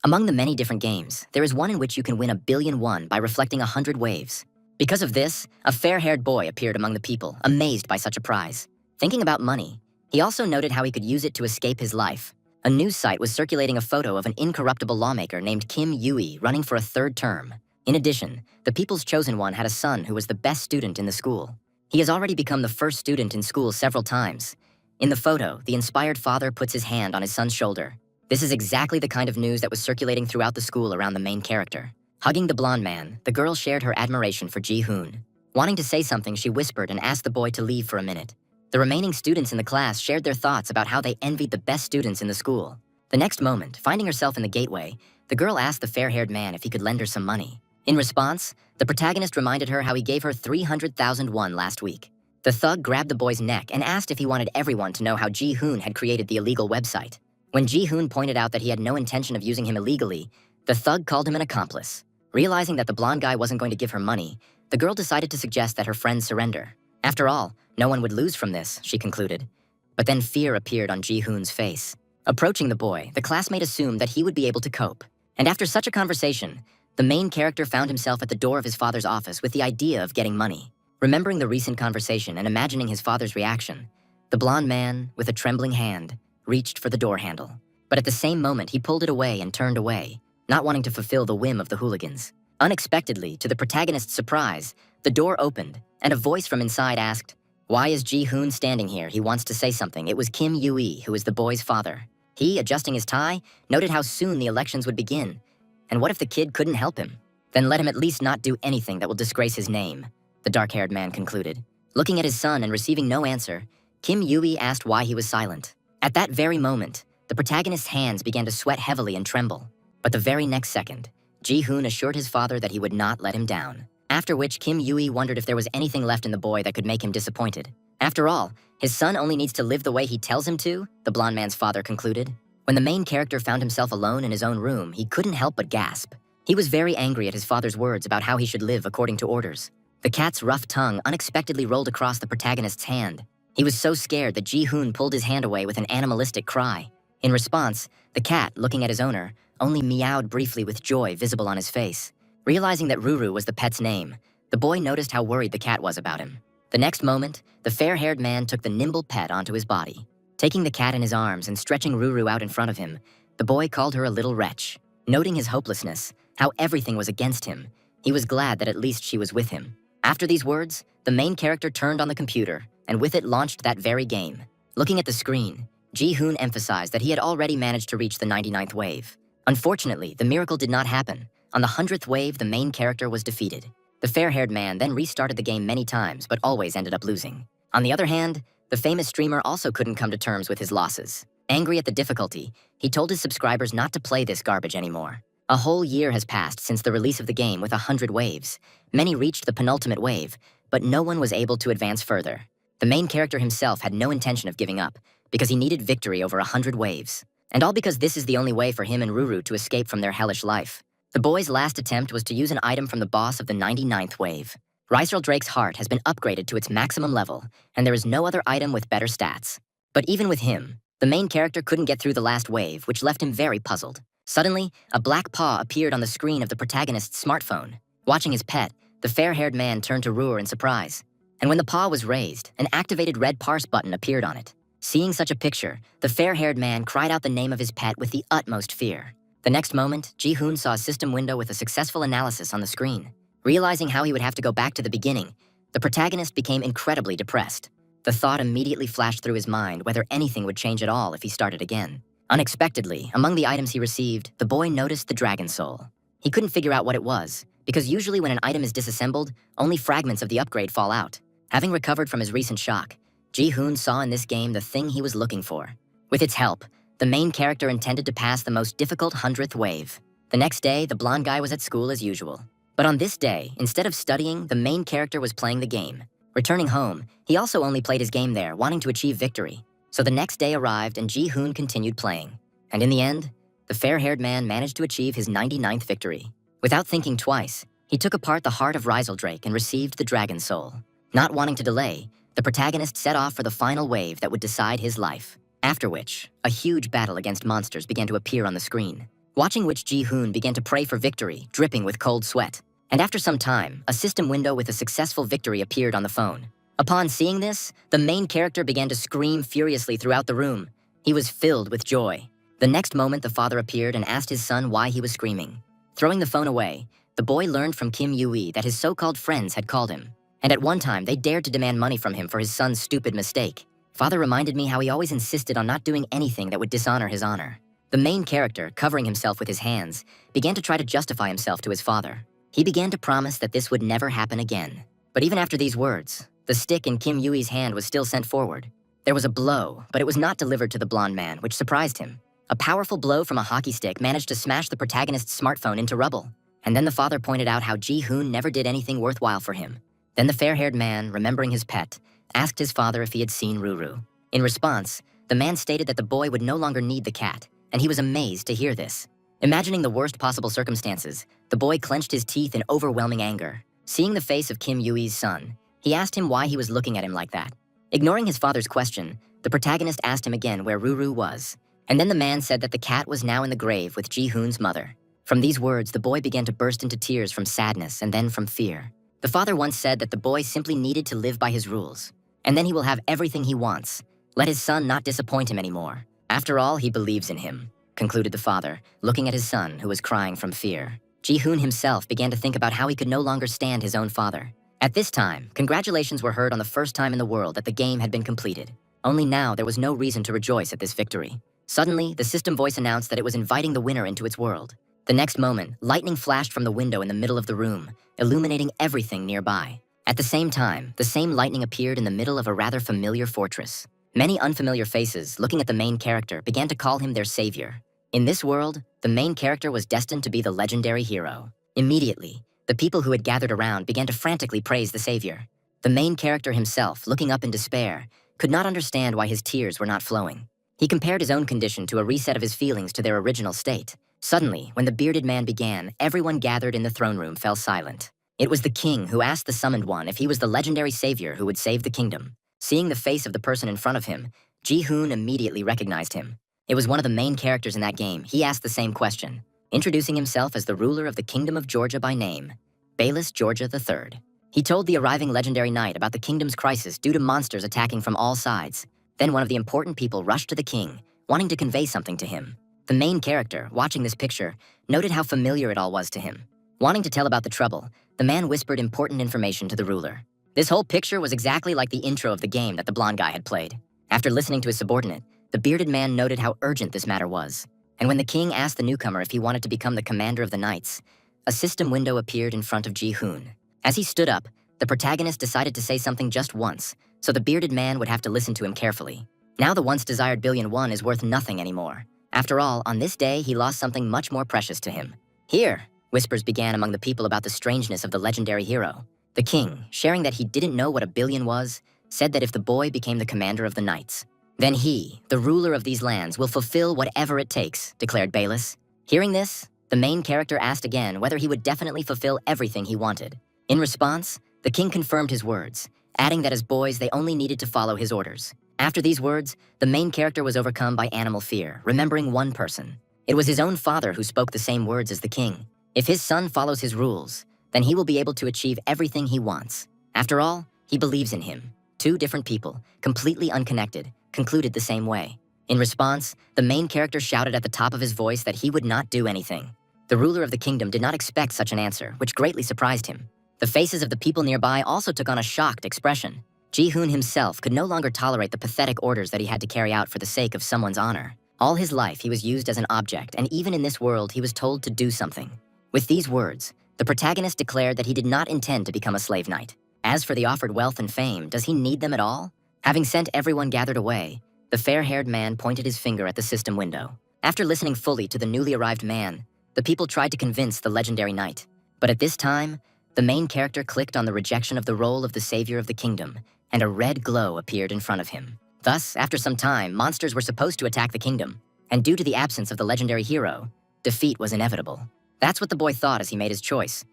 Among the many different games, there is one in which you can win 1,000,000,000 by reflecting 100 waves. Because of this, a fair-haired boy appeared among the people, amazed by such a prize. Thinking about money, he also noted how he could use it to escape his life. A news site was circulating a photo of an incorruptible lawmaker named Kim Yui running for a third term. In addition, the people's chosen one had a son who was the best student in the school. He has already become the first student in school several times. In the photo, the inspired father puts his hand on his son's shoulder. This is exactly the kind of news that was circulating throughout the school around the main character. Hugging the blonde man, the girl shared her admiration for Ji-hoon. Wanting to say something, she whispered and asked the boy to leave for a minute. The remaining students in the class shared their thoughts about how they envied the best students in the school. The next moment, finding herself in the gateway, the girl asked the fair-haired man if he could lend her some money. In response, the protagonist reminded her how he gave her 300,000 won last week. The thug grabbed the boy's neck and asked if he wanted everyone to know how Ji-hoon had created the illegal website. When Ji-hoon pointed out that he had no intention of using him illegally, the thug called him an accomplice. Realizing that the blonde guy wasn't going to give her money, the girl decided to suggest that her friend surrender. After all, no one would lose from this, she concluded. But then fear appeared on Ji-hoon's face. Approaching the boy, the classmate assumed that he would be able to cope. And after such a conversation, the main character found himself at the door of his father's office with the idea of getting money. Remembering the recent conversation and imagining his father's reaction, the blonde man, with a trembling hand, reached for the door handle. But at the same moment, he pulled it away and turned away, not wanting to fulfill the whim of the hooligans. Unexpectedly, to the protagonist's surprise, the door opened, and a voice from inside asked, "Why is Ji-hoon standing here? He wants to say something." It was Kim Yui, who is the boy's father. He, adjusting his tie, noted how soon the elections would begin. And what if the kid couldn't help him? Then let him at least not do anything that will disgrace his name, the dark-haired man concluded. Looking at his son and receiving no answer, Kim Yui asked why he was silent. At that very moment, the protagonist's hands began to sweat heavily and tremble. But the very next second, Ji-hoon assured his father that he would not let him down. After which, Kim Yui wondered if there was anything left in the boy that could make him disappointed. After all, his son only needs to live the way he tells him to, the blonde man's father concluded. When the main character found himself alone in his own room, he couldn't help but gasp. He was very angry at his father's words about how he should live according to orders. The cat's rough tongue unexpectedly rolled across the protagonist's hand. He was so scared that Ji-hoon pulled his hand away with an animalistic cry. In response, the cat, looking at his owner, only meowed briefly with joy visible on his face. Realizing that Ruru was the pet's name, the boy noticed how worried the cat was about him. The next moment, the fair-haired man took the nimble pet onto his body. Taking the cat in his arms and stretching Ruru out in front of him, the boy called her a little wretch. Noting his hopelessness, how everything was against him, he was glad that at least she was with him. After these words, the main character turned on the computer, and with it launched that very game. Looking at the screen, Ji-hoon emphasized that he had already managed to reach the 99th wave. Unfortunately, the miracle did not happen. On the 100th wave, the main character was defeated. The fair-haired man then restarted the game many times, but always ended up losing. On the other hand, the famous streamer also couldn't come to terms with his losses. Angry at the difficulty, he told his subscribers not to play this garbage anymore. A whole year has passed since the release of the game with 100 waves. Many reached the penultimate wave, but no one was able to advance further. The main character himself had no intention of giving up, because he needed victory over 100 waves. And all because this is the only way for him and Ruru to escape from their hellish life. The boy's last attempt was to use an item from the boss of the 99th wave. Drake's heart has been upgraded to its maximum level, and there is no other item with better stats. But even with him, the main character couldn't get through the last wave, which left him very puzzled. Suddenly, a black paw appeared on the screen of the protagonist's smartphone. Watching his pet, the fair-haired man turned to Ruru in surprise. And when the paw was raised, an activated red parse button appeared on it. Seeing such a picture, the fair-haired man cried out the name of his pet with the utmost fear. The next moment, Ji-hoon saw a system window with a successful analysis on the screen. Realizing how he would have to go back to the beginning, the protagonist became incredibly depressed. The thought immediately flashed through his mind whether anything would change at all if he started again. Unexpectedly, among the items he received, the boy noticed the dragon soul. He couldn't figure out what it was, because usually when an item is disassembled, only fragments of the upgrade fall out. Having recovered from his recent shock, Ji-hoon saw in this game the thing he was looking for. With its help, the main character intended to pass the most difficult 100th wave. The next day, the blonde guy was at school as usual. But on this day, instead of studying, the main character was playing the game. Returning home, he also only played his game there, wanting to achieve victory. So the next day arrived and Ji-hoon continued playing. And in the end, the fair-haired man managed to achieve his 99th victory. Without thinking twice, he took apart the heart of Drake and received the dragon soul. Not wanting to delay, the protagonist set off for the final wave that would decide his life. After which, a huge battle against monsters began to appear on the screen. watching which Ji-hoon began to pray for victory, dripping with cold sweat. And after some time, a system window with a successful victory appeared on the phone. Upon seeing this, the main character began to scream furiously throughout the room. He was filled with joy. The next moment, the father appeared and asked his son why he was screaming. Throwing the phone away, the boy learned from Kim Yui that his so-called friends had called him. And at one time, they dared to demand money from him for his son's stupid mistake. Father reminded me how he always insisted on not doing anything that would dishonor his honor. The main character, covering himself with his hands, began to try to justify himself to his father. He began to promise that this would never happen again. But even after these words, the stick in Kim Yui's hand was still sent forward. There was a blow, but it was not delivered to the blonde man, which surprised him. A powerful blow from a hockey stick managed to smash the protagonist's smartphone into rubble. And then the father pointed out how Ji-hoon never did anything worthwhile for him. Then the fair-haired man, remembering his pet, asked his father if he had seen Ruru. In response, the man stated that the boy would no longer need the cat, and he was amazed to hear this. Imagining the worst possible circumstances, the boy clenched his teeth in overwhelming anger. Seeing the face of Kim Yui's son, he asked him why he was looking at him like that. Ignoring his father's question, the protagonist asked him again where Ruru was. And then the man said that the cat was now in the grave with Ji-hoon's mother. From these words, the boy began to burst into tears from sadness and then from fear. The father once said that the boy simply needed to live by his rules, and then he will have everything he wants. Let his son not disappoint him anymore. After all, he believes in him, concluded the father, looking at his son, who was crying from fear. Ji-hoon himself began to think about how he could no longer stand his own father. At this time, congratulations were heard on the first time in the world that the game had been completed. Only now there was no reason to rejoice at this victory. Suddenly, the system voice announced that it was inviting the winner into its world. The next moment, lightning flashed from the window in the middle of the room, illuminating everything nearby. At the same time, the same lightning appeared in the middle of a rather familiar fortress. Many unfamiliar faces, looking at the main character, began to call him their savior. In this world, the main character was destined to be the legendary hero. Immediately, the people who had gathered around began to frantically praise the savior. The main character himself, looking up in despair, could not understand why his tears were not flowing. He compared his own condition to a reset of his feelings to their original state. Suddenly, when the bearded man began, everyone gathered in the throne room fell silent. It was the king who asked the summoned one if he was the legendary savior who would save the kingdom. Seeing the face of the person in front of him, Ji-hoon immediately recognized him. It was one of the main characters in that game. He asked the same question, introducing himself as the ruler of the Kingdom of Georgia by name, Bayless Georgia III. He told the arriving legendary knight about the kingdom's crisis due to monsters attacking from all sides. Then one of the important people rushed to the king, wanting to convey something to him. The main character, watching this picture, noted how familiar it all was to him. Wanting to tell about the trouble, the man whispered important information to the ruler. This whole picture was exactly like the intro of the game that the blonde guy had played. After listening to his subordinate, the bearded man noted how urgent this matter was. And when the king asked the newcomer if he wanted to become the commander of the knights, a system window appeared in front of Ji-hoon. As he stood up, the protagonist decided to say something just once, so the bearded man would have to listen to him carefully. Now the once desired billion won is worth nothing anymore. After all, on this day, he lost something much more precious to him. Here, whispers began among the people about the strangeness of the legendary hero. The king, sharing that he didn't know what a billion was, said that if the boy became the commander of the knights, then he, the ruler of these lands, will fulfill whatever it takes, declared Bayless. Hearing this, the main character asked again whether he would definitely fulfill everything he wanted. In response, the king confirmed his words, adding that as boys they only needed to follow his orders. After these words, the main character was overcome by animal fear, remembering one person. It was his own father who spoke the same words as the king. If his son follows his rules, then he will be able to achieve everything he wants. After all, he believes in him. Two different people, completely unconnected, concluded the same way. In response, the main character shouted at the top of his voice that he would not do anything. The ruler of the kingdom did not expect such an answer, which greatly surprised him. The faces of the people nearby also took on a shocked expression. Ji-hoon himself could no longer tolerate the pathetic orders that he had to carry out for the sake of someone's honor. All his life he was used as an object, and even in this world he was told to do something. With these words, the protagonist declared that he did not intend to become a slave knight. As for the offered wealth and fame, does he need them at all? Having sent everyone gathered away, the fair-haired man pointed his finger at the system window. After listening fully to the newly arrived man, the people tried to convince the legendary knight. But at this time, the main character clicked on the rejection of the role of the savior of the kingdom, and a red glow appeared in front of him. Thus, after some time, monsters were supposed to attack the kingdom, and due to the absence of the legendary hero, defeat was inevitable. That's what the boy thought as he made his choice.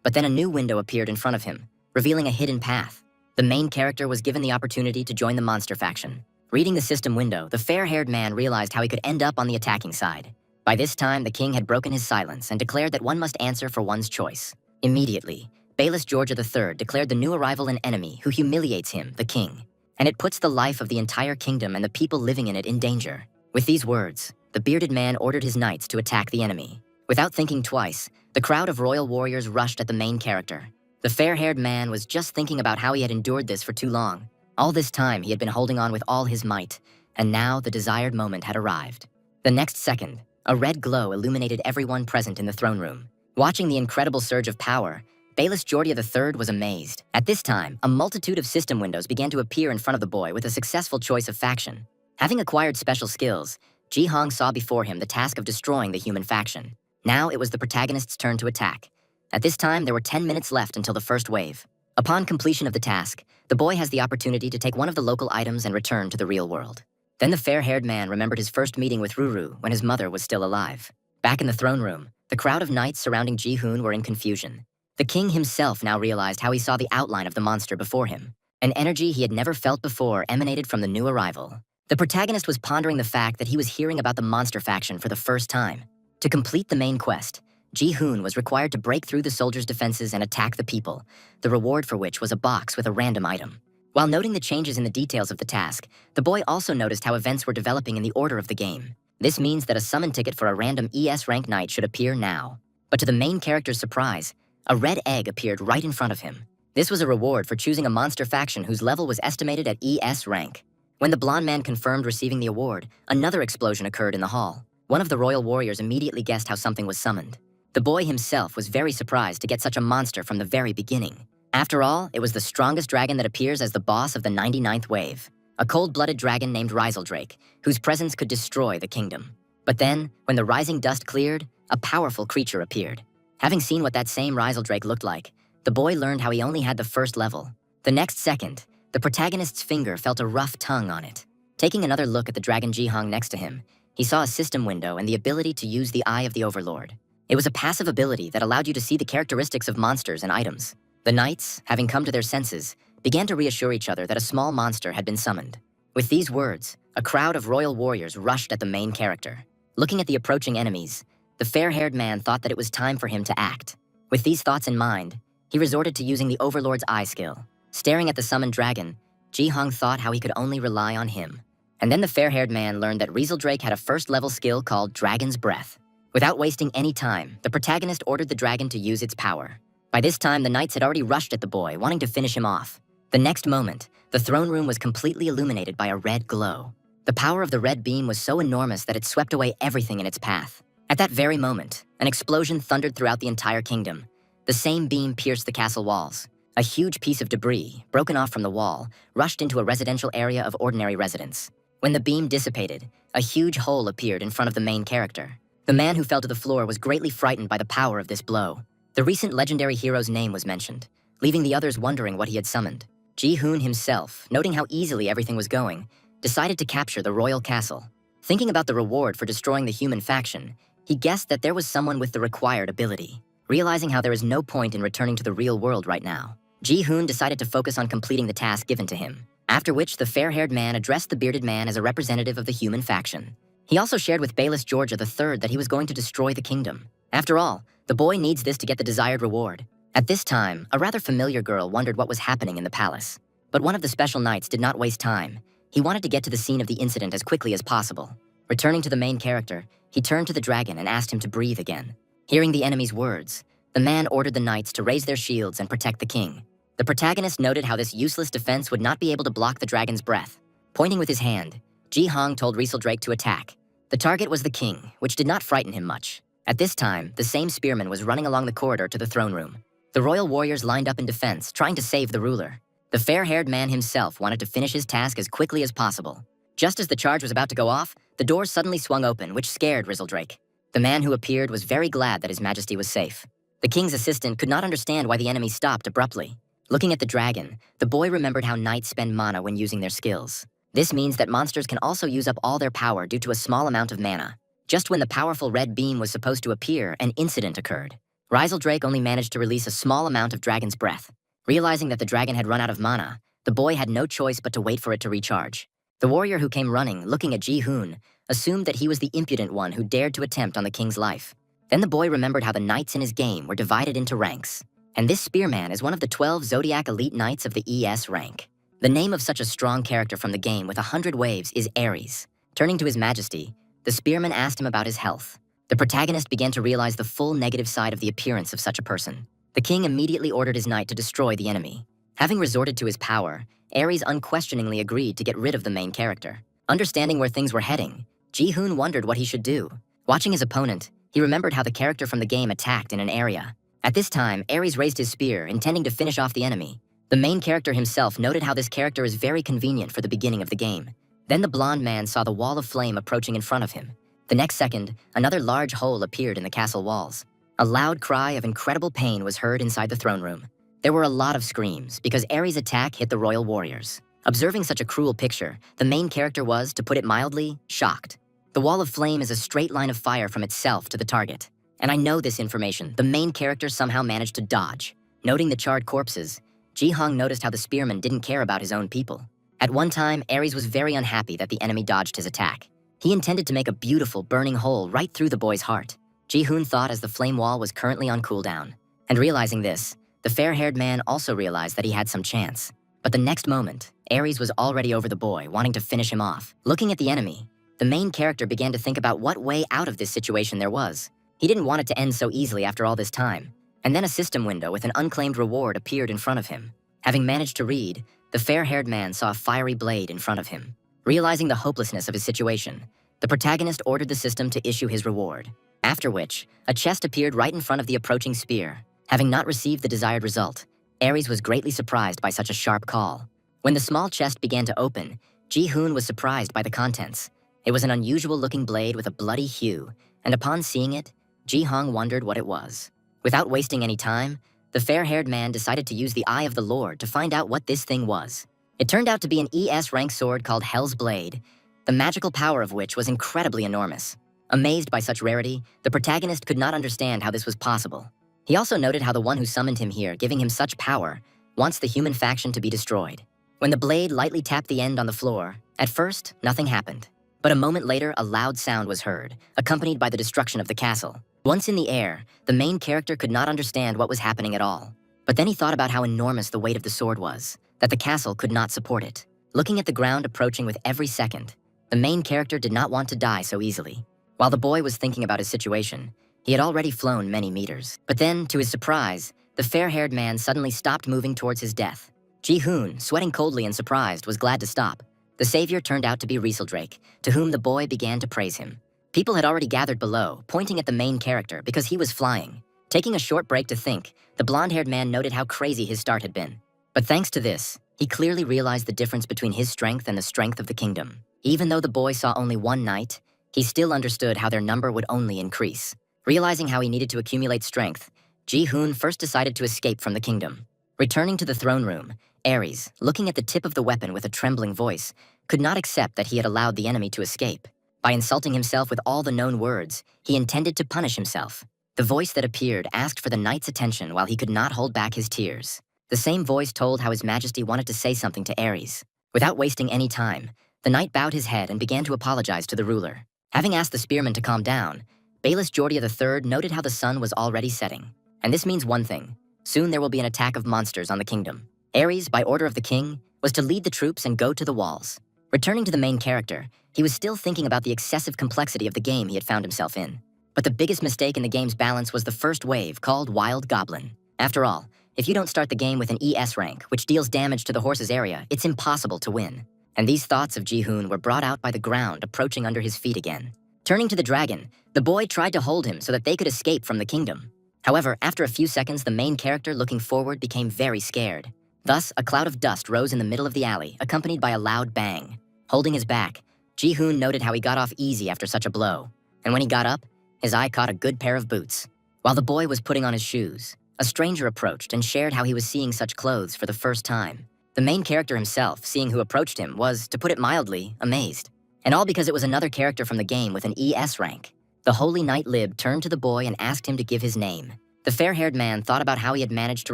But then a new window appeared in front of him, revealing a hidden path. The main character was given the opportunity to join the monster faction. Reading the system window, the fair-haired man realized how he could end up on the attacking side. By this time, the king had broken his silence and declared that one must answer for one's choice. Immediately, Baelish Georgia III declared the new arrival an enemy who humiliates him, the king, and it puts the life of the entire kingdom and the people living in it in danger. With these words, the bearded man ordered his knights to attack the enemy. Without thinking twice, the crowd of royal warriors rushed at the main character. The fair-haired man was just thinking about how he had endured this for too long. All this time, he had been holding on with all his might, and now the desired moment had arrived. The next second, a red glow illuminated everyone present in the throne room. Watching the incredible surge of power, Baelish Georgia III was amazed. At this time, a multitude of system windows began to appear in front of the boy with a successful choice of faction. Having acquired special skills, Ji Hong saw before him the task of destroying the human faction. Now it was the protagonist's turn to attack. At this time, there were 10 minutes left until the first wave. Upon completion of the task, the boy has the opportunity to take one of the local items and return to the real world. Then the fair-haired man remembered his first meeting with Ruru when his mother was still alive. Back in the throne room, the crowd of knights surrounding Ji-hoon were in confusion. The king himself now realized how he saw the outline of the monster before him. An energy he had never felt before emanated from the new arrival. The protagonist was pondering the fact that he was hearing about the monster faction for the first time. To complete the main quest, Ji-hoon was required to break through the soldiers' defenses and attack the people, the reward for which was a box with a random item. While noting the changes in the details of the task, the boy also noticed how events were developing in the order of the game. This means that a summon ticket for a random ES rank knight should appear now. But to the main character's surprise, a red egg appeared right in front of him. This was a reward for choosing a monster faction whose level was estimated at ES rank. When the blonde man confirmed receiving the award, another explosion occurred in the hall. One of the royal warriors immediately guessed how something was summoned. The boy himself was very surprised to get such a monster from the very beginning. After all, it was the strongest dragon that appears as the boss of the 99th wave, a cold-blooded dragon named Riseldrake, whose presence could destroy the kingdom. But then, when the rising dust cleared, a powerful creature appeared. Having seen what that same Riseldrake looked like, the boy learned how he only had the first level. The next second, the protagonist's finger felt a rough tongue on it. Taking another look at the dragon Ji-hong next to him, he saw a system window and the ability to use the Eye of the Overlord. It was a passive ability that allowed you to see the characteristics of monsters and items. The knights, having come to their senses, began to reassure each other that a small monster had been summoned. With these words, a crowd of royal warriors rushed at the main character. Looking at the approaching enemies, the fair-haired man thought that it was time for him to act. With these thoughts in mind, he resorted to using the Overlord's eye skill. Staring at the summoned dragon, Ji-hong thought how he could only rely on him. And then the fair-haired man learned that Riseldrake had a first-level skill called Dragon's Breath. Without wasting any time, the protagonist ordered the dragon to use its power. By this time, the knights had already rushed at the boy, wanting to finish him off. The next moment, the throne room was completely illuminated by a red glow. The power of the red beam was so enormous that it swept away everything in its path. At that very moment, an explosion thundered throughout the entire kingdom. The same beam pierced the castle walls. A huge piece of debris, broken off from the wall, rushed into a residential area of ordinary residents. When the beam dissipated, a huge hole appeared in front of the main character. The man who fell to the floor was greatly frightened by the power of this blow. The recent legendary hero's name was mentioned, leaving the others wondering what he had summoned. Ji-hoon himself, noting how easily everything was going, decided to capture the royal castle. Thinking about the reward for destroying the human faction, he guessed that there was someone with the required ability. Realizing how there is no point in returning to the real world right now, Ji-hoon decided to focus on completing the task given to him, after which the fair-haired man addressed the bearded man as a representative of the human faction. He also shared with Baelish Georgia III that he was going to destroy the kingdom. After all, the boy needs this to get the desired reward. At this time, a rather familiar girl wondered what was happening in the palace. But one of the special knights did not waste time. He wanted to get to the scene of the incident as quickly as possible. Returning to the main character, he turned to the dragon and asked him to breathe again. Hearing the enemy's words, the man ordered the knights to raise their shields and protect the king. The protagonist noted how this useless defense would not be able to block the dragon's breath. Pointing with his hand, Ji-hong told Riseldrake to attack. The target was the king, which did not frighten him much. At this time, the same spearman was running along the corridor to the throne room. The royal warriors lined up in defense, trying to save the ruler. The fair-haired man himself wanted to finish his task as quickly as possible. Just as the charge was about to go off, the door suddenly swung open, which scared Riseldrake. The man who appeared was very glad that his majesty was safe. The king's assistant could not understand why the enemy stopped abruptly. Looking at the dragon, the boy remembered how knights spend mana when using their skills. This means that monsters can also use up all their power due to a small amount of mana. Just when the powerful red beam was supposed to appear, an incident occurred. Riseldrake only managed to release a small amount of dragon's breath. Realizing that the dragon had run out of mana, the boy had no choice but to wait for it to recharge. The warrior who came running, looking at Ji-hoon, assumed that he was the impudent one who dared to attempt on the king's life. Then the boy remembered how the knights in his game were divided into ranks. And this spearman is one of the 12 Zodiac elite knights of the ES rank. The name of such a strong character from the game with 100 waves is Ares. Turning to his majesty, the spearman asked him about his health. The protagonist began to realize the full negative side of the appearance of such a person. The king immediately ordered his knight to destroy the enemy. Having resorted to his power, Ares unquestioningly agreed to get rid of the main character. Understanding where things were heading, Ji-hoon wondered what he should do. Watching his opponent, he remembered how the character from the game attacked in an area. At this time, Ares raised his spear, intending to finish off the enemy. The main character himself noted how this character is very convenient for the beginning of the game. Then the blonde man saw the wall of flame approaching in front of him. The next second, another large hole appeared in the castle walls. A loud cry of incredible pain was heard inside the throne room. There were a lot of screams because Ares' attack hit the royal warriors. Observing such a cruel picture, the main character was, to put it mildly, shocked. The wall of flame is a straight line of fire from itself to the target. And I know this information, the main character somehow managed to dodge. Noting the charred corpses, Ji-hong noticed how the spearman didn't care about his own people. At one time, Ares was very unhappy that the enemy dodged his attack. He intended to make a beautiful burning hole right through the boy's heart. Ji-hoon thought as the flame wall was currently on cooldown. And realizing this, the fair-haired man also realized that he had some chance. But the next moment, Ares was already over the boy, wanting to finish him off. Looking at the enemy, the main character began to think about what way out of this situation there was. He didn't want it to end so easily after all this time. And then a system window with an unclaimed reward appeared in front of him. Having managed to read, the fair-haired man saw a fiery blade in front of him. Realizing the hopelessness of his situation, the protagonist ordered the system to issue his reward. After which, a chest appeared right in front of the approaching spear. Having not received the desired result, Ares was greatly surprised by such a sharp call. When the small chest began to open, Ji-hoon was surprised by the contents. It was an unusual-looking blade with a bloody hue, and upon seeing it, Ji-hong wondered what it was. Without wasting any time, the fair-haired man decided to use the Eye of the Lord to find out what this thing was. It turned out to be an ES rank sword called Hell's Blade, the magical power of which was incredibly enormous. Amazed by such rarity, the protagonist could not understand how this was possible. He also noted how the one who summoned him here, giving him such power, wants the human faction to be destroyed. When the blade lightly tapped the end on the floor, at first, nothing happened. But a moment later, a loud sound was heard, accompanied by the destruction of the castle. Once in the air, the main character could not understand what was happening at all. But then he thought about how enormous the weight of the sword was, that the castle could not support it. Looking at the ground approaching with every second, the main character did not want to die so easily. While the boy was thinking about his situation, he had already flown many meters. But then, to his surprise, the fair-haired man suddenly stopped moving towards his death. Ji-hoon, sweating coldly and surprised, was glad to stop. The savior turned out to be Rieseldrake, to whom the boy began to praise him. People had already gathered below, pointing at the main character because he was flying. Taking a short break to think, the blonde-haired man noted how crazy his start had been. But thanks to this, he clearly realized the difference between his strength and the strength of the kingdom. Even though the boy saw only one knight, he still understood how their number would only increase. Realizing how he needed to accumulate strength, Ji-hoon first decided to escape from the kingdom. Returning to the throne room, Ares, looking at the tip of the weapon with a trembling voice, could not accept that he had allowed the enemy to escape. By insulting himself with all the known words, he intended to punish himself. The voice that appeared asked for the knight's attention while he could not hold back his tears. The same voice told how his majesty wanted to say something to Ares. Without wasting any time, the knight bowed his head and began to apologize to the ruler. Having asked the spearman to calm down, Baelish Jordia III noted how the sun was already setting. And this means one thing: soon there will be an attack of monsters on the kingdom. Ares, by order of the king, was to lead the troops and go to the walls. Returning to the main character, he was still thinking about the excessive complexity of the game he had found himself in. But the biggest mistake in the game's balance was the first wave, called Wild Goblin. After all, if you don't start the game with an ES rank, which deals damage to the horse's area, it's impossible to win. And these thoughts of Ji-hoon were brought out by the ground approaching under his feet again. Turning to the dragon, the boy tried to hold him so that they could escape from the kingdom. However, after a few seconds, the main character looking forward became very scared. Thus, a cloud of dust rose in the middle of the alley, accompanied by a loud bang. Holding his back, Ji-hoon noted how he got off easy after such a blow. And when he got up, his eye caught a good pair of boots. While the boy was putting on his shoes, a stranger approached and shared how he was seeing such clothes for the first time. The main character himself, seeing who approached him, was, to put it mildly, amazed. And all because it was another character from the game with an ES rank. The holy knight Lib turned to the boy and asked him to give his name. The fair-haired man thought about how he had managed to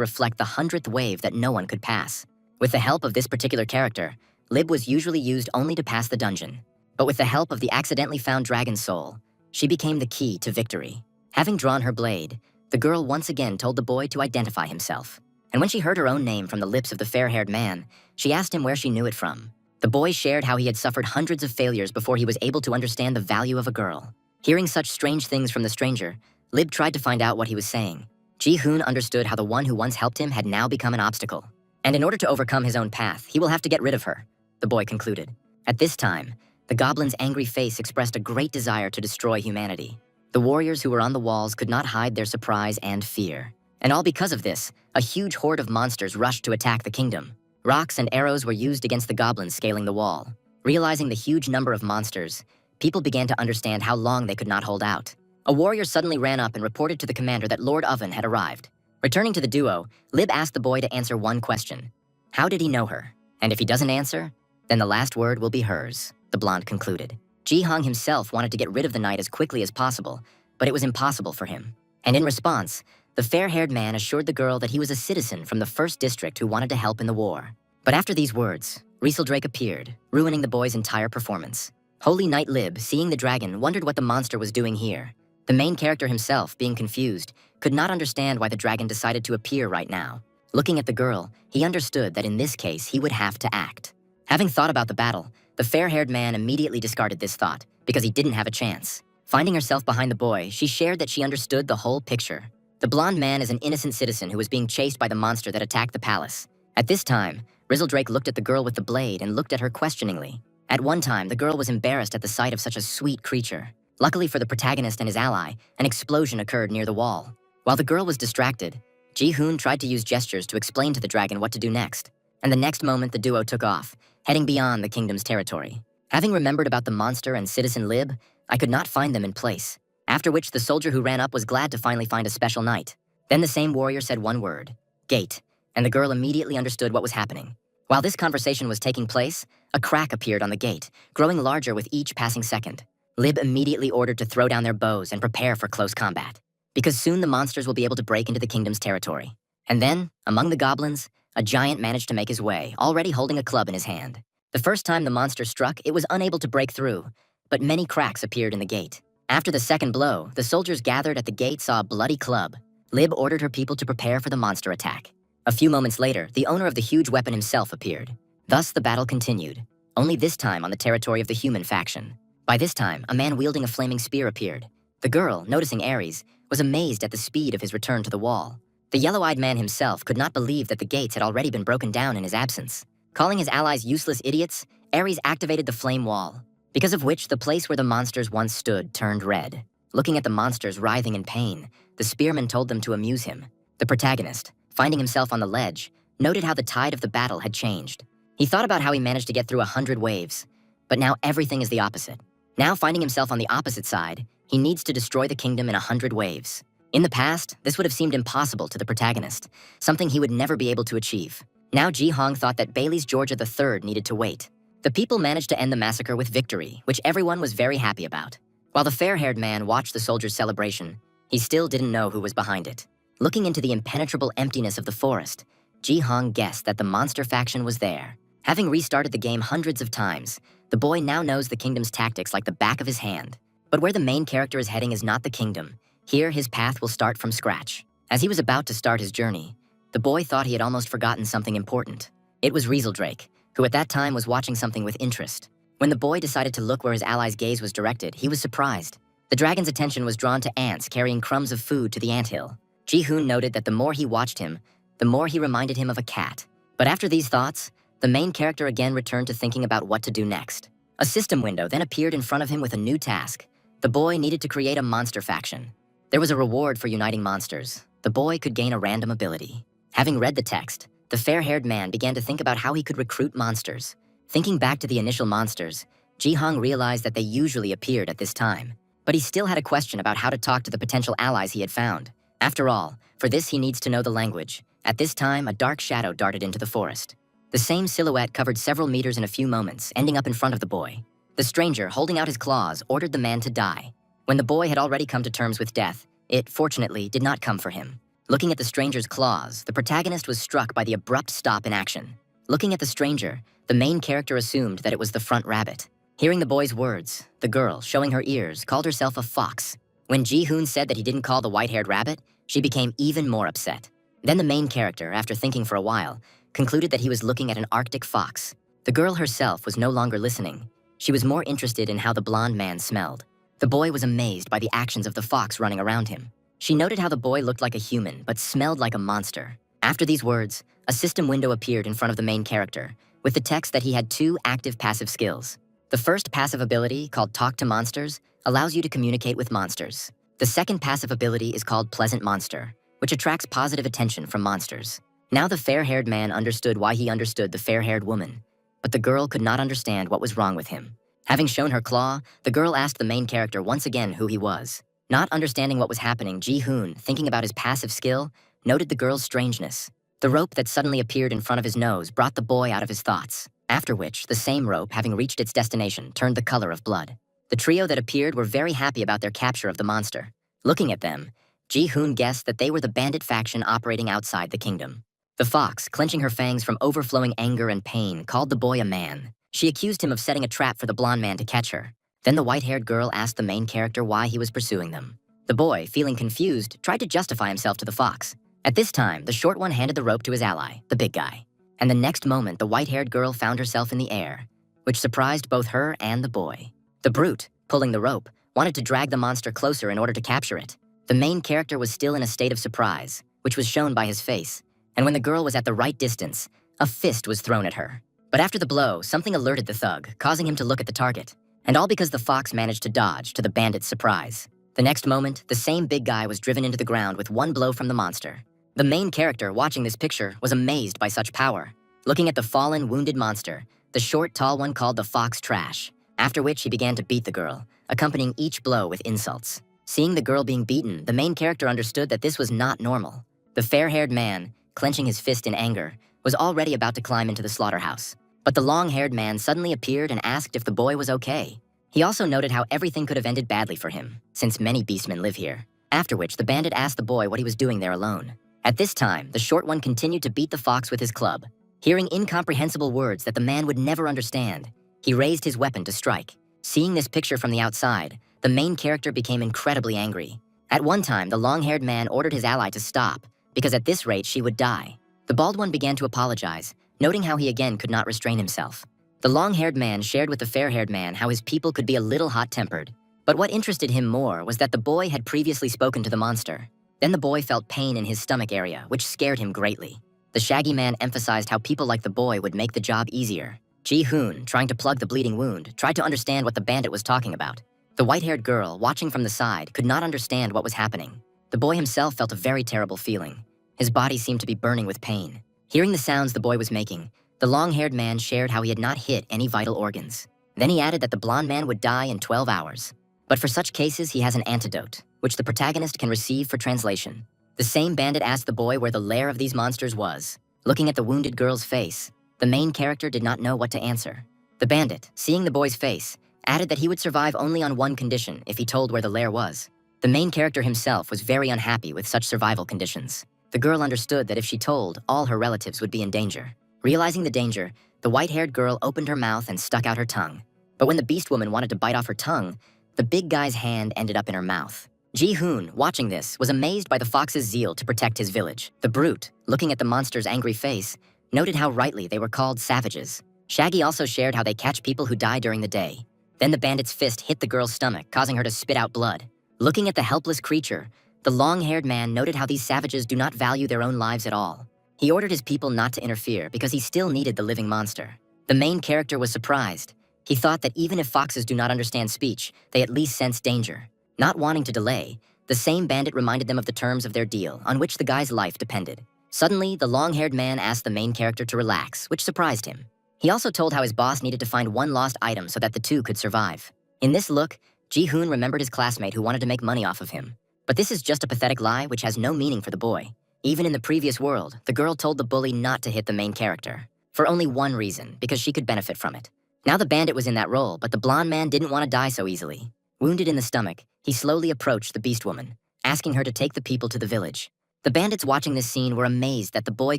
reflect the 100th wave that no one could pass. With the help of this particular character, Lib was usually used only to pass the dungeon. But with the help of the accidentally found dragon soul, she became the key to victory. Having drawn her blade, the girl once again told the boy to identify himself. And when she heard her own name from the lips of the fair-haired man, she asked him where she knew it from. The boy shared how he had suffered hundreds of failures before he was able to understand the value of a girl. Hearing such strange things from the stranger, Lib tried to find out what he was saying. Ji-hoon understood how the one who once helped him had now become an obstacle. And in order to overcome his own path, he will have to get rid of her, the boy concluded. At this time, the goblin's angry face expressed a great desire to destroy humanity. The warriors who were on the walls could not hide their surprise and fear. And all because of this, a huge horde of monsters rushed to attack the kingdom. Rocks and arrows were used against the goblins scaling the wall. Realizing the huge number of monsters, people began to understand how long they could not hold out. A warrior suddenly ran up and reported to the commander that Lord Oven had arrived. Returning to the duo, Lib asked the boy to answer one question. How did he know her? And if he doesn't answer, then the last word will be hers, the blonde concluded. Ji-hong himself wanted to get rid of the knight as quickly as possible, but it was impossible for him. And in response, the fair-haired man assured the girl that he was a citizen from the 1st District who wanted to help in the war. But after these words, Rieseldrake appeared, ruining the boy's entire performance. Holy Knight Lib, seeing the dragon, wondered what the monster was doing here. The main character himself, being confused, could not understand why the dragon decided to appear right now. Looking at the girl, he understood that in this case he would have to act. Having thought about the battle, the fair-haired man immediately discarded this thought, because he didn't have a chance. Finding herself behind the boy, she shared that she understood the whole picture. The blonde man is an innocent citizen who was being chased by the monster that attacked the palace. At this time, Rieseldrake looked at the girl with the blade and looked at her questioningly. At one time, the girl was embarrassed at the sight of such a sweet creature. Luckily for the protagonist and his ally, an explosion occurred near the wall. While the girl was distracted, Ji-hoon tried to use gestures to explain to the dragon what to do next. And the next moment, the duo took off, heading beyond the kingdom's territory. Having remembered about the monster and Citizen Lib, I could not find them in place. After which, the soldier who ran up was glad to finally find a special knight. Then the same warrior said one word, gate, and the girl immediately understood what was happening. While this conversation was taking place, a crack appeared on the gate, growing larger with each passing second. Lib immediately ordered to throw down their bows and prepare for close combat, because soon the monsters will be able to break into the kingdom's territory. And then, among the goblins, a giant managed to make his way, already holding a club in his hand. The first time the monster struck, it was unable to break through, but many cracks appeared in the gate. After the second blow, the soldiers gathered at the gate saw a bloody club. Lib ordered her people to prepare for the monster attack. A few moments later, the owner of the huge weapon himself appeared. Thus, the battle continued, only this time on the territory of the human faction. By this time, a man wielding a flaming spear appeared. The girl, noticing Ares, was amazed at the speed of his return to the wall. The yellow-eyed man himself could not believe that the gates had already been broken down in his absence. Calling his allies useless idiots, Ares activated the flame wall, because of which the place where the monsters once stood turned red. Looking at the monsters writhing in pain, the spearman told them to amuse him. The protagonist, finding himself on the ledge, noted how the tide of the battle had changed. He thought about how he managed to get through 100 waves, but now everything is the opposite. Now finding himself on the opposite side, he needs to destroy the kingdom in 100 waves. In the past, this would have seemed impossible to the protagonist, something he would never be able to achieve. Now Ji-hong thought that Bailey's Georgia III needed to wait. The people managed to end the massacre with victory, which everyone was very happy about. While the fair-haired man watched the soldiers' celebration, he still didn't know who was behind it. Looking into the impenetrable emptiness of the forest, Ji-hong guessed that the monster faction was there. Having restarted the game hundreds of times, the boy now knows the kingdom's tactics like the back of his hand. But where the main character is heading is not the kingdom. Here, his path will start from scratch. As he was about to start his journey, the boy thought he had almost forgotten something important. It was Rieseldrake, who at that time was watching something with interest. When the boy decided to look where his ally's gaze was directed, he was surprised. The dragon's attention was drawn to ants carrying crumbs of food to the anthill. Ji-hoon noted that the more he watched him, the more he reminded him of a cat. But after these thoughts, the main character again returned to thinking about what to do next. A system window then appeared in front of him with a new task. The boy needed to create a monster faction. There was a reward for uniting monsters. The boy could gain a random ability. Having read the text, the fair-haired man began to think about how he could recruit monsters. Thinking back to the initial monsters, Ji-hong realized that they usually appeared at this time. But he still had a question about how to talk to the potential allies he had found. After all, for this he needs to know the language. At this time, a dark shadow darted into the forest. The same silhouette covered several meters in a few moments, ending up in front of the boy. The stranger, holding out his claws, ordered the man to die. When the boy had already come to terms with death, it, fortunately, did not come for him. Looking at the stranger's claws, the protagonist was struck by the abrupt stop in action. Looking at the stranger, the main character assumed that it was the front rabbit. Hearing the boy's words, the girl, showing her ears, called herself a fox. When Ji-hoon said that he didn't call the white-haired rabbit, she became even more upset. Then the main character, after thinking for a while, concluded that he was looking at an Arctic fox. The girl herself was no longer listening. She was more interested in how the blonde man smelled. The boy was amazed by the actions of the fox running around him. She noted how the boy looked like a human, but smelled like a monster. After these words, a system window appeared in front of the main character, with the text that he had 2 active passive skills. The first passive ability, called Talk to Monsters, allows you to communicate with monsters. The second passive ability is called Pleasant Monster, which attracts positive attention from monsters. Now the fair-haired man understood why he understood the fair-haired woman, but the girl could not understand what was wrong with him. Having shown her claw, the girl asked the main character once again who he was. Not understanding what was happening, Ji-hoon, thinking about his passive skill, noted the girl's strangeness. The rope that suddenly appeared in front of his nose brought the boy out of his thoughts, after which the same rope, having reached its destination, turned the color of blood. The trio that appeared were very happy about their capture of the monster. Looking at them, Ji-hoon guessed that they were the bandit faction operating outside the kingdom. The fox, clenching her fangs from overflowing anger and pain, called the boy a man. She accused him of setting a trap for the blonde man to catch her. Then the white-haired girl asked the main character why he was pursuing them. The boy, feeling confused, tried to justify himself to the fox. At this time, the short one handed the rope to his ally, the big guy. And the next moment, the white-haired girl found herself in the air, which surprised both her and the boy. The brute, pulling the rope, wanted to drag the monster closer in order to capture it. The main character was still in a state of surprise, which was shown by his face, and when the girl was at the right distance, a fist was thrown at her. But after the blow, something alerted the thug, causing him to look at the target. And all because the fox managed to dodge, to the bandit's surprise. The next moment, the same big guy was driven into the ground with one blow from the monster. The main character, watching this picture, was amazed by such power. Looking at the fallen, wounded monster, the short, tall one called the fox trash, after which he began to beat the girl, accompanying each blow with insults. Seeing the girl being beaten, the main character understood that this was not normal. The fair-haired man, clenching his fist in anger, was already about to climb into the slaughterhouse. But the long-haired man suddenly appeared and asked if the boy was okay. He also noted how everything could have ended badly for him, since many beastmen live here. After which, the bandit asked the boy what he was doing there alone. At this time, the short one continued to beat the fox with his club. Hearing incomprehensible words that the man would never understand, he raised his weapon to strike. Seeing this picture from the outside, the main character became incredibly angry. At one time, the long-haired man ordered his ally to stop, because at this rate she would die. The bald one began to apologize, noting how he again could not restrain himself. The long-haired man shared with the fair-haired man how his people could be a little hot-tempered. But what interested him more was that the boy had previously spoken to the monster. Then the boy felt pain in his stomach area, which scared him greatly. The shaggy man emphasized how people like the boy would make the job easier. Ji-hoon, trying to plug the bleeding wound, tried to understand what the bandit was talking about. The white-haired girl, watching from the side, could not understand what was happening. The boy himself felt a very terrible feeling. His body seemed to be burning with pain. Hearing the sounds the boy was making, the long-haired man shared how he had not hit any vital organs. Then he added that the blonde man would die in 12 hours. But for such cases, he has an antidote, which the protagonist can receive for translation. The same bandit asked the boy where the lair of these monsters was. Looking at the wounded girl's face, the main character did not know what to answer. The bandit, seeing the boy's face, added that he would survive only on one condition if he told where the lair was. The main character himself was very unhappy with such survival conditions. The girl understood that if she told, all her relatives would be in danger. Realizing the danger, the white-haired girl opened her mouth and stuck out her tongue. But when the beast woman wanted to bite off her tongue, the big guy's hand ended up in her mouth. Ji-hoon, watching this, was amazed by the fox's zeal to protect his village. The brute, looking at the monster's angry face, noted how rightly they were called savages. Shaggy also shared how they catch people who die during the day. Then the bandit's fist hit the girl's stomach, causing her to spit out blood. Looking at the helpless creature, the long-haired man noted how these savages do not value their own lives at all. He ordered his people not to interfere because he still needed the living monster. The main character was surprised. He thought that even if foxes do not understand speech, they at least sense danger. Not wanting to delay, the same bandit reminded them of the terms of their deal, on which the guy's life depended. Suddenly, the long-haired man asked the main character to relax, which surprised him. He also told how his boss needed to find one lost item so that the two could survive. In this look, Ji-hoon remembered his classmate who wanted to make money off of him. But this is just a pathetic lie which has no meaning for the boy. Even in the previous world, the girl told the bully not to hit the main character. For only one reason, because she could benefit from it. Now the bandit was in that role, but the blonde man didn't want to die so easily. Wounded in the stomach, he slowly approached the beast woman, asking her to take the people to the village. The bandits watching this scene were amazed that the boy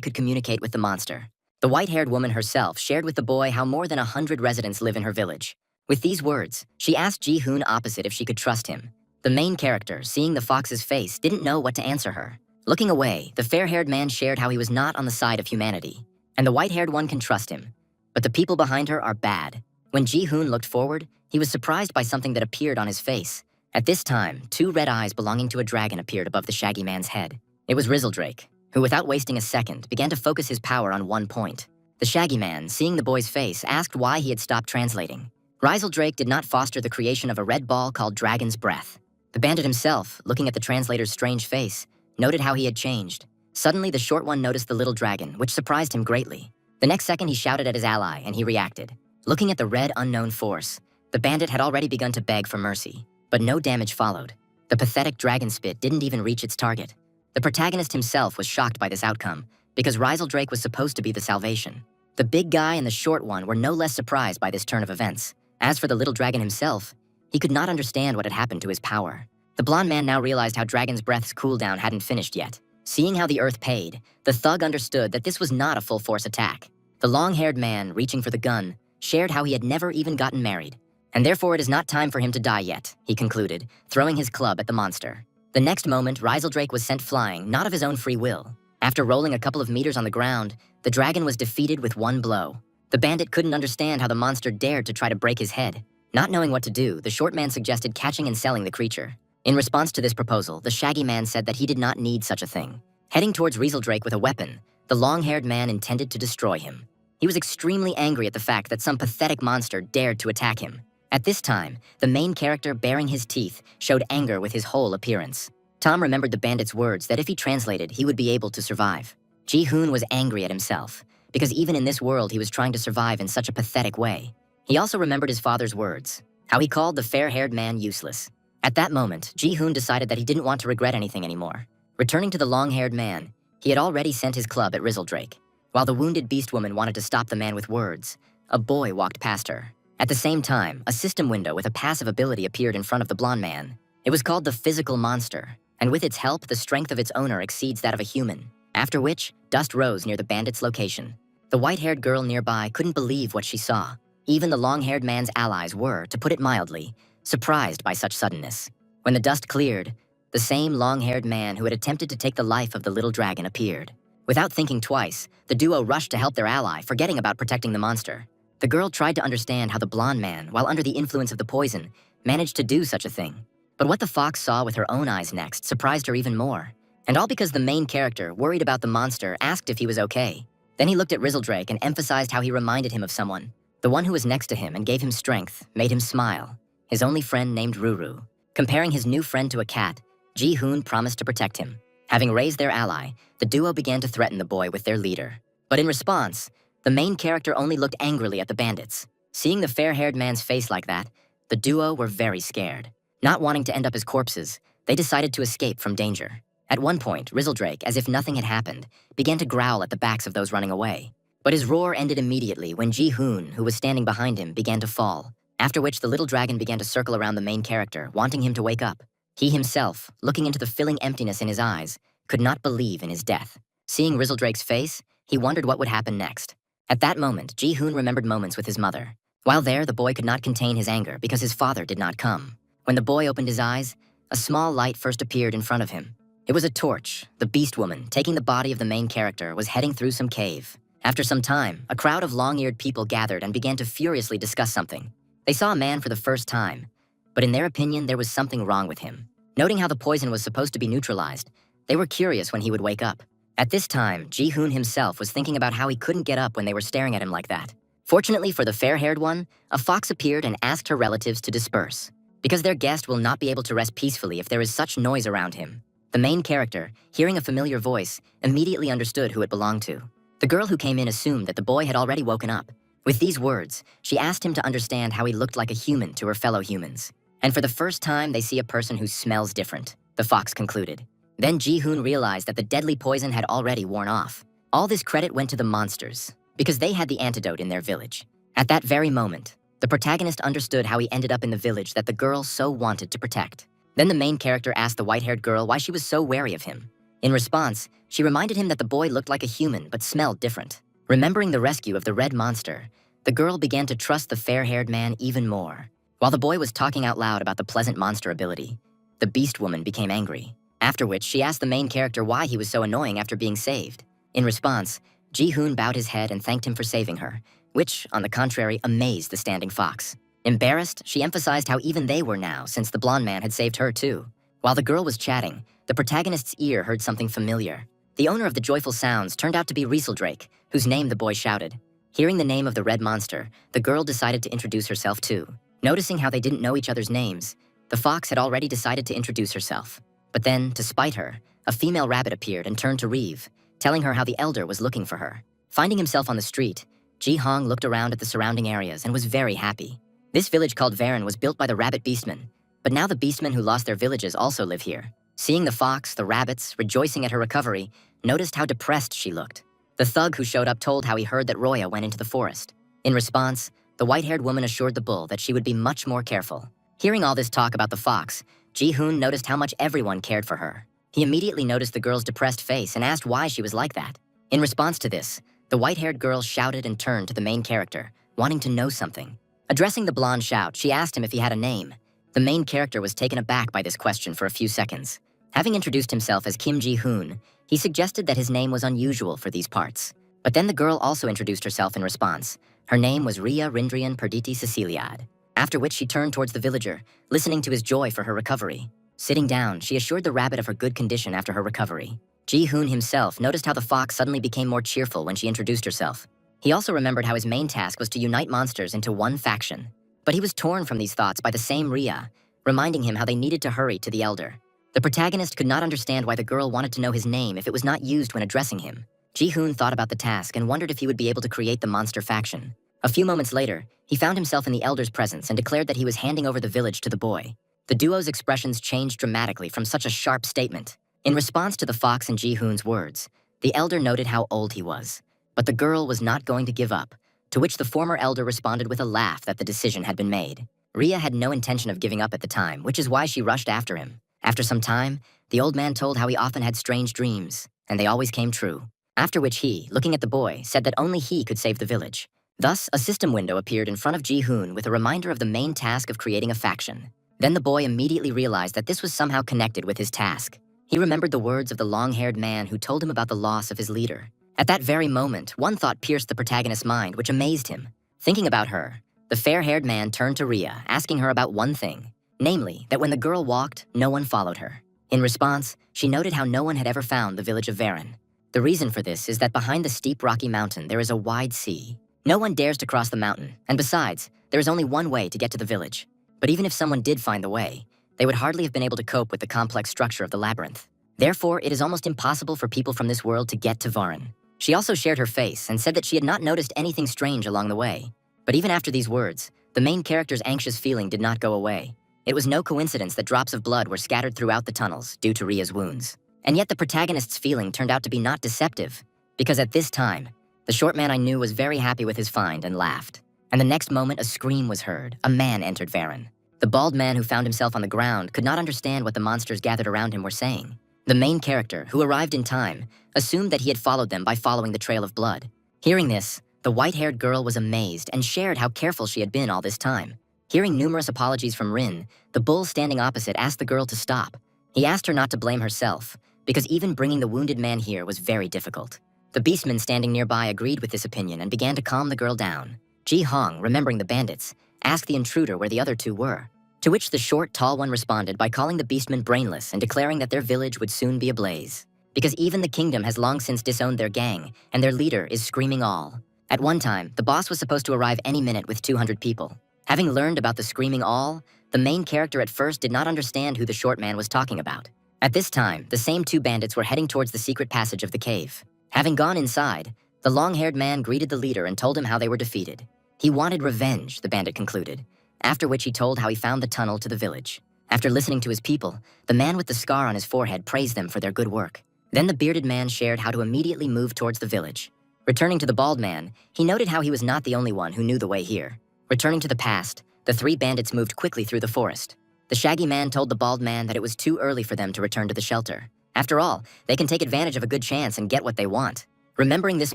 could communicate with the monster. The white-haired woman herself shared with the boy how more than 100 residents live in her village. With these words, she asked Ji-hoon opposite if she could trust him. The main character, seeing the fox's face, didn't know what to answer her. Looking away, the fair-haired man shared how he was not on the side of humanity, and the white-haired one can trust him. But the people behind her are bad. When Ji-hoon looked forward, he was surprised by something that appeared on his face. At this time, two red eyes belonging to a dragon appeared above the shaggy man's head. It was Rizzledrake, who without wasting a second, began to focus his power on one point. The shaggy man, seeing the boy's face, asked why he had stopped translating. Rizzledrake did not foster the creation of a red ball called Dragon's Breath. The bandit himself, looking at the translator's strange face, noted how he had changed. Suddenly, the short one noticed the little dragon, which surprised him greatly. The next second, he shouted at his ally, and he reacted. Looking at the red unknown force, the bandit had already begun to beg for mercy, but no damage followed. The pathetic dragon spit didn't even reach its target. The protagonist himself was shocked by this outcome, because Rizzledrake was supposed to be the salvation. The big guy and the short one were no less surprised by this turn of events. As for the little dragon himself, he could not understand what had happened to his power. The blonde man now realized how Dragon's Breath's cooldown hadn't finished yet. Seeing how the earth paid, the thug understood that this was not a full-force attack. The long-haired man, reaching for the gun, shared how he had never even gotten married. And therefore it is not time for him to die yet, he concluded, throwing his club at the monster. The next moment, Rizzledrake was sent flying, not of his own free will. After rolling a couple of meters on the ground, the dragon was defeated with one blow. The bandit couldn't understand how the monster dared to try to break his head. Not knowing what to do, the short man suggested catching and selling the creature. In response to this proposal, the shaggy man said that he did not need such a thing. Heading towards Rizzledrake with a weapon, the long-haired man intended to destroy him. He was extremely angry at the fact that some pathetic monster dared to attack him. At this time, the main character, baring his teeth, showed anger with his whole appearance. Tom remembered the bandit's words that if he translated, he would be able to survive. Ji-hoon was angry at himself, because even in this world he was trying to survive in such a pathetic way. He also remembered his father's words, how he called the fair-haired man useless. At that moment, Ji-hoon decided that he didn't want to regret anything anymore. Returning to the long-haired man, he had already sent his club at Rizzledrake. While the wounded beast woman wanted to stop the man with words, a boy walked past her. At the same time, a system window with a passive ability appeared in front of the blonde man. It was called the Physical Monster, and with its help, the strength of its owner exceeds that of a human. After which, dust rose near the bandit's location. The white-haired girl nearby couldn't believe what she saw. Even the long-haired man's allies were, to put it mildly, surprised by such suddenness. When the dust cleared, the same long-haired man who had attempted to take the life of the little dragon appeared. Without thinking twice, the duo rushed to help their ally, forgetting about protecting the monster. The girl tried to understand how the blonde man, while under the influence of the poison, managed to do such a thing. But what the fox saw with her own eyes next surprised her even more. And all because the main character, worried about the monster, asked if he was okay. Then he looked at Rizzledrake and emphasized how he reminded him of someone. The one who was next to him and gave him strength, made him smile. His only friend named Ruru. Comparing his new friend to a cat, Ji-hoon promised to protect him. Having raised their ally, the duo began to threaten the boy with their leader. But in response, the main character only looked angrily at the bandits. Seeing the fair-haired man's face like that, the duo were very scared. Not wanting to end up as corpses, they decided to escape from danger. At one point, Rizzledrake, as if nothing had happened, began to growl at the backs of those running away. But his roar ended immediately when Ji-hoon, who was standing behind him, began to fall. After which the little dragon began to circle around the main character, wanting him to wake up. He himself, looking into the filling emptiness in his eyes, could not believe in his death. Seeing Rizzledrake's face, he wondered what would happen next. At that moment, Ji-hoon remembered moments with his mother. While there, the boy could not contain his anger because his father did not come. When the boy opened his eyes, a small light first appeared in front of him. It was a torch. The beast woman, taking the body of the main character, was heading through some cave. After some time, a crowd of long-eared people gathered and began to furiously discuss something. They saw a man for the first time, but in their opinion, there was something wrong with him. Noting how the poison was supposed to be neutralized, they were curious when he would wake up. At this time, Ji-hoon himself was thinking about how he couldn't get up when they were staring at him like that. Fortunately for the fair-haired one, a fox appeared and asked her relatives to disperse, because their guest will not be able to rest peacefully if there is such noise around him. The main character, hearing a familiar voice, immediately understood who it belonged to. The girl who came in assumed that the boy had already woken up. With these words, she asked him to understand how he looked like a human to her fellow humans. And for the first time, they see a person who smells different, the fox concluded. Then Ji-hoon realized that the deadly poison had already worn off. All this credit went to the monsters, because they had the antidote in their village. At that very moment, the protagonist understood how he ended up in the village that the girl so wanted to protect. Then the main character asked the white-haired girl why she was so wary of him. In response, she reminded him that the boy looked like a human but smelled different. Remembering the rescue of the red monster, the girl began to trust the fair-haired man even more. While the boy was talking out loud about the pleasant monster ability, the beast woman became angry, after which she asked the main character why he was so annoying after being saved. In response, Ji-hoon bowed his head and thanked him for saving her, which, on the contrary, amazed the standing fox. Embarrassed, she emphasized how even they were now, since the blonde man had saved her too. While the girl was chatting, the protagonist's ear heard something familiar. The owner of the joyful sounds turned out to be Rieseldrake, whose name the boy shouted. Hearing the name of the red monster, the girl decided to introduce herself too. Noticing how they didn't know each other's names, the fox had already decided to introduce herself. But then, to spite her, a female rabbit appeared and turned to Reeve, telling her how the elder was looking for her. Finding himself on the street, Ji-hong looked around at the surrounding areas and was very happy. This village called Varen was built by the rabbit beastmen, but now the beastmen who lost their villages also live here. Seeing the fox, the rabbits, rejoicing at her recovery, noticed how depressed she looked. The thug who showed up told how he heard that Roya went into the forest. In response, the white-haired woman assured the bull that she would be much more careful. Hearing all this talk about the fox, Ji-hoon noticed how much everyone cared for her. He immediately noticed the girl's depressed face and asked why she was like that. In response to this, the white-haired girl shouted and turned to the main character, wanting to know something. Addressing the blonde shout, she asked him if he had a name. The main character was taken aback by this question for a few seconds. Having introduced himself as Kim Ji-hoon, he suggested that his name was unusual for these parts. But then the girl also introduced herself in response. Her name was Ria Rindrian Perditi Ceciliad. After which she turned towards the villager, listening to his joy for her recovery. Sitting down, she assured the rabbit of her good condition after her recovery. Ji-hoon himself noticed how the fox suddenly became more cheerful when she introduced herself. He also remembered how his main task was to unite monsters into one faction. But he was torn from these thoughts by the same Ria, reminding him how they needed to hurry to the elder. The protagonist could not understand why the girl wanted to know his name if it was not used when addressing him. Ji-hoon thought about the task and wondered if he would be able to create the monster faction. A few moments later, he found himself in the elder's presence and declared that he was handing over the village to the boy. The duo's expressions changed dramatically from such a sharp statement. In response to the fox and Ji-hoon's words, the elder noted how old he was. But the girl was not going to give up, to which the former elder responded with a laugh that the decision had been made. Ria had no intention of giving up at the time, which is why she rushed after him. After some time, the old man told how he often had strange dreams, and they always came true. After which he, looking at the boy, said that only he could save the village. Thus, a system window appeared in front of Ji-hoon with a reminder of the main task of creating a faction. Then the boy immediately realized that this was somehow connected with his task. He remembered the words of the long-haired man who told him about the loss of his leader. At that very moment, one thought pierced the protagonist's mind, which amazed him. Thinking about her, the fair-haired man turned to Ria, asking her about one thing, namely, that when the girl walked, no one followed her. In response, she noted how no one had ever found the village of Varen. The reason for this is that behind the steep rocky mountain there is a wide sea. No one dares to cross the mountain, and besides, there is only one way to get to the village. But even if someone did find the way, they would hardly have been able to cope with the complex structure of the labyrinth. Therefore, it is almost impossible for people from this world to get to Varen. She also shared her face and said that she had not noticed anything strange along the way. But even after these words, the main character's anxious feeling did not go away. It was no coincidence that drops of blood were scattered throughout the tunnels due to Ria's wounds. And yet the protagonist's feeling turned out to be not deceptive, because at this time, the short man I knew was very happy with his find and laughed. And the next moment, a scream was heard. A man entered Varen. The bald man who found himself on the ground could not understand what the monsters gathered around him were saying. The main character, who arrived in time, assumed that he had followed them by following the trail of blood. Hearing this, the white-haired girl was amazed and shared how careful she had been all this time. Hearing numerous apologies from Rin, the bull standing opposite asked the girl to stop. He asked her not to blame herself, because even bringing the wounded man here was very difficult. The beastman standing nearby agreed with this opinion and began to calm the girl down. Ji-hong, remembering the bandits, asked the intruder where the other two were, to which the short, tall one responded by calling the beastmen brainless and declaring that their village would soon be ablaze. Because even the kingdom has long since disowned their gang, and their leader is screaming all. At one time, the boss was supposed to arrive any minute with 200 people. Having learned about the screaming all, the main character at first did not understand who the short man was talking about. At this time, the same two bandits were heading towards the secret passage of the cave. Having gone inside, the long-haired man greeted the leader and told him how they were defeated. He wanted revenge, the bandit concluded, after which he told how he found the tunnel to the village. After listening to his people, the man with the scar on his forehead praised them for their good work. Then the bearded man shared how to immediately move towards the village. Returning to the bald man, he noted how he was not the only one who knew the way here. Returning to the past, the three bandits moved quickly through the forest. The shaggy man told the bald man that it was too early for them to return to the shelter. After all, they can take advantage of a good chance and get what they want. Remembering this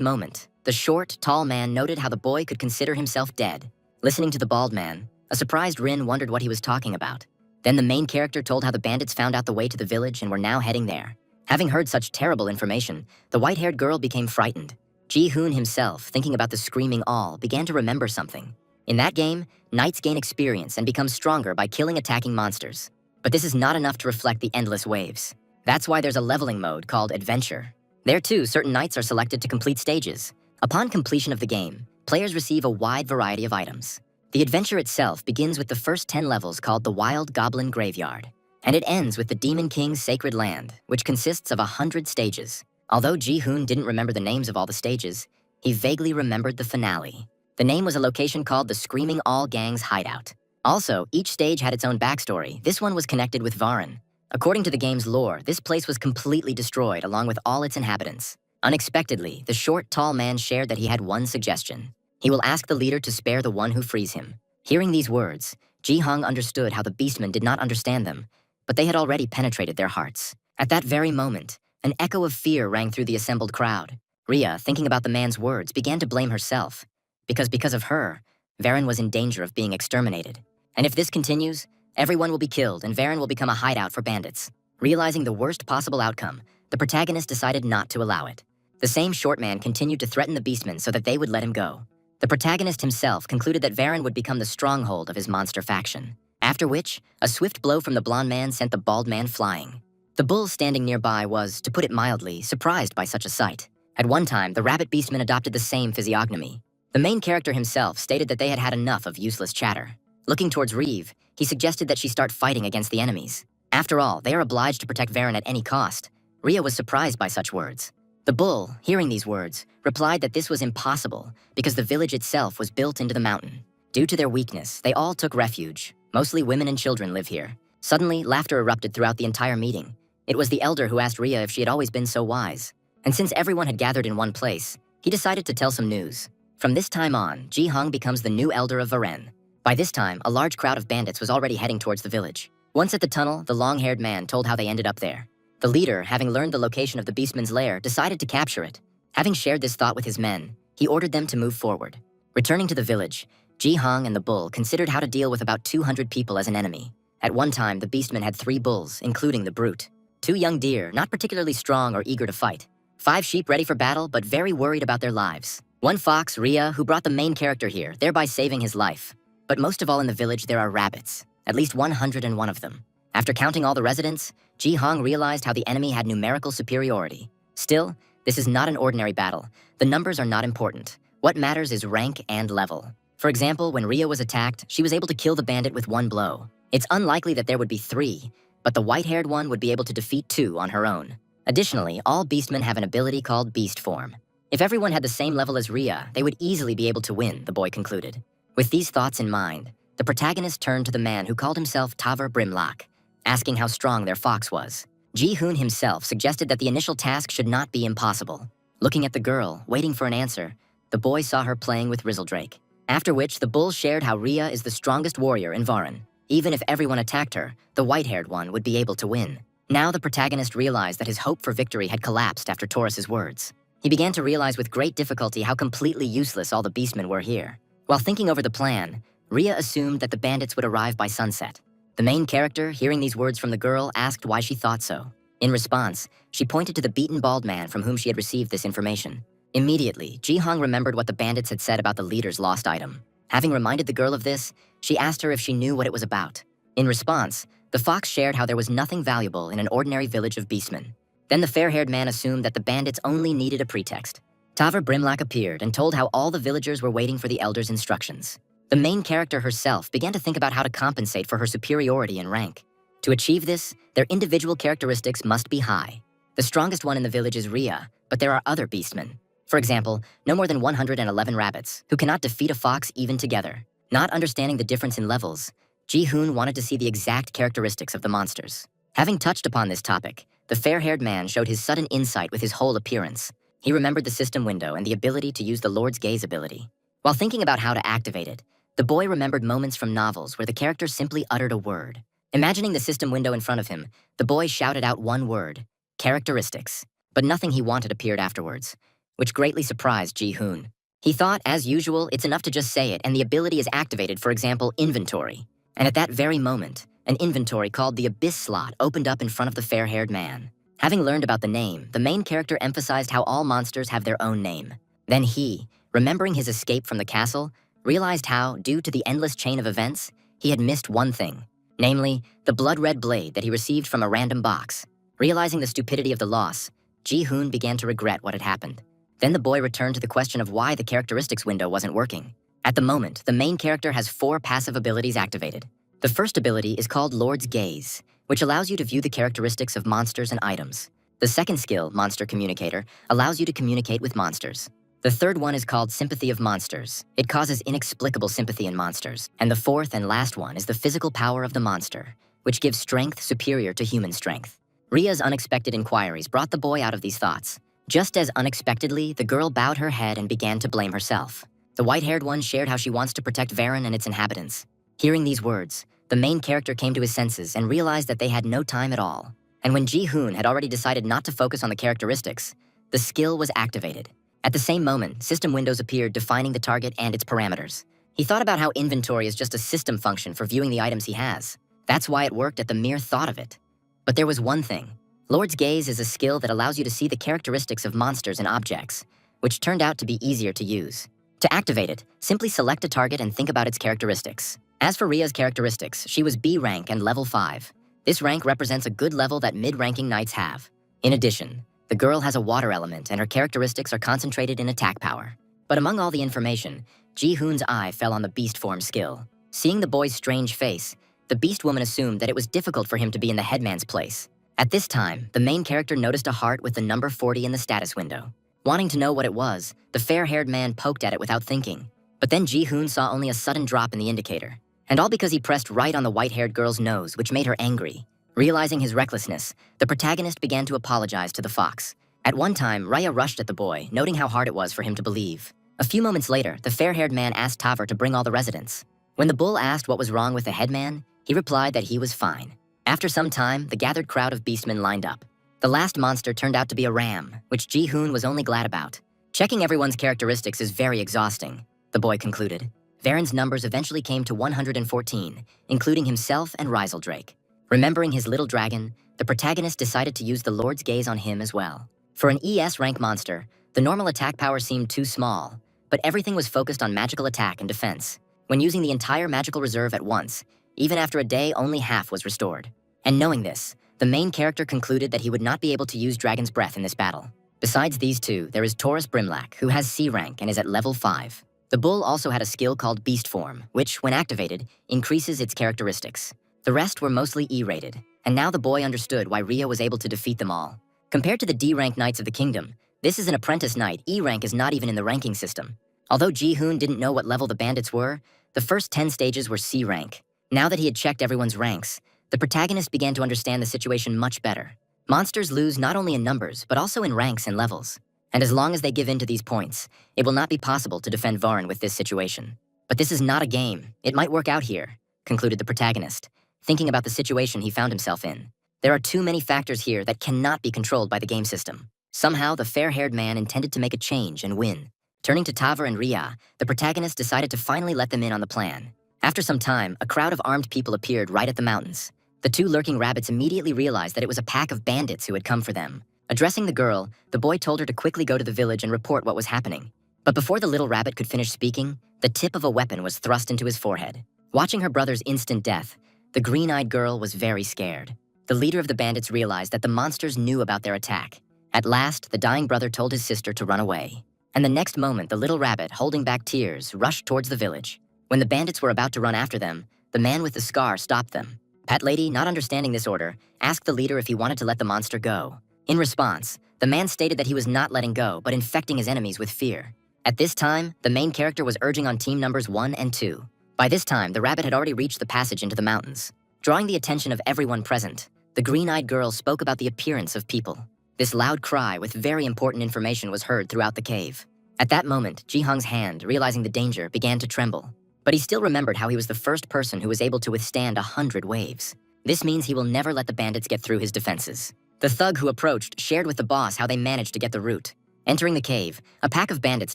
moment, The short, tall man noted how the boy could consider himself dead. Listening to the bald man, a surprised Rin wondered what he was talking about. Then the main character told how the bandits found out the way to the village and were now heading there. Having heard such terrible information, the white-haired girl became frightened. Ji-hoon himself, thinking about the screaming all, began to remember something. In that game, knights gain experience and become stronger by killing attacking monsters. But this is not enough to reflect the endless waves. That's why there's a leveling mode called Adventure. There too, certain knights are selected to complete stages. Upon completion of the game, players receive a wide variety of items. The adventure itself begins with the first 10 levels called the Wild Goblin Graveyard, and it ends with the Demon King's Sacred Land, which consists of 100 stages. Although Ji-hoon didn't remember the names of all the stages, he vaguely remembered the finale. The name was a location called the Screaming All Gang's Hideout. Also, each stage had its own backstory. This one was connected with Varan. According to the game's lore, this place was completely destroyed along with all its inhabitants. Unexpectedly, the short, tall man shared that he had one suggestion. He will ask the leader to spare the one who frees him. Hearing these words, Ji-hong understood how the beastmen did not understand them, but they had already penetrated their hearts. At that very moment, an echo of fear rang through the assembled crowd. Rhea, thinking about the man's words, began to blame herself. Because of her, Varan was in danger of being exterminated. And if this continues, everyone will be killed and Varan will become a hideout for bandits. Realizing the worst possible outcome, the protagonist decided not to allow it. The same short man continued to threaten the beastmen so that they would let him go. The protagonist himself concluded that Varan would become the stronghold of his monster faction. After which, a swift blow from the blonde man sent the bald man flying. The bull standing nearby was, to put it mildly, surprised by such a sight. At one time, the rabbit beastmen adopted the same physiognomy. The main character himself stated that they had had enough of useless chatter. Looking towards Reeve, he suggested that she start fighting against the enemies. After all, they are obliged to protect Varan at any cost. Rhea was surprised by such words. The bull, hearing these words, replied that this was impossible because the village itself was built into the mountain. Due to their weakness, they all took refuge. Mostly women and children live here. Suddenly, laughter erupted throughout the entire meeting. It was the elder who asked Rhea if she had always been so wise. And since everyone had gathered in one place, he decided to tell some news. From this time on, Ji-hong becomes the new elder of Varan. By this time, a large crowd of bandits was already heading towards the village. Once at the tunnel, the long-haired man told how they ended up there. The leader, having learned the location of the beastman's lair, decided to capture it. Having shared this thought with his men, he ordered them to move forward. Returning to the village, Ji-hong and the bull considered how to deal with about 200 people as an enemy. At one time, the beastmen had 3 bulls, including the brute. 2 young deer, not particularly strong or eager to fight. 5 sheep ready for battle, but very worried about their lives. 1 fox, Rhea, who brought the main character here, thereby saving his life. But most of all in the village, there are rabbits. At least 101 of them. After counting all the residents, Ji-hong realized how the enemy had numerical superiority. Still, this is not an ordinary battle. The numbers are not important. What matters is rank and level. For example, when Rhea was attacked, she was able to kill the bandit with 1 blow. It's unlikely that there would be 3, but the white-haired one would be able to defeat 2 on her own. Additionally, all beastmen have an ability called beast form. If everyone had the same level as Rhea, they would easily be able to win, the boy concluded. With these thoughts in mind, the protagonist turned to the man who called himself Taver Brimlock, asking how strong their fox was. Ji-hoon himself suggested that the initial task should not be impossible. Looking at the girl, waiting for an answer, the boy saw her playing with Rizzledrake. After which, the bull shared how Rhea is the strongest warrior in Varan. Even if everyone attacked her, the white-haired one would be able to win. Now the protagonist realized that his hope for victory had collapsed after Taurus's words. He began to realize with great difficulty how completely useless all the beastmen were here. While thinking over the plan, Rhea assumed that the bandits would arrive by sunset. The main character, hearing these words from the girl, asked why she thought so. In response, she pointed to the beaten bald man from whom she had received this information. Immediately, Ji-hong remembered what the bandits had said about the leader's lost item. Having reminded the girl of this, she asked her if she knew what it was about. In response, the fox shared how there was nothing valuable in an ordinary village of beastmen. Then the fair-haired man assumed that the bandits only needed a pretext. Taver Brimlock appeared and told how all the villagers were waiting for the elder's instructions. The main character herself began to think about how to compensate for her superiority in rank. To achieve this, their individual characteristics must be high. The strongest one in the village is Rhea, but there are other beastmen. For example, no more than 111 rabbits, who cannot defeat a fox even together. Not understanding the difference in levels, Ji-hoon wanted to see the exact characteristics of the monsters. Having touched upon this topic, the fair-haired man showed his sudden insight with his whole appearance. He remembered the system window and the ability to use the Lord's Gaze ability. While thinking about how to activate it, the boy remembered moments from novels where the character simply uttered a word. Imagining the system window in front of him, the boy shouted out one word, characteristics. But nothing he wanted appeared afterwards. which greatly surprised Ji-hoon. He thought, as usual, it's enough to just say it and the ability is activated, for example, inventory. And at that very moment, an inventory called the Abyss slot opened up in front of the fair-haired man. Having learned about the name, the main character emphasized how all monsters have their own name. Then he, remembering his escape from the castle, realized how, due to the endless chain of events, he had missed one thing, namely, the blood-red blade that he received from a random box. Realizing the stupidity of the loss, Ji-hoon began to regret what had happened. Then the boy returned to the question of why the characteristics window wasn't working. At the moment, the main character has 4 passive abilities activated. The first ability is called Lord's Gaze, which allows you to view the characteristics of monsters and items. The second skill, Monster Communicator, allows you to communicate with monsters. The third one is called Sympathy of Monsters. It causes inexplicable sympathy in monsters. And the fourth and last one is the Physical Power of the Monster, which gives strength superior to human strength. Ria's unexpected inquiries brought the boy out of these thoughts. Just as unexpectedly, the girl bowed her head and began to blame herself. The white-haired one shared how she wants to protect Varen and its inhabitants. Hearing these words, the main character came to his senses and realized that they had no time at all. And when Ji-hoon had already decided not to focus on the characteristics, the skill was activated. At the same moment, system windows appeared defining the target and its parameters. He thought about how inventory is just a system function for viewing the items he has. That's why it worked at the mere thought of it. But there was one thing. Lord's Gaze is a skill that allows you to see the characteristics of monsters and objects, which turned out to be easier to use. To activate it, simply select a target and think about its characteristics. As for Ria's characteristics, she was B rank and level 5. This rank represents a good level that mid-ranking knights have. In addition, the girl has a water element and her characteristics are concentrated in attack power. But among all the information, Ji-hoon's eye fell on the beast form skill. Seeing the boy's strange face, the beast woman assumed that it was difficult for him to be in the headman's place. At this time, the main character noticed a heart with the number 40 in the status window. Wanting to know what it was, the fair-haired man poked at it without thinking. But then Ji-hoon saw only a sudden drop in the indicator. And all because he pressed right on the white-haired girl's nose, which made her angry. Realizing his recklessness, the protagonist began to apologize to the fox. At one time, Raya rushed at the boy, noting how hard it was for him to believe. A few moments later, the fair-haired man asked Tavr to bring all the residents. When the bull asked what was wrong with the headman, he replied that he was fine. After some time, the gathered crowd of beastmen lined up. The last monster turned out to be a ram, which Ji-hoon was only glad about. Checking everyone's characteristics is very exhausting, the boy concluded. Varen's numbers eventually came to 114, including himself and Rieseldrake. Remembering his little dragon, the protagonist decided to use the Lord's Gaze on him as well. For an ES rank monster, the normal attack power seemed too small, but everything was focused on magical attack and defense. When using the entire magical reserve at once, even after a day, only half was restored. And knowing this, the main character concluded that he would not be able to use Dragon's Breath in this battle. Besides these two, there is Taurus Brimlack, who has C rank and is at level 5. The bull also had a skill called Beast Form, which, when activated, increases its characteristics. The rest were mostly E-rated, and now the boy understood why Ria was able to defeat them all. Compared to the D-rank Knights of the Kingdom, this is an apprentice knight. E-rank is not even in the ranking system. Although Ji-hoon didn't know what level the bandits were, the first 10 stages were C rank. Now that he had checked everyone's ranks, the protagonist began to understand the situation much better. Monsters lose not only in numbers, but also in ranks and levels. And as long as they give in to these points, it will not be possible to defend Varen with this situation. But this is not a game. It might work out here, concluded the protagonist, thinking about the situation he found himself in. There are too many factors here that cannot be controlled by the game system. Somehow, the fair-haired man intended to make a change and win. Turning to Tavr and Ria, the protagonist decided to finally let them in on the plan. After some time, a crowd of armed people appeared right at the mountains. The two lurking rabbits immediately realized that it was a pack of bandits who had come for them. Addressing the girl, the boy told her to quickly go to the village and report what was happening. But before the little rabbit could finish speaking, the tip of a weapon was thrust into his forehead. Watching her brother's instant death, the green-eyed girl was very scared. The leader of the bandits realized that the monsters knew about their attack. At last, the dying brother told his sister to run away. And the next moment, the little rabbit, holding back tears, rushed towards the village. When the bandits were about to run after them, the man with the scar stopped them. Pet Lady, not understanding this order, asked the leader if he wanted to let the monster go. In response, the man stated that he was not letting go, but infecting his enemies with fear. At this time, the main character was urging on team numbers 1 and 2. By this time, the rabbit had already reached the passage into the mountains. Drawing the attention of everyone present, the green-eyed girl spoke about the appearance of people. This loud cry with very important information was heard throughout the cave. At that moment, Ji-hoon's hand, realizing the danger, began to tremble. But he still remembered how he was the first person who was able to withstand 100 waves. This means he will never let the bandits get through his defenses. The thug who approached shared with the boss how they managed to get the route. Entering the cave, a pack of bandits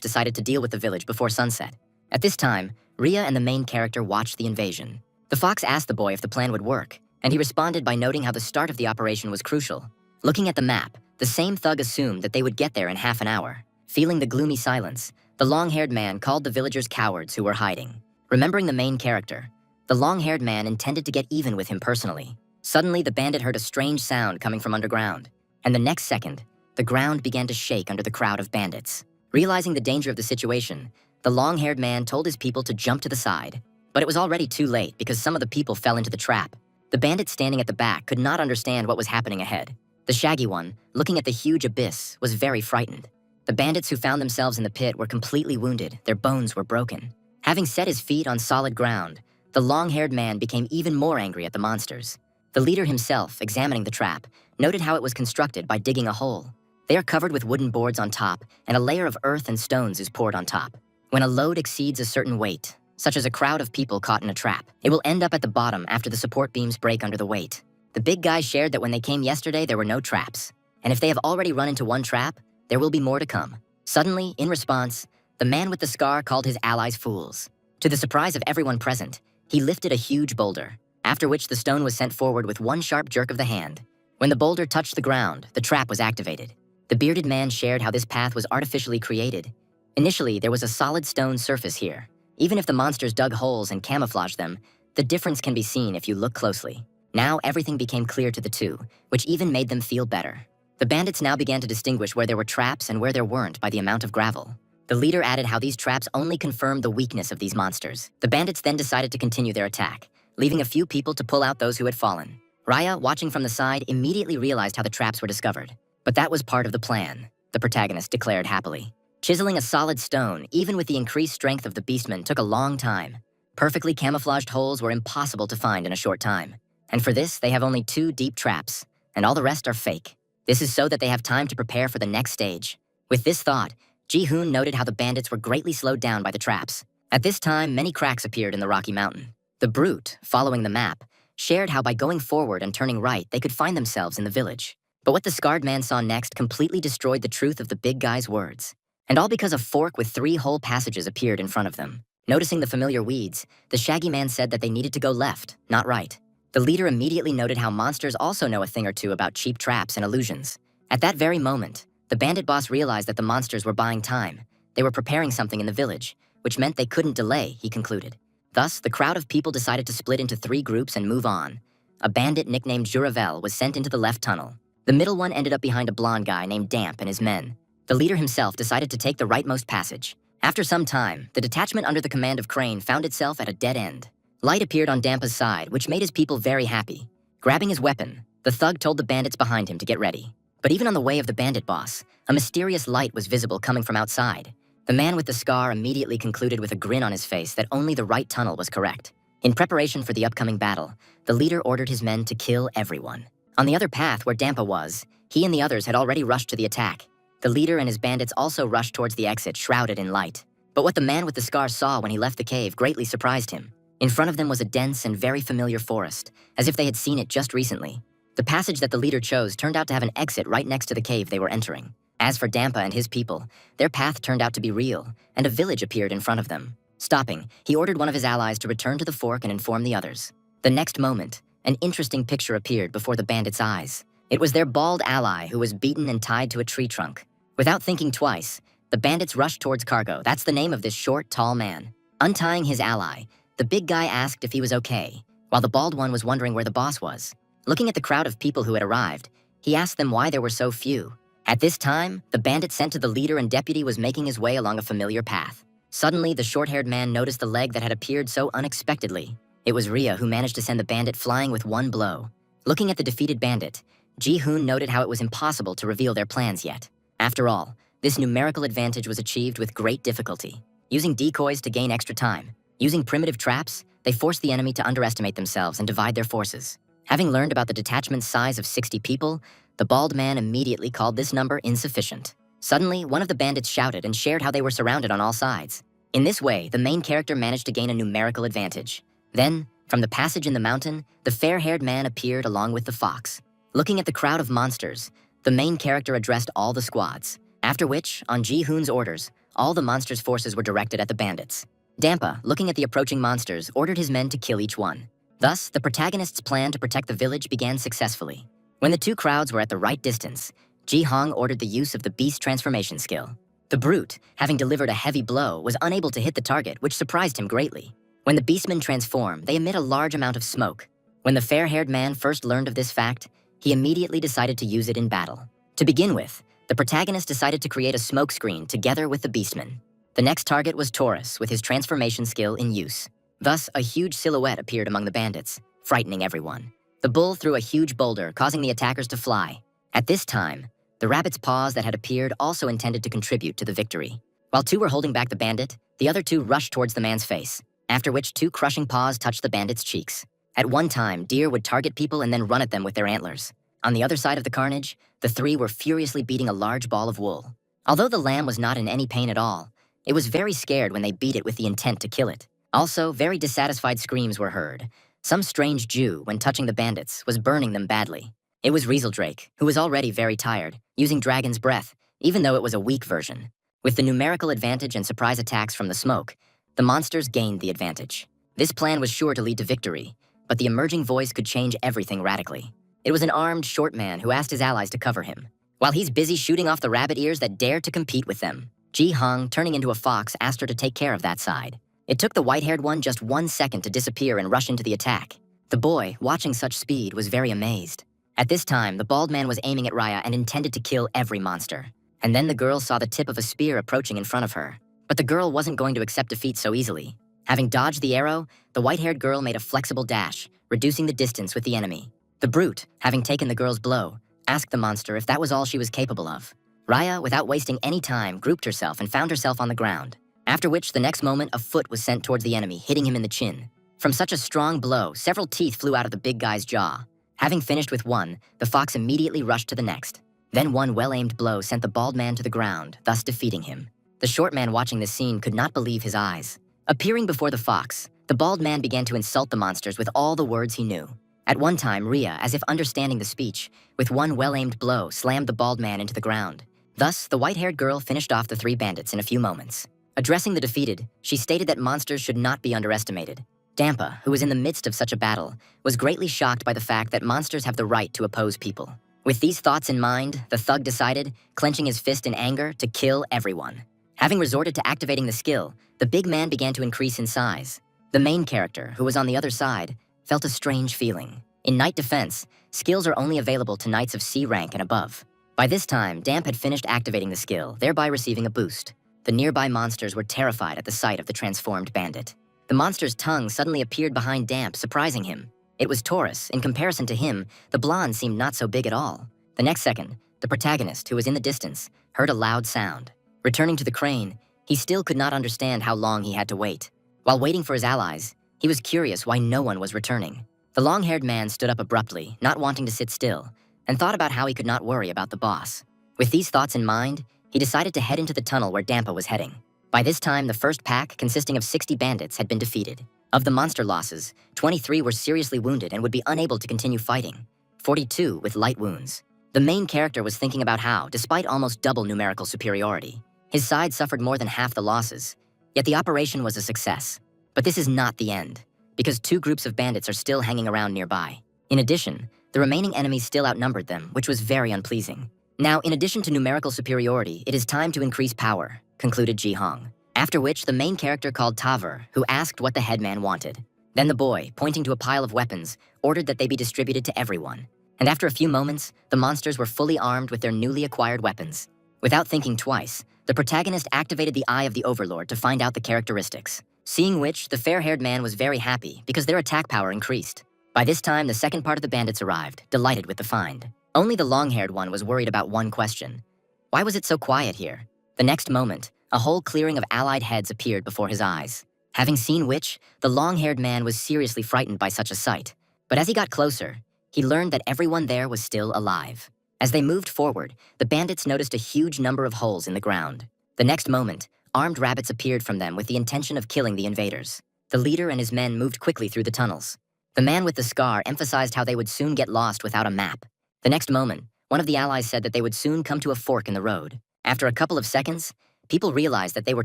decided to deal with the village before sunset. At this time, Rhea and the main character watched the invasion. The fox asked the boy if the plan would work, and he responded by noting how the start of the operation was crucial. Looking at the map, the same thug assumed that they would get there in half an hour. Feeling the gloomy silence, the long-haired man called the villagers cowards who were hiding. Remembering the main character, the long-haired man intended to get even with him personally. Suddenly, the bandit heard a strange sound coming from underground, and the next second, the ground began to shake under the crowd of bandits. Realizing the danger of the situation, the long-haired man told his people to jump to the side, but it was already too late because some of the people fell into the trap. The bandit standing at the back could not understand what was happening ahead. The shaggy one, looking at the huge abyss, was very frightened. The bandits who found themselves in the pit were completely wounded, their bones were broken. Having set his feet on solid ground, the long-haired man became even more angry at the monsters. The leader himself, examining the trap, noted how it was constructed by digging a hole. They are covered with wooden boards on top, and a layer of earth and stones is poured on top. When a load exceeds a certain weight, such as a crowd of people caught in a trap, it will end up at the bottom after the support beams break under the weight. The big guy shared that when they came yesterday, there were no traps. And if they have already run into one trap, there will be more to come. Suddenly, in response, the man with the scar called his allies fools. To the surprise of everyone present, he lifted a huge boulder, after which the stone was sent forward with one sharp jerk of the hand. When the boulder touched the ground, the trap was activated. The bearded man shared how this path was artificially created. Initially, there was a solid stone surface here. Even if the monsters dug holes and camouflaged them, the difference can be seen if you look closely. Now everything became clear to the two, which even made them feel better. The bandits now began to distinguish where there were traps and where there weren't by the amount of gravel. The leader added how these traps only confirmed the weakness of these monsters. The bandits then decided to continue their attack, leaving a few people to pull out those who had fallen. Raya, watching from the side, immediately realized how the traps were discovered. But that was part of the plan, the protagonist declared happily. Chiseling a solid stone, even with the increased strength of the beastmen, took a long time. Perfectly camouflaged holes were impossible to find in a short time. And for this, they have only 2 deep traps, and all the rest are fake. This is so that they have time to prepare for the next stage. With this thought, Ji-hoon noted how the bandits were greatly slowed down by the traps. At this time, many cracks appeared in the rocky mountain. The brute, following the map, shared how by going forward and turning right, they could find themselves in the village. But what the scarred man saw next completely destroyed the truth of the big guy's words. And all because a fork with 3 whole passages appeared in front of them. Noticing the familiar weeds, the shaggy man said that they needed to go left, not right. The leader immediately noted how monsters also know a thing or two about cheap traps and illusions. At that very moment, the bandit boss realized that the monsters were buying time. They were preparing something in the village, which meant they couldn't delay, he concluded. Thus, the crowd of people decided to split into 3 groups and move on. A bandit nicknamed Juravel was sent into the left tunnel. The middle one ended up behind a blonde guy named Damp and his men. The leader himself decided to take the rightmost passage. After some time, the detachment under the command of Crane found itself at a dead end. Light appeared on Dampa's side, which made his people very happy. Grabbing his weapon, the thug told the bandits behind him to get ready. But even on the way of the bandit boss, a mysterious light was visible coming from outside. The man with the scar immediately concluded with a grin on his face that only the right tunnel was correct. In preparation for the upcoming battle, the leader ordered his men to kill everyone. On the other path where Dampa was, he and the others had already rushed to the attack. The leader and his bandits also rushed towards the exit, shrouded in light. But what the man with the scar saw when he left the cave greatly surprised him. In front of them was a dense and very familiar forest, as if they had seen it just recently. The passage that the leader chose turned out to have an exit right next to the cave they were entering. As for Dampa and his people, their path turned out to be real, and a village appeared in front of them. Stopping, he ordered one of his allies to return to the fork and inform the others. The next moment, an interesting picture appeared before the bandits' eyes. It was their bald ally who was beaten and tied to a tree trunk. Without thinking twice, the bandits rushed towards Cargo. That's the name of this short, tall man. Untying his ally, the big guy asked if he was okay, while the bald one was wondering where the boss was. Looking at the crowd of people who had arrived, he asked them why there were so few. At this time, the bandit sent to the leader and deputy was making his way along a familiar path. Suddenly, the short-haired man noticed the leg that had appeared so unexpectedly. It was Rhea who managed to send the bandit flying with one blow. Looking at the defeated bandit, Ji-hoon noted how it was impossible to reveal their plans yet. After all, this numerical advantage was achieved with great difficulty. Using decoys to gain extra time, using primitive traps, they forced the enemy to underestimate themselves and divide their forces. Having learned about the detachment's size of 60 people, the bald man immediately called this number insufficient. Suddenly, one of the bandits shouted and shared how they were surrounded on all sides. In this way, the main character managed to gain a numerical advantage. Then, from the passage in the mountain, the fair-haired man appeared along with the fox. Looking at the crowd of monsters, the main character addressed all the squads. After which, on Ji-hoon's orders, all the monsters' forces were directed at the bandits. Dampa, looking at the approaching monsters, ordered his men to kill each one. Thus, the protagonist's plan to protect the village began successfully. When the two crowds were at the right distance, Ji-hong ordered the use of the beast transformation skill. The brute, having delivered a heavy blow, was unable to hit the target, which surprised him greatly. When the beastmen transform, they emit a large amount of smoke. When the fair-haired man first learned of this fact, he immediately decided to use it in battle. To begin with, the protagonist decided to create a smoke screen together with the beastmen. The next target was Taurus, with his transformation skill in use. Thus, a huge silhouette appeared among the bandits, frightening everyone. The bull threw a huge boulder, causing the attackers to fly. At this time, the rabbit's paws that had appeared also intended to contribute to the victory. While two were holding back the bandit, the other two rushed towards the man's face, after which two crushing paws touched the bandit's cheeks. At one time, deer would target people and then run at them with their antlers. On the other side of the carnage, the three were furiously beating a large ball of wool. Although the lamb was not in any pain at all, it was very scared when they beat it with the intent to kill it. Also, very dissatisfied screams were heard. Some strange Jew, when touching the bandits, was burning them badly. It was Rieseldrake, who was already very tired, using Dragon's Breath, even though it was a weak version. With the numerical advantage and surprise attacks from the smoke, the monsters gained the advantage. This plan was sure to lead to victory, but the emerging voice could change everything radically. It was an armed, short man who asked his allies to cover him, while he's busy shooting off the rabbit ears that dared to compete with them. Ji-hong, turning into a fox, asked her to take care of that side. It took the white-haired one just 1 second to disappear and rush into the attack. The boy, watching such speed, was very amazed. At this time, the bald man was aiming at Raya and intended to kill every monster. And then the girl saw the tip of a spear approaching in front of her. But the girl wasn't going to accept defeat so easily. Having dodged the arrow, the white-haired girl made a flexible dash, reducing the distance with the enemy. The brute, having taken the girl's blow, asked the monster if that was all she was capable of. Raya, without wasting any time, grouped herself and found herself on the ground. After which, the next moment, a foot was sent towards the enemy, hitting him in the chin. From such a strong blow, several teeth flew out of the big guy's jaw. Having finished with one, the fox immediately rushed to the next. Then one well-aimed blow sent the bald man to the ground, thus defeating him. The short man watching this scene could not believe his eyes. Appearing before the fox, the bald man began to insult the monsters with all the words he knew. At one time, Rhea, as if understanding the speech, with one well-aimed blow, slammed the bald man into the ground. Thus, the white-haired girl finished off the three bandits in a few moments. Addressing the defeated, she stated that monsters should not be underestimated. Dampa, who was in the midst of such a battle, was greatly shocked by the fact that monsters have the right to oppose people. With these thoughts in mind, the thug decided, clenching his fist in anger, to kill everyone. Having resorted to activating the skill, the big man began to increase in size. The main character, who was on the other side, felt a strange feeling. In Knight Defense, skills are only available to knights of C rank and above. By this time, Damp had finished activating the skill, thereby receiving a boost. The nearby monsters were terrified at the sight of the transformed bandit. The monster's tongue suddenly appeared behind Damp, surprising him. It was Taurus. In comparison to him, the blonde seemed not so big at all. The next second, the protagonist, who was in the distance, heard a loud sound. Returning to the crane, he still could not understand how long he had to wait. While waiting for his allies, he was curious why no one was returning. The long-haired man stood up abruptly, not wanting to sit still, and thought about how he could not worry about the boss. With these thoughts in mind, he decided to head into the tunnel where Dampa was heading. By this time, the first pack, consisting of 60 bandits, had been defeated. Of the monster losses, 23 were seriously wounded and would be unable to continue fighting, 42 with light wounds. The main character was thinking about how, despite almost double numerical superiority, his side suffered more than half the losses, yet the operation was a success. But this is not the end, because two groups of bandits are still hanging around nearby. In addition, the remaining enemies still outnumbered them, which was very unpleasing. Now, in addition to numerical superiority, it is time to increase power, concluded Ji-hong. After which, the main character called Taver, who asked what the headman wanted. Then the boy, pointing to a pile of weapons, ordered that they be distributed to everyone. And after a few moments, the monsters were fully armed with their newly acquired weapons. Without thinking twice, the protagonist activated the Eye of the Overlord to find out the characteristics. Seeing which, the fair-haired man was very happy because their attack power increased. By this time, the second part of the bandits arrived, delighted with the find. Only the long-haired one was worried about one question. Why was it so quiet here? The next moment, a whole clearing of allied heads appeared before his eyes. Having seen which, the long-haired man was seriously frightened by such a sight. But as he got closer, he learned that everyone there was still alive. As they moved forward, the bandits noticed a huge number of holes in the ground. The next moment, armed rabbits appeared from them with the intention of killing the invaders. The leader and his men moved quickly through the tunnels. The man with the scar emphasized how they would soon get lost without a map. The next moment, one of the allies said that they would soon come to a fork in the road. After a couple of seconds, people realized that they were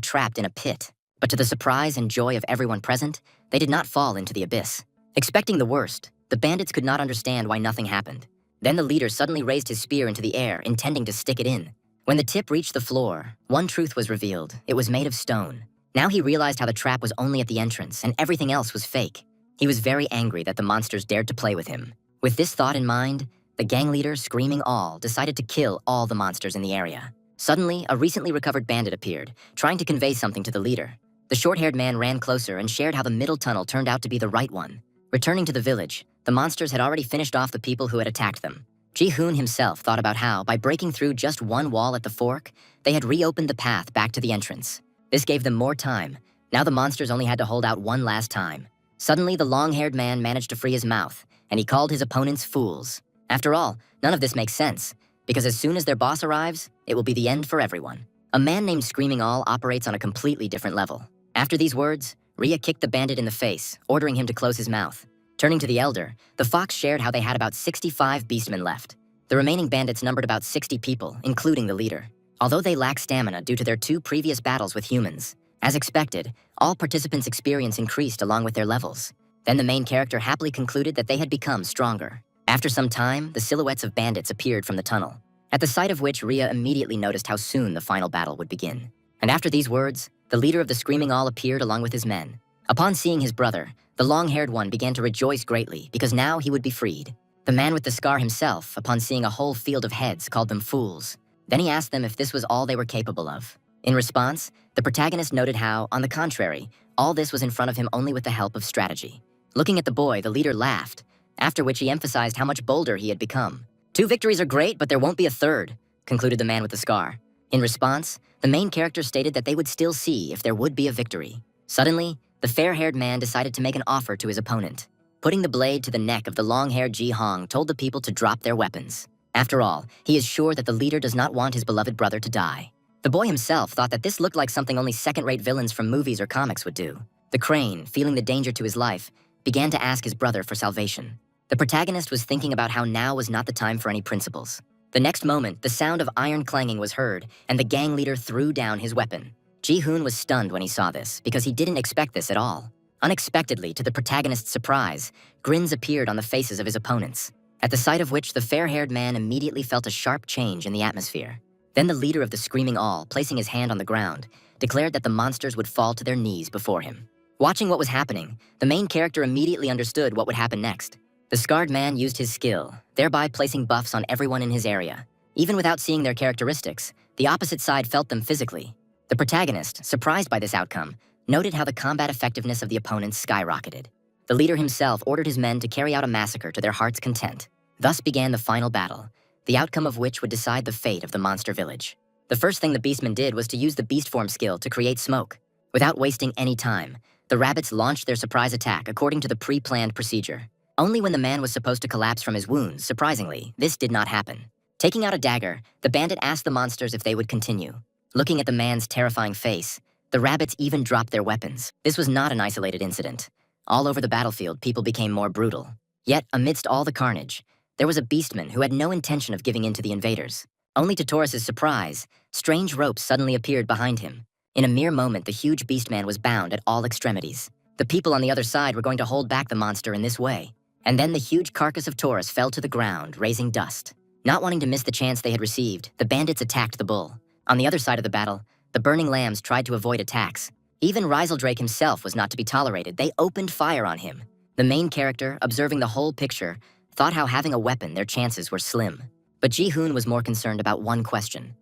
trapped in a pit. But to the surprise and joy of everyone present, they did not fall into the abyss. Expecting the worst, the bandits could not understand why nothing happened. Then the leader suddenly raised his spear into the air, intending to stick it in. When the tip reached the floor, one truth was revealed. It was made of stone. Now he realized how the trap was only at the entrance and everything else was fake. He was very angry that the monsters dared to play with him. With this thought in mind, the gang leader, screaming all, decided to kill all the monsters in the area. Suddenly, a recently recovered bandit appeared, trying to convey something to the leader. The short-haired man ran closer and shared how the middle tunnel turned out to be the right one. Returning to the village, the monsters had already finished off the people who had attacked them. Ji-hoon himself thought about how, by breaking through just one wall at the fork, they had reopened the path back to the entrance. This gave them more time. Now the monsters only had to hold out one last time. Suddenly, the long-haired man managed to free his mouth, and he called his opponents fools. After all, none of this makes sense, because as soon as their boss arrives, it will be the end for everyone. A man named Screaming All operates on a completely different level. After these words, Rhea kicked the bandit in the face, ordering him to close his mouth. Turning to the elder, the fox shared how they had about 65 beastmen left. The remaining bandits numbered about 60 people, including the leader. Although they lacked stamina due to their 2 previous battles with humans, as expected, all participants' experience increased along with their levels. Then the main character happily concluded that they had become stronger. After some time, the silhouettes of bandits appeared from the tunnel, at the sight of which Rhea immediately noticed how soon the final battle would begin. And after these words, the leader of the Screaming All appeared along with his men. Upon seeing his brother, the long-haired one began to rejoice greatly because now he would be freed. The man with the scar himself, upon seeing a whole field of heads, called them fools. Then he asked them if this was all they were capable of. In response, the protagonist noted how, on the contrary, all this was in front of him only with the help of strategy. Looking at the boy, the leader laughed, after which he emphasized how much bolder he had become. 2 victories are great, but there won't be a third, concluded the man with the scar. In response, the main character stated that they would still see if there would be a victory. Suddenly, the fair-haired man decided to make an offer to his opponent. Putting the blade to the neck of the long-haired Ji-hong told the people to drop their weapons. After all, he is sure that the leader does not want his beloved brother to die. The boy himself thought that this looked like something only second-rate villains from movies or comics would do. The crane, feeling the danger to his life, began to ask his brother for salvation. The protagonist was thinking about how now was not the time for any principles. The next moment, the sound of iron clanging was heard, and the gang leader threw down his weapon. Ji-hoon was stunned when he saw this, because he didn't expect this at all. Unexpectedly, to the protagonist's surprise, grins appeared on the faces of his opponents, at the sight of which the fair-haired man immediately felt a sharp change in the atmosphere. Then the leader of the Screaming All, placing his hand on the ground, declared that the monsters would fall to their knees before him. Watching what was happening, the main character immediately understood what would happen next. The scarred man used his skill, thereby placing buffs on everyone in his area. Even without seeing their characteristics, the opposite side felt them physically. The protagonist, surprised by this outcome, noted how the combat effectiveness of the opponents skyrocketed. The leader himself ordered his men to carry out a massacre to their heart's content. Thus began the final battle, the outcome of which would decide the fate of the monster village. The first thing the beastmen did was to use the beast form skill to create smoke. Without wasting any time, the rabbits launched their surprise attack according to the pre-planned procedure. Only when the man was supposed to collapse from his wounds, surprisingly, this did not happen. Taking out a dagger, the bandit asked the monsters if they would continue. Looking at the man's terrifying face, the rabbits even dropped their weapons. This was not an isolated incident. All over the battlefield, people became more brutal. Yet, amidst all the carnage, there was a beastman who had no intention of giving in to the invaders. Only to Taurus's surprise, strange ropes suddenly appeared behind him. In a mere moment, the huge beastman was bound at all extremities. The people on the other side were going to hold back the monster in this way. And then the huge carcass of Taurus fell to the ground, raising dust. Not wanting to miss the chance they had received, the bandits attacked the bull. On the other side of the battle, the burning lambs tried to avoid attacks. Even Rieseldrake himself was not to be tolerated. They opened fire on him. The main character, observing the whole picture, thought how having a weapon, their chances were slim. But Ji-hoon was more concerned about one question.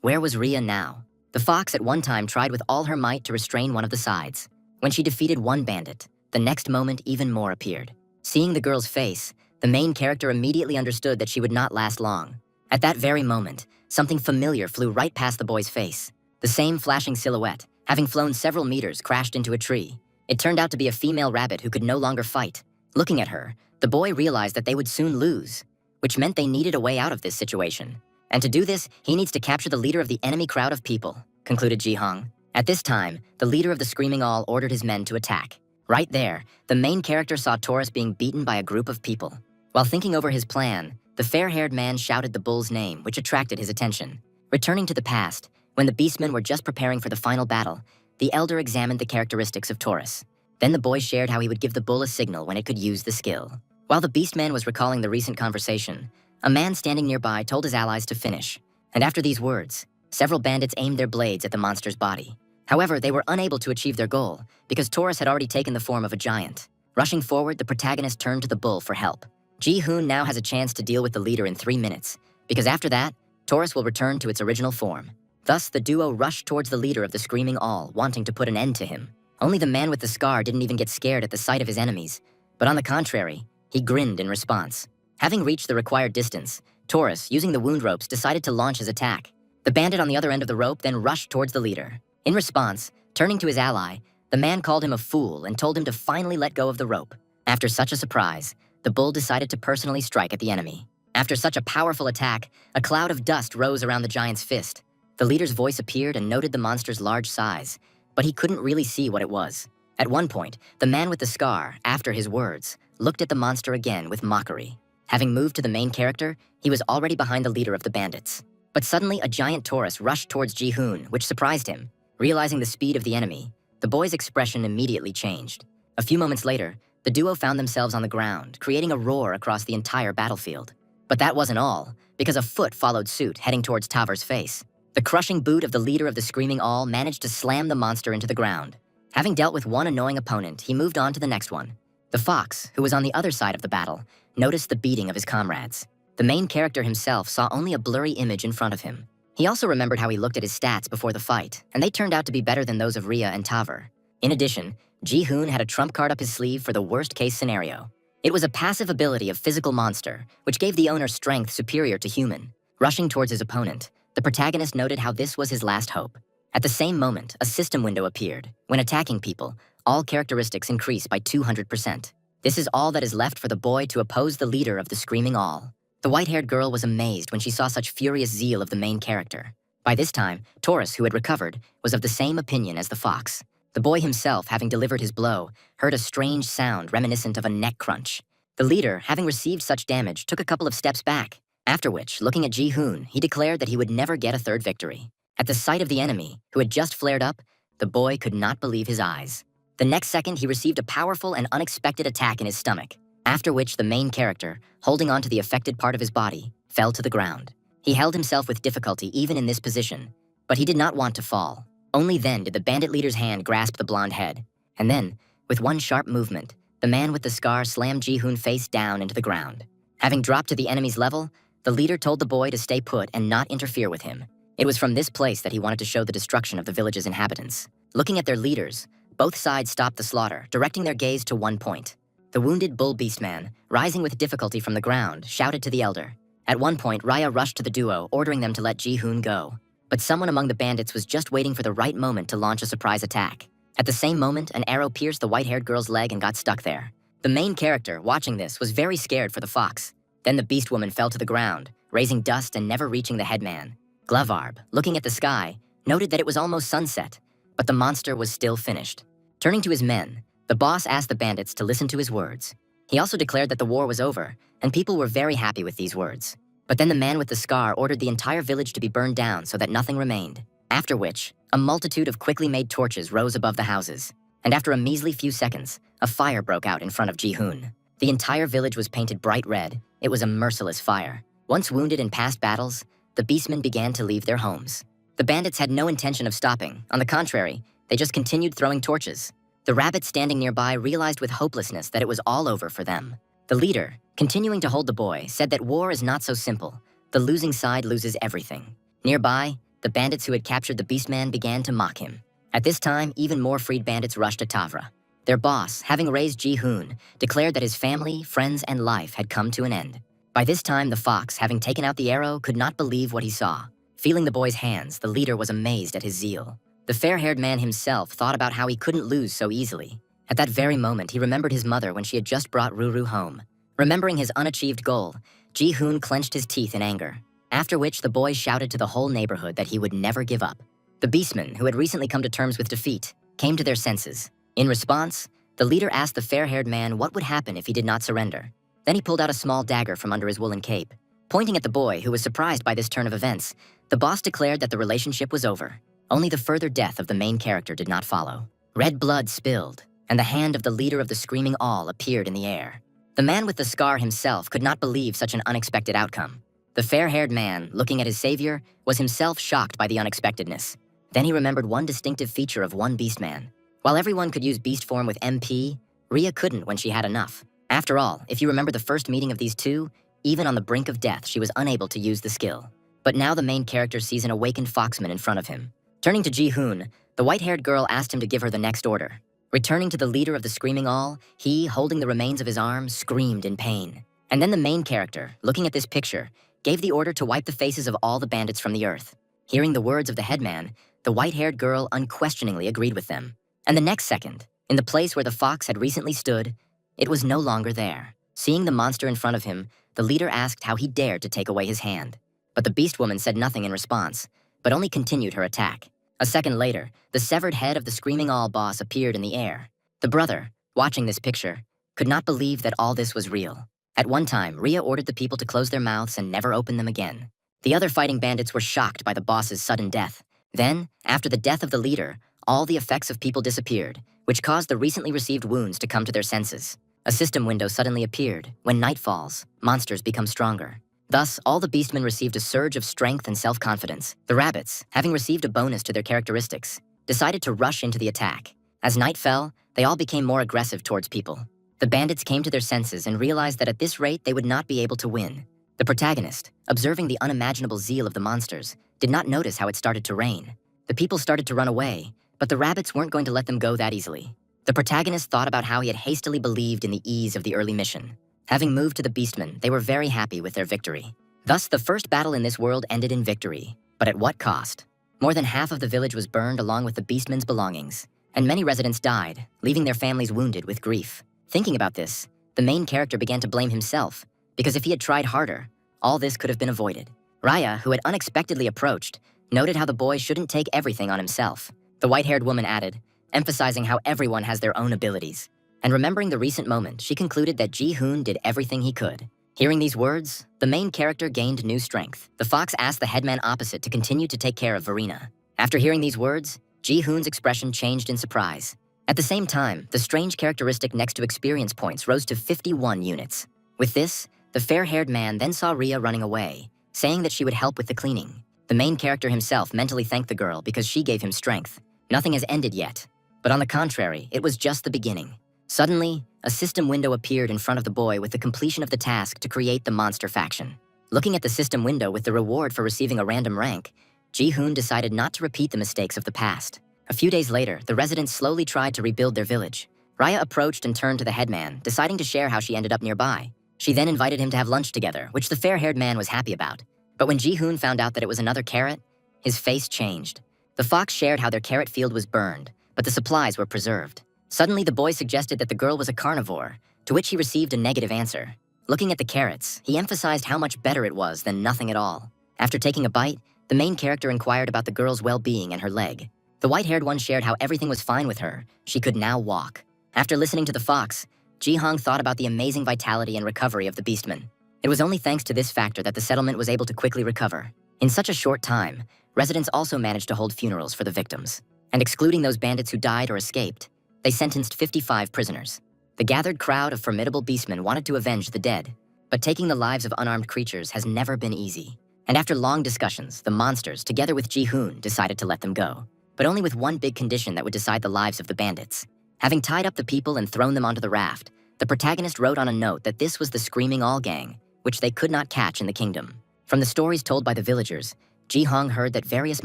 Where was Rhea now? The fox at one time tried with all her might to restrain one of the sides. When she defeated one bandit, the next moment even more appeared. Seeing the girl's face, the main character immediately understood that she would not last long. At that very moment, something familiar flew right past the boy's face. The same flashing silhouette, having flown several meters, crashed into a tree. It turned out to be a female rabbit who could no longer fight. Looking at her, the boy realized that they would soon lose, which meant they needed a way out of this situation. And to do this, he needs to capture the leader of the enemy crowd of people, concluded Ji-hong. At this time, the leader of the Screaming All ordered his men to attack. Right there, the main character saw Taurus being beaten by a group of people. While thinking over his plan, the fair-haired man shouted the bull's name, which attracted his attention. Returning to the past, when the beastmen were just preparing for the final battle, the elder examined the characteristics of Taurus. Then the boy shared how he would give the bull a signal when it could use the skill. While the beastman was recalling the recent conversation, a man standing nearby told his allies to finish. And after these words, several bandits aimed their blades at the monster's body. However, they were unable to achieve their goal because Taurus had already taken the form of a giant. Rushing forward, the protagonist turned to the bull for help. Ji-hoon now has a chance to deal with the leader in 3 minutes, because after that, Taurus will return to its original form. Thus, the duo rushed towards the leader of the Screaming All, wanting to put an end to him. Only the man with the scar didn't even get scared at the sight of his enemies, but on the contrary, he grinned in response. Having reached the required distance, Taurus, using the wound ropes, decided to launch his attack. The bandit on the other end of the rope then rushed towards the leader. In response, turning to his ally, the man called him a fool and told him to finally let go of the rope. After such a surprise, the bull decided to personally strike at the enemy. After such a powerful attack, a cloud of dust rose around the giant's fist. The leader's voice appeared and noted the monster's large size, but he couldn't really see what it was. At one point, the man with the scar, after his words, looked at the monster again with mockery. Having moved to the main character, he was already behind the leader of the bandits. But suddenly, a giant Taurus rushed towards Ji-hoon, which surprised him. Realizing the speed of the enemy, the boy's expression immediately changed. A few moments later, the duo found themselves on the ground, creating a roar across the entire battlefield. But that wasn't all, because a foot followed suit, heading towards Taver's face. The crushing boot of the leader of the Screaming All managed to slam the monster into the ground. Having dealt with one annoying opponent, he moved on to the next one. The fox, who was on the other side of the battle, noticed the beating of his comrades. The main character himself saw only a blurry image in front of him. He also remembered how he looked at his stats before the fight, and they turned out to be better than those of Rhea and Taver. In addition, Ji-hoon had a trump card up his sleeve for the worst-case scenario. It was a passive ability of Physical Monster, which gave the owner strength superior to human. Rushing towards his opponent, the protagonist noted how this was his last hope. At the same moment, a system window appeared. When attacking people, all characteristics increase by 200%. This is all that is left for the boy to oppose the leader of the Screaming All. The white-haired girl was amazed when she saw such furious zeal of the main character. By this time, Taurus, who had recovered, was of the same opinion as the fox. The boy himself, having delivered his blow, heard a strange sound reminiscent of a neck crunch. The leader, having received such damage, took a couple of steps back, after which, looking at Ji-hoon, he declared that he would never get a third victory. At the sight of the enemy, who had just flared up, the boy could not believe his eyes. The next second, he received a powerful and unexpected attack in his stomach, after which the main character, holding on to the affected part of his body, fell to the ground. He held himself with difficulty even in this position, but he did not want to fall. Only then did the bandit leader's hand grasp the blonde head, and then, with one sharp movement, the man with the scar slammed Ji-hoon face down into the ground. Having dropped to the enemy's level, the leader told the boy to stay put and not interfere with him. It was from this place that he wanted to show the destruction of the village's inhabitants. Looking at their leaders, both sides stopped the slaughter, directing their gaze to one point. The wounded bull beastman, rising with difficulty from the ground, shouted to the elder. At one point, Raya rushed to the duo, ordering them to let Ji-hoon go. But someone among the bandits was just waiting for the right moment to launch a surprise attack. At the same moment, an arrow pierced the white-haired girl's leg and got stuck there. The main character, watching this, was very scared for the fox. Then the beast woman fell to the ground, raising dust and never reaching the headman. Glavarb, looking at the sky, noted that it was almost sunset, but the monster was still finished. Turning to his men, the boss asked the bandits to listen to his words. He also declared that the war was over, and people were very happy with these words. But then the man with the scar ordered the entire village to be burned down so that nothing remained. After which, a multitude of quickly made torches rose above the houses. And after a measly few seconds, a fire broke out in front of Ji-hoon. The entire village was painted bright red. It was a merciless fire. Once wounded in past battles, the beastmen began to leave their homes. The bandits had no intention of stopping. On the contrary, they just continued throwing torches. The rabbit standing nearby realized with hopelessness that it was all over for them. The leader, continuing to hold the boy, said that war is not so simple. The losing side loses everything. Nearby, the bandits who had captured the beastman began to mock him. At this time, even more freed bandits rushed to Tavra. Their boss, having raised Ji-hoon, declared that his family, friends, and life had come to an end. By this time, the fox, having taken out the arrow, could not believe what he saw. Feeling the boy's hands, the leader was amazed at his zeal. The fair-haired man himself thought about how he couldn't lose so easily. At that very moment, he remembered his mother when she had just brought Ruru home. Remembering his unachieved goal, Ji-hoon clenched his teeth in anger, after which the boy shouted to the whole neighborhood that he would never give up. The beastmen, who had recently come to terms with defeat, came to their senses. In response, the leader asked the fair-haired man what would happen if he did not surrender. Then he pulled out a small dagger from under his woolen cape. Pointing at the boy, who was surprised by this turn of events, The boss declared that the relationship was over. Only the further death of the main character did not follow. Red blood spilled, and the hand of the leader of the Screaming All appeared in the air. The man with the scar himself could not believe such an unexpected outcome. The fair-haired man, looking at his savior, was himself shocked by the unexpectedness. Then he remembered one distinctive feature of one beastman. While everyone could use beast form with MP, Rhea couldn't when she had enough. After all, if you remember the first meeting of these two, even on the brink of death, she was unable to use the skill. But now the main character sees an awakened foxman in front of him. Turning to Ji-hoon, the white-haired girl asked him to give her the next order. Returning to the leader of the Screaming All, he, holding the remains of his arm, screamed in pain. And then the main character, looking at this picture, gave the order to wipe the faces of all the bandits from the earth. Hearing the words of the headman, the white-haired girl unquestioningly agreed with them. And the next second, in the place where the fox had recently stood, it was no longer there. Seeing the monster in front of him, the leader asked how he dared to take away his hand. But the beast woman said nothing in response, but only continued her attack. A second later, the severed head of the Screaming All boss appeared in the air. The brother, watching this picture, could not believe that all this was real. At one time, Rhea ordered the people to close their mouths and never open them again. The other fighting bandits were shocked by the boss's sudden death. Then, after the death of the leader, all the effects of people disappeared, which caused the recently received wounds to come to their senses. A system window suddenly appeared. When night falls, monsters become stronger. Thus, all the beastmen received a surge of strength and self-confidence. The rabbits, having received a bonus to their characteristics, decided to rush into the attack. As night fell, they all became more aggressive towards people. The bandits came to their senses and realized that at this rate they would not be able to win. The protagonist, observing the unimaginable zeal of the monsters, did not notice how it started to rain. The people started to run away, but the rabbits weren't going to let them go that easily. The protagonist thought about how he had hastily believed in the ease of the early mission. Having moved to the beastmen, they were very happy with their victory. Thus, the first battle in this world ended in victory. But at what cost? More than half of the village was burned along with the beastmen's belongings, and many residents died, leaving their families wounded with grief. Thinking about this, the main character began to blame himself, because if he had tried harder, all this could have been avoided. Raya, who had unexpectedly approached, noted how the boy shouldn't take everything on himself. The white-haired woman added, emphasizing how everyone has their own abilities. And remembering the recent moment, she concluded that Ji-hoon did everything he could. Hearing these words, the main character gained new strength. The fox asked the headman opposite to continue to take care of Verena. After hearing these words, Ji-hoon's expression changed in surprise. At the same time, the strange characteristic next to experience points rose to 51 units. With this, the fair-haired man then saw Rhea running away, saying that she would help with the cleaning. The main character himself mentally thanked the girl because she gave him strength. Nothing has ended yet, but on the contrary, it was just the beginning. Suddenly, a system window appeared in front of the boy with the completion of the task to create the monster faction. Looking at the system window with the reward for receiving a random rank, Ji-hoon decided not to repeat the mistakes of the past. A few days later, the residents slowly tried to rebuild their village. Raya approached and turned to the headman, deciding to share how she ended up nearby. She then invited him to have lunch together, which the fair-haired man was happy about. But when Ji-hoon found out that it was another carrot, his face changed. The fox shared how their carrot field was burned, but the supplies were preserved. Suddenly, the boy suggested that the girl was a carnivore, to which he received a negative answer. Looking at the carrots, he emphasized how much better it was than nothing at all. After taking a bite, the main character inquired about the girl's well-being and her leg. The white-haired one shared how everything was fine with her. She could now walk. After listening to the fox, Ji-hong thought about the amazing vitality and recovery of the beastmen. It was only thanks to this factor that the settlement was able to quickly recover. In such a short time, residents also managed to hold funerals for the victims. And excluding those bandits who died or escaped, they sentenced 55 prisoners. The gathered crowd of formidable beastmen wanted to avenge the dead, but taking the lives of unarmed creatures has never been easy. And after long discussions, the monsters, together with Ji-hoon, decided to let them go, but only with one big condition that would decide the lives of the bandits. Having tied up the people and thrown them onto the raft, the protagonist wrote on a note that this was the Screaming All gang, which they could not catch in the kingdom. From the stories told by the villagers, Ji-hong heard that various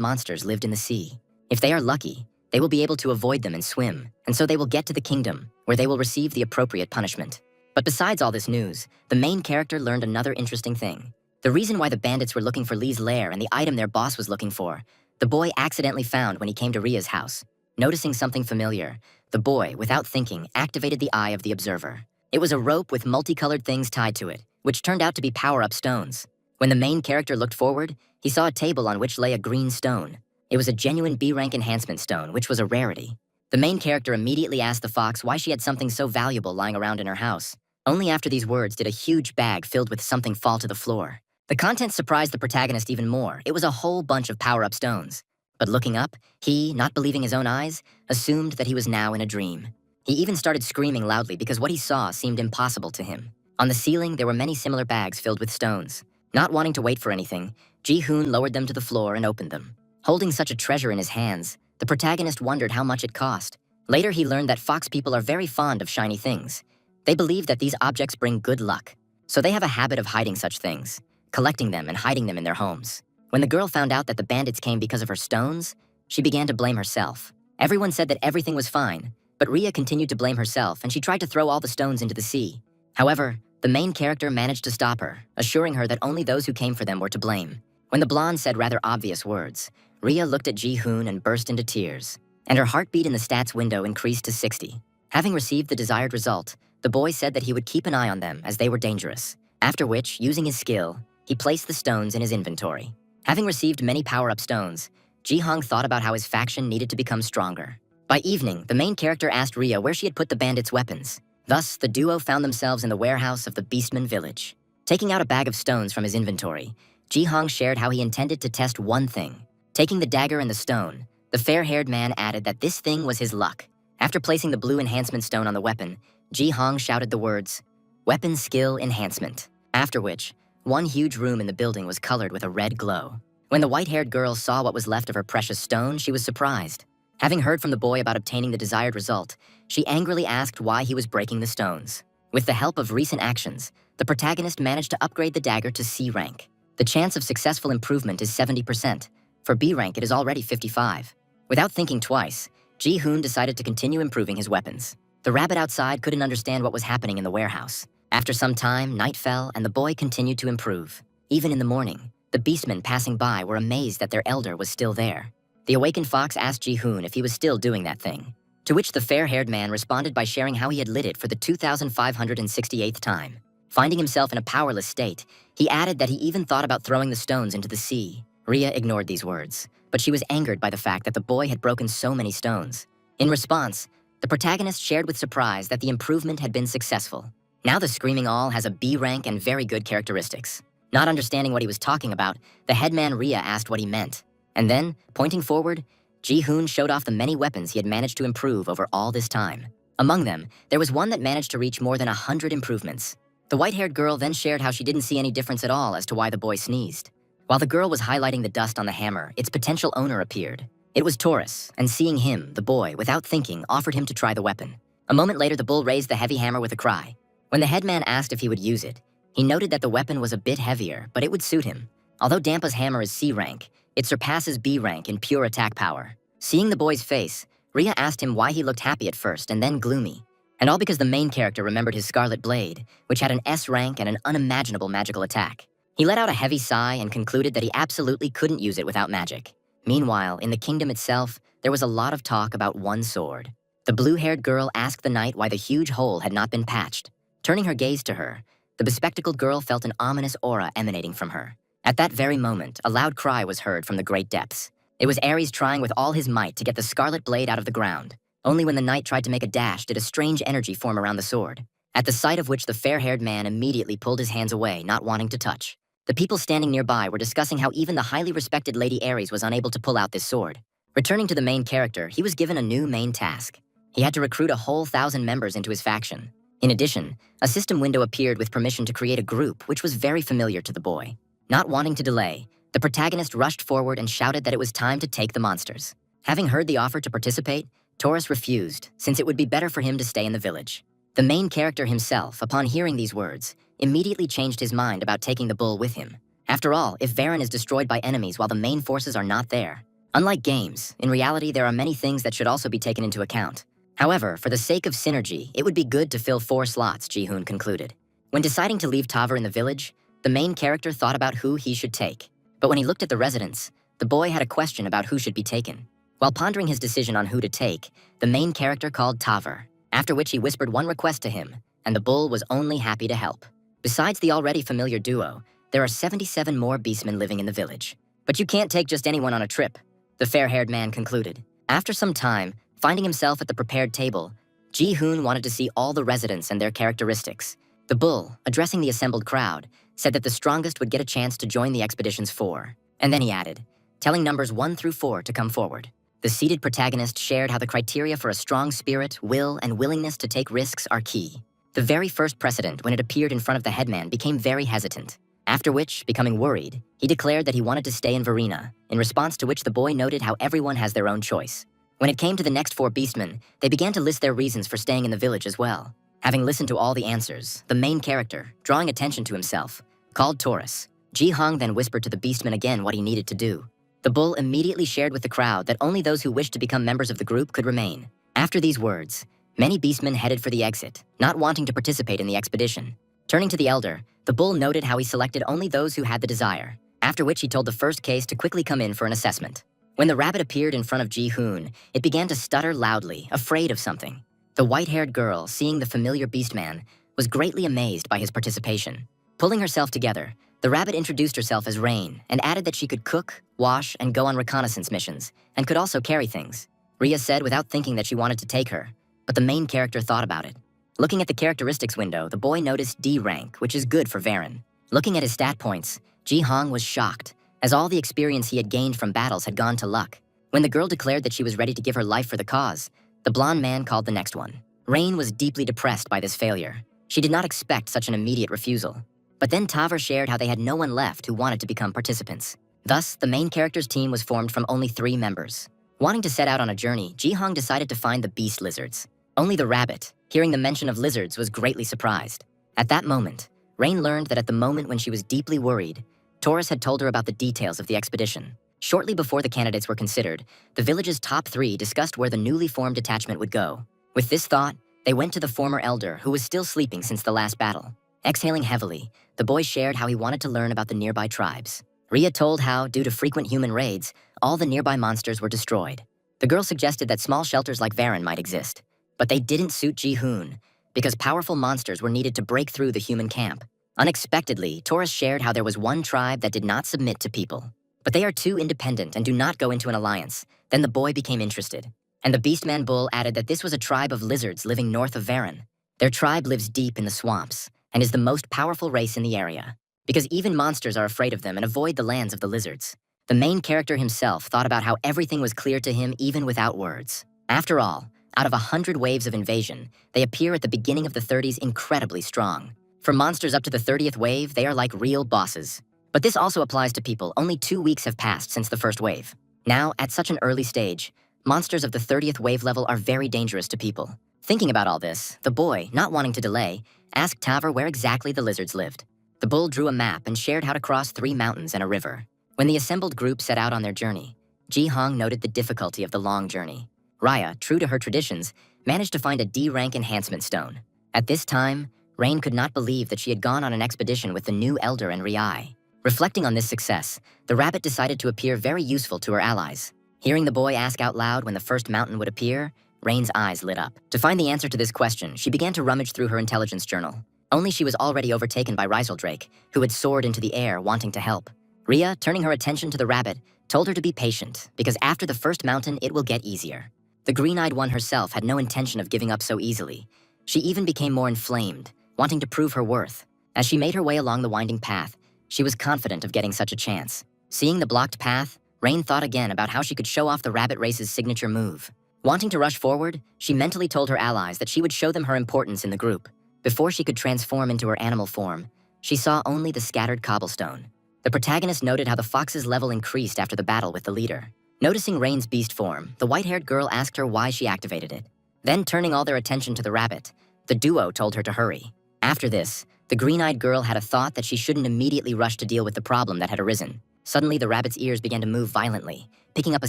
monsters lived in the sea. If they are lucky, they will be able to avoid them and swim, and so they will get to the kingdom, where they will receive the appropriate punishment. But besides all this news, the main character learned another interesting thing. The reason why the bandits were looking for Lee's lair and the item their boss was looking for, the boy accidentally found when he came to Rhea's house. Noticing something familiar, the boy, without thinking, activated the eye of the observer. It was a rope with multicolored things tied to it, which turned out to be power-up stones. When the main character looked forward, he saw a table on which lay a green stone. It was a genuine B-rank enhancement stone, which was a rarity. The main character immediately asked the fox why she had something so valuable lying around in her house. Only after these words did a huge bag filled with something fall to the floor. The content surprised the protagonist even more. It was a whole bunch of power-up stones. But looking up, he, not believing his own eyes, assumed that he was now in a dream. He even started screaming loudly because what he saw seemed impossible to him. On the ceiling, there were many similar bags filled with stones. Not wanting to wait for anything, Ji-hoon lowered them to the floor and opened them. Holding such a treasure in his hands, the protagonist wondered how much it cost. Later, he learned that fox people are very fond of shiny things. They believe that these objects bring good luck, so they have a habit of hiding such things, collecting them and hiding them in their homes. When the girl found out that the bandits came because of her stones, she began to blame herself. Everyone said that everything was fine, but Rhea continued to blame herself and she tried to throw all the stones into the sea. However, the main character managed to stop her, assuring her that only those who came for them were to blame. When the blonde said rather obvious words, Rhea looked at Ji-hoon and burst into tears, and her heartbeat in the stats window increased to 60. Having received the desired result, the boy said that he would keep an eye on them as they were dangerous, after which, using his skill, he placed the stones in his inventory. Having received many power-up stones, Ji-hong thought about how his faction needed to become stronger. By evening, the main character asked Rhea where she had put the bandits' weapons. Thus, the duo found themselves in the warehouse of the Beastman village. Taking out a bag of stones from his inventory, Ji-hong shared how he intended to test one thing. Taking the dagger and the stone, the fair-haired man added that this thing was his luck. After placing the blue enhancement stone on the weapon, Ji-hong shouted the words, "Weapon Skill Enhancement," after which, one huge room in the building was colored with a red glow. When the white-haired girl saw what was left of her precious stone, she was surprised. Having heard from the boy about obtaining the desired result, she angrily asked why he was breaking the stones. With the help of recent actions, the protagonist managed to upgrade the dagger to C rank. The chance of successful improvement is 70%. For B rank, it is already 55. Without thinking twice, Ji-hoon decided to continue improving his weapons. The rabbit outside couldn't understand what was happening in the warehouse. After some time, night fell and the boy continued to improve. Even in the morning, the beastmen passing by were amazed that their elder was still there. The awakened fox asked Ji-hoon if he was still doing that thing, to which the fair-haired man responded by sharing how he had lit it for the 2,568th time. Finding himself in a powerless state, he added that he even thought about throwing the stones into the sea. Rhea ignored these words, but she was angered by the fact that the boy had broken so many stones. In response, the protagonist shared with surprise that the improvement had been successful. Now the Screaming All has a B rank and very good characteristics. Not understanding what he was talking about, the headman Rhea asked what he meant. And then, pointing forward, Ji-hoon showed off the many weapons he had managed to improve over all this time. Among them, there was one that managed to reach more than 100 improvements. The white-haired girl then shared how she didn't see any difference at all as to why the boy sneezed. While the girl was highlighting the dust on the hammer, its potential owner appeared. It was Taurus, and seeing him, the boy, without thinking, offered him to try the weapon. A moment later, the bull raised the heavy hammer with a cry. When the headman asked if he would use it, he noted that the weapon was a bit heavier, but it would suit him. Although Dampa's hammer is C rank, it surpasses B rank in pure attack power. Seeing the boy's face, Rhea asked him why he looked happy at first and then gloomy. And all because the main character remembered his scarlet blade, which had an S rank and an unimaginable magical attack. He let out a heavy sigh and concluded that he absolutely couldn't use it without magic. Meanwhile, in the kingdom itself, there was a lot of talk about one sword. The blue-haired girl asked the knight why the huge hole had not been patched. Turning her gaze to her, the bespectacled girl felt an ominous aura emanating from her. At that very moment, a loud cry was heard from the great depths. It was Ares trying with all his might to get the scarlet blade out of the ground. Only when the knight tried to make a dash did a strange energy form around the sword, at the sight of which the fair-haired man immediately pulled his hands away, not wanting to touch. The people standing nearby were discussing how even the highly respected Lady Ares was unable to pull out this sword. Returning to the main character, he was given a new main task. He had to recruit a whole 1,000 members into his faction. In addition, a system window appeared with permission to create a group, which was very familiar to the boy. Not wanting to delay, the protagonist rushed forward and shouted that it was time to take the monsters. Having heard the offer to participate, Taurus refused, since it would be better for him to stay in the village. The main character himself, upon hearing these words, immediately changed his mind about taking the bull with him. After all, if Varen is destroyed by enemies while the main forces are not there. Unlike games, in reality there are many things that should also be taken into account. However, for the sake of synergy, it would be good to fill 4 slots, Ji-hoon concluded. When deciding to leave Tavor in the village, the main character thought about who he should take. But when he looked at the residents, the boy had a question about who should be taken. While pondering his decision on who to take, the main character called Tavor, after which he whispered one request to him, and the bull was only happy to help. Besides the already familiar duo, there are 77 more beastmen living in the village. But you can't take just anyone on a trip, the fair-haired man concluded. After some time, finding himself at the prepared table, Ji-hoon wanted to see all the residents and their characteristics. The bull, addressing the assembled crowd, said that the strongest would get a chance to join the expedition's 4. And then he added, telling numbers 1 through 4 to come forward. The seated protagonist shared how the criteria for a strong spirit, will, and willingness to take risks are key. The very first precedent when it appeared in front of the headman became very hesitant. After which, becoming worried, he declared that he wanted to stay in Verena, in response to which the boy noted how everyone has their own choice. When it came to the next 4 beastmen, they began to list their reasons for staying in the village as well. Having listened to all the answers, the main character, drawing attention to himself, called Taurus. Ji-hong then whispered to the beastman again what he needed to do. The bull immediately shared with the crowd that only those who wished to become members of the group could remain. After these words, many beastmen headed for the exit, not wanting to participate in the expedition. Turning to the elder, the bull noted how he selected only those who had the desire, after which he told the first case to quickly come in for an assessment. When the rabbit appeared in front of Ji-hoon, it began to stutter loudly, afraid of something. The white-haired girl, seeing the familiar beastman, was greatly amazed by his participation. Pulling herself together, the rabbit introduced herself as Rain and added that she could cook, wash, and go on reconnaissance missions, and could also carry things. Rhea said without thinking that she wanted to take her, but the main character thought about it. Looking at the characteristics window, the boy noticed D rank, which is good for Varen. Looking at his stat points, Ji-hong was shocked, as all the experience he had gained from battles had gone to luck. When the girl declared that she was ready to give her life for the cause, the blonde man called the next one. Rain was deeply depressed by this failure. She did not expect such an immediate refusal. But then Tavr shared how they had no one left who wanted to become participants. Thus, the main character's team was formed from only 3 members. Wanting to set out on a journey, Ji-hong decided to find the beast lizards. Only the rabbit, hearing the mention of lizards, was greatly surprised. At that moment, Rain learned that at the moment when she was deeply worried, Taurus had told her about the details of the expedition. Shortly before the candidates were considered, the village's top 3 discussed where the newly formed detachment would go. With this thought, they went to the former elder, who was still sleeping since the last battle. Exhaling heavily, the boy shared how he wanted to learn about the nearby tribes. Rhea told how, due to frequent human raids, all the nearby monsters were destroyed. The girl suggested that small shelters like Varen might exist, but they didn't suit Ji-hoon, because powerful monsters were needed to break through the human camp. Unexpectedly, Taurus shared how there was one tribe that did not submit to people. But they are too independent and do not go into an alliance. Then the boy became interested. And the Beastman Bull added that this was a tribe of lizards living north of Varen. Their tribe lives deep in the swamps, and is the most powerful race in the area, because even monsters are afraid of them and avoid the lands of the lizards. The main character himself thought about how everything was clear to him even without words. After all, out of 100 waves of invasion, they appear at the beginning of the 30s incredibly strong. For monsters up to the 30th wave, they are like real bosses. But this also applies to people. Only 2 weeks have passed since the first wave. Now, at such an early stage, monsters of the 30th wave level are very dangerous to people. Thinking about all this, the boy, not wanting to delay, asked Tavr where exactly the lizards lived. The bull drew a map and shared how to cross 3 mountains and a river. When the assembled group set out on their journey, Ji-hong noted the difficulty of the long journey. Raya, true to her traditions, managed to find a D-rank enhancement stone. At this time, Rain could not believe that she had gone on an expedition with the new elder and Riai. Reflecting on this success, the rabbit decided to appear very useful to her allies. Hearing the boy ask out loud when the first mountain would appear, Rain's eyes lit up. To find the answer to this question, she began to rummage through her intelligence journal. Only she was already overtaken by Reiseldrake, who had soared into the air wanting to help. Rhea, turning her attention to the rabbit, told her to be patient, because after the first mountain it will get easier. The green-eyed one herself had no intention of giving up so easily. She even became more inflamed, wanting to prove her worth. As she made her way along the winding path, she was confident of getting such a chance. Seeing the blocked path, Rain thought again about how she could show off the rabbit race's signature move. Wanting to rush forward, she mentally told her allies that she would show them her importance in the group. Before she could transform into her animal form, she saw only the scattered cobblestone. The protagonist noted how the fox's level increased after the battle with the leader. Noticing Rain's beast form, the white-haired girl asked her why she activated it. Then, turning all their attention to the rabbit, the duo told her to hurry. After this, the green-eyed girl had a thought that she shouldn't immediately rush to deal with the problem that had arisen. Suddenly, the rabbit's ears began to move violently, picking up a